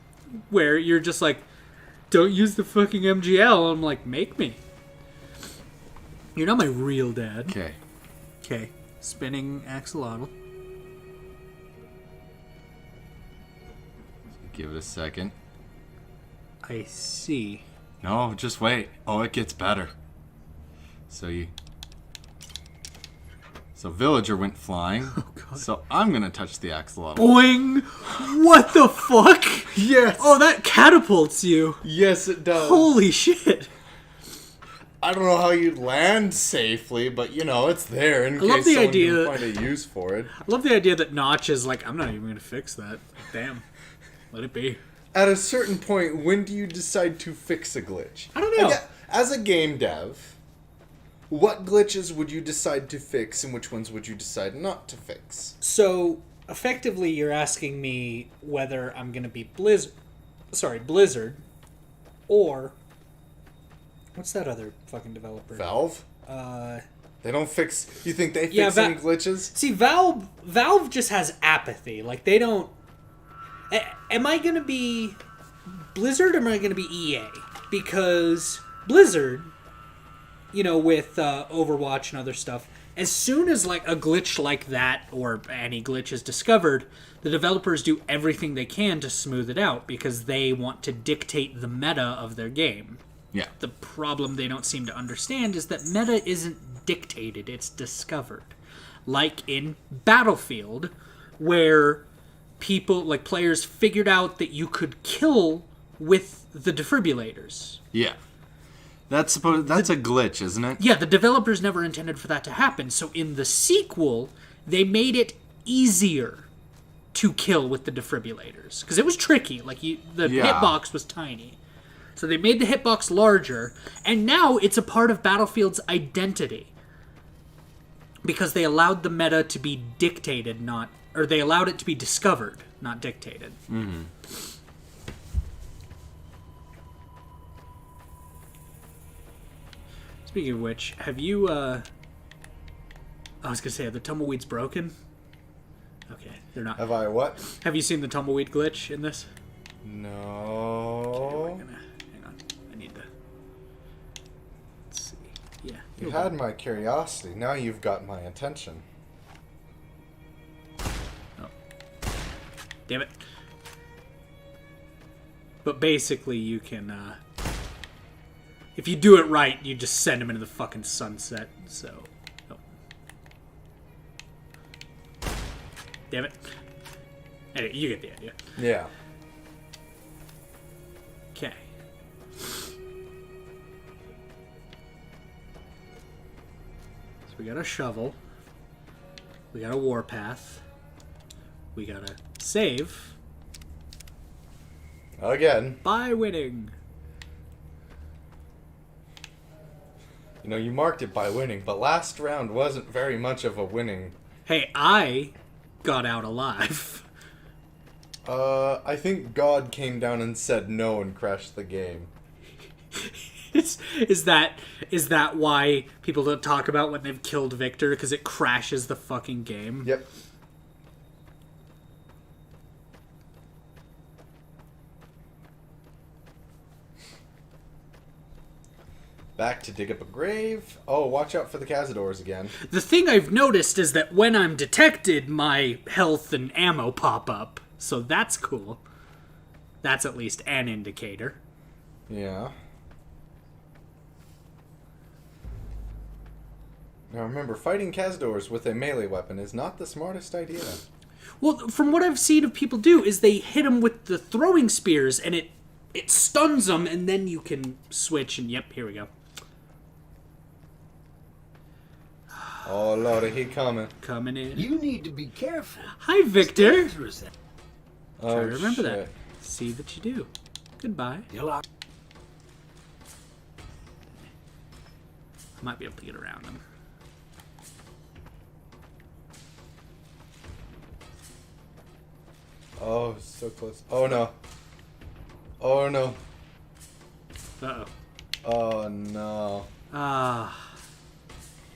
where you're just like, don't use the fucking MGL. I'm like, make me. You're not my real dad. Okay. Okay. Spinning axolotl. Give it a second. I see. No, just wait. Oh, it gets better. So Villager went flying. Oh, God. So I'm gonna touch the axolotl. Boing! What the fuck? Yes! Oh, that catapults you. Yes, it does. Holy shit. I don't know how you'd land safely, but you know, it's there in love case the someone idea can find a use for it. I love the idea that Notch is like, I'm not even gonna fix that. Damn. Let it be. At a certain point, when do you decide to fix a glitch? I don't know. Like, as a game dev, what glitches would you decide to fix and which ones would you decide not to fix? So, effectively, you're asking me whether I'm going to be Blizzard, or what's that other fucking developer? Valve? They don't fix... You think they fix any glitches? See, Valve just has apathy. Like, they don't... Am I going to be Blizzard or am I going to be EA? Because Blizzard, you know, with Overwatch and other stuff, as soon as like a glitch like that or any glitch is discovered, the developers do everything they can to smooth it out because they want to dictate the meta of their game. Yeah. The problem they don't seem to understand is that meta isn't dictated, it's discovered. Like in Battlefield, where people, like players, figured out that you could kill with the defibrillators. Yeah. That's a glitch, isn't it? Yeah, the developers never intended for that to happen. So in the sequel, they made it easier to kill with the defibrillators. Because it was tricky. Like, the hitbox was tiny. So they made the hitbox larger. And now it's a part of Battlefield's identity. Because they allowed the meta to be dictated, not... Or they allowed it to be discovered, not dictated. Mm-hmm. Speaking of which, have you, I was gonna say, are the tumbleweeds broken? Okay, they're not. Have I what? Have you seen the tumbleweed glitch in this? No. Okay, hang on. I need to... Let's see. Yeah. You had my curiosity. Now you've got my attention. Oh. Damn it. But basically you can, if you do it right, you just send them into the fucking sunset, so... Oh. Damn it. Anyway, you get the idea. Yeah. Okay. So we got a shovel. We got a warpath. We got a save. Again. By winning. You know, you marked it by winning, but last round wasn't very much of a winning. Hey, I got out alive. I think God came down and said no and crashed the game. Is that why people don't talk about when they've killed Victor? Because it crashes the fucking game? Yep. Back to dig up a grave. Oh, watch out for the Cazadors again. The thing I've noticed is that when I'm detected, my health and ammo pop up. So that's cool. That's at least an indicator. Yeah. Now remember, fighting Cazadors with a melee weapon is not the smartest idea. Well, from what I've seen of people do, is they hit them with the throwing spears, and it stuns them, and then you can switch, and yep, here we go. Oh, Lordy, he coming. Coming in. You need to be careful. Hi, Victor. Oh, try to remember shit. that. See that you do. Goodbye. I might be able to get around them. Oh, so close. Oh no. Oh no. Uh-oh. Oh no.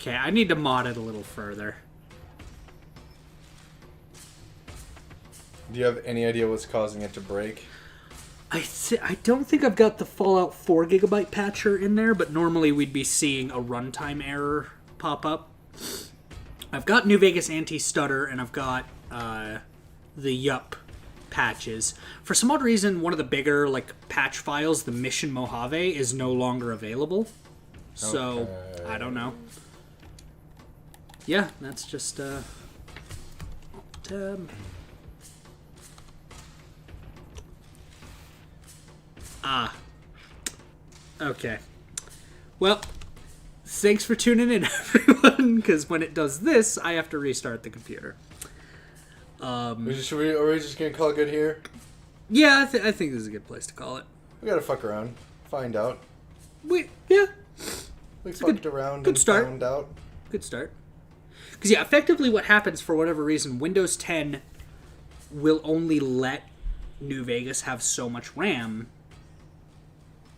Okay, I need to mod it a little further. Do you have any idea what's causing it to break? I don't think I've got the Fallout 4 GB patcher in there, but normally we'd be seeing a runtime error pop up. I've got New Vegas Anti-Stutter, and I've got the Yup patches. For some odd reason, one of the bigger patch files, the Mission Mojave, is no longer available. So, I don't know. Yeah, that's just okay. Well, thanks for tuning in, everyone, because when it does this, I have to restart the computer. Are we just gonna call it good here? Yeah, I think this is a good place to call it. We gotta fuck around. Find out. We fucked around good and start. found out. Good start. Because, yeah, effectively what happens, for whatever reason, Windows 10 will only let New Vegas have so much RAM,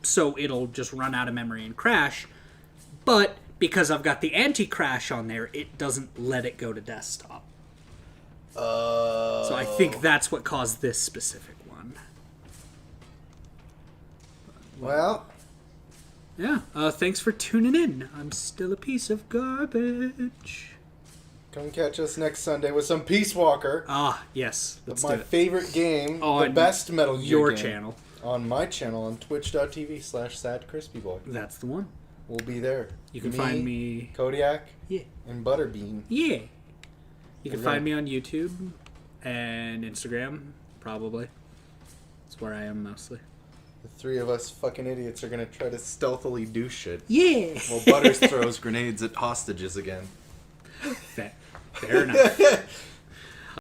so it'll just run out of memory and crash. But because I've got the anti-crash on there, it doesn't let it go to desktop. So I think that's what caused this specific one. Well. Yeah, thanks for tuning in. I'm still a piece of garbage. Come catch us next Sunday with some Peace Walker. Ah, yes. Let's my favorite game, on the best Metal Gear your game. Channel. On my channel on twitch.tv/SadCrispiBoi. That's the one. We'll be there. You can find me... Kodiak. Yeah. And Butterbean. Yeah. You can find me on YouTube and Instagram, probably. That's where I am mostly. The three of us fucking idiots are gonna try to stealthily do shit. Yeah. While Butters throws grenades at hostages again. Fair enough.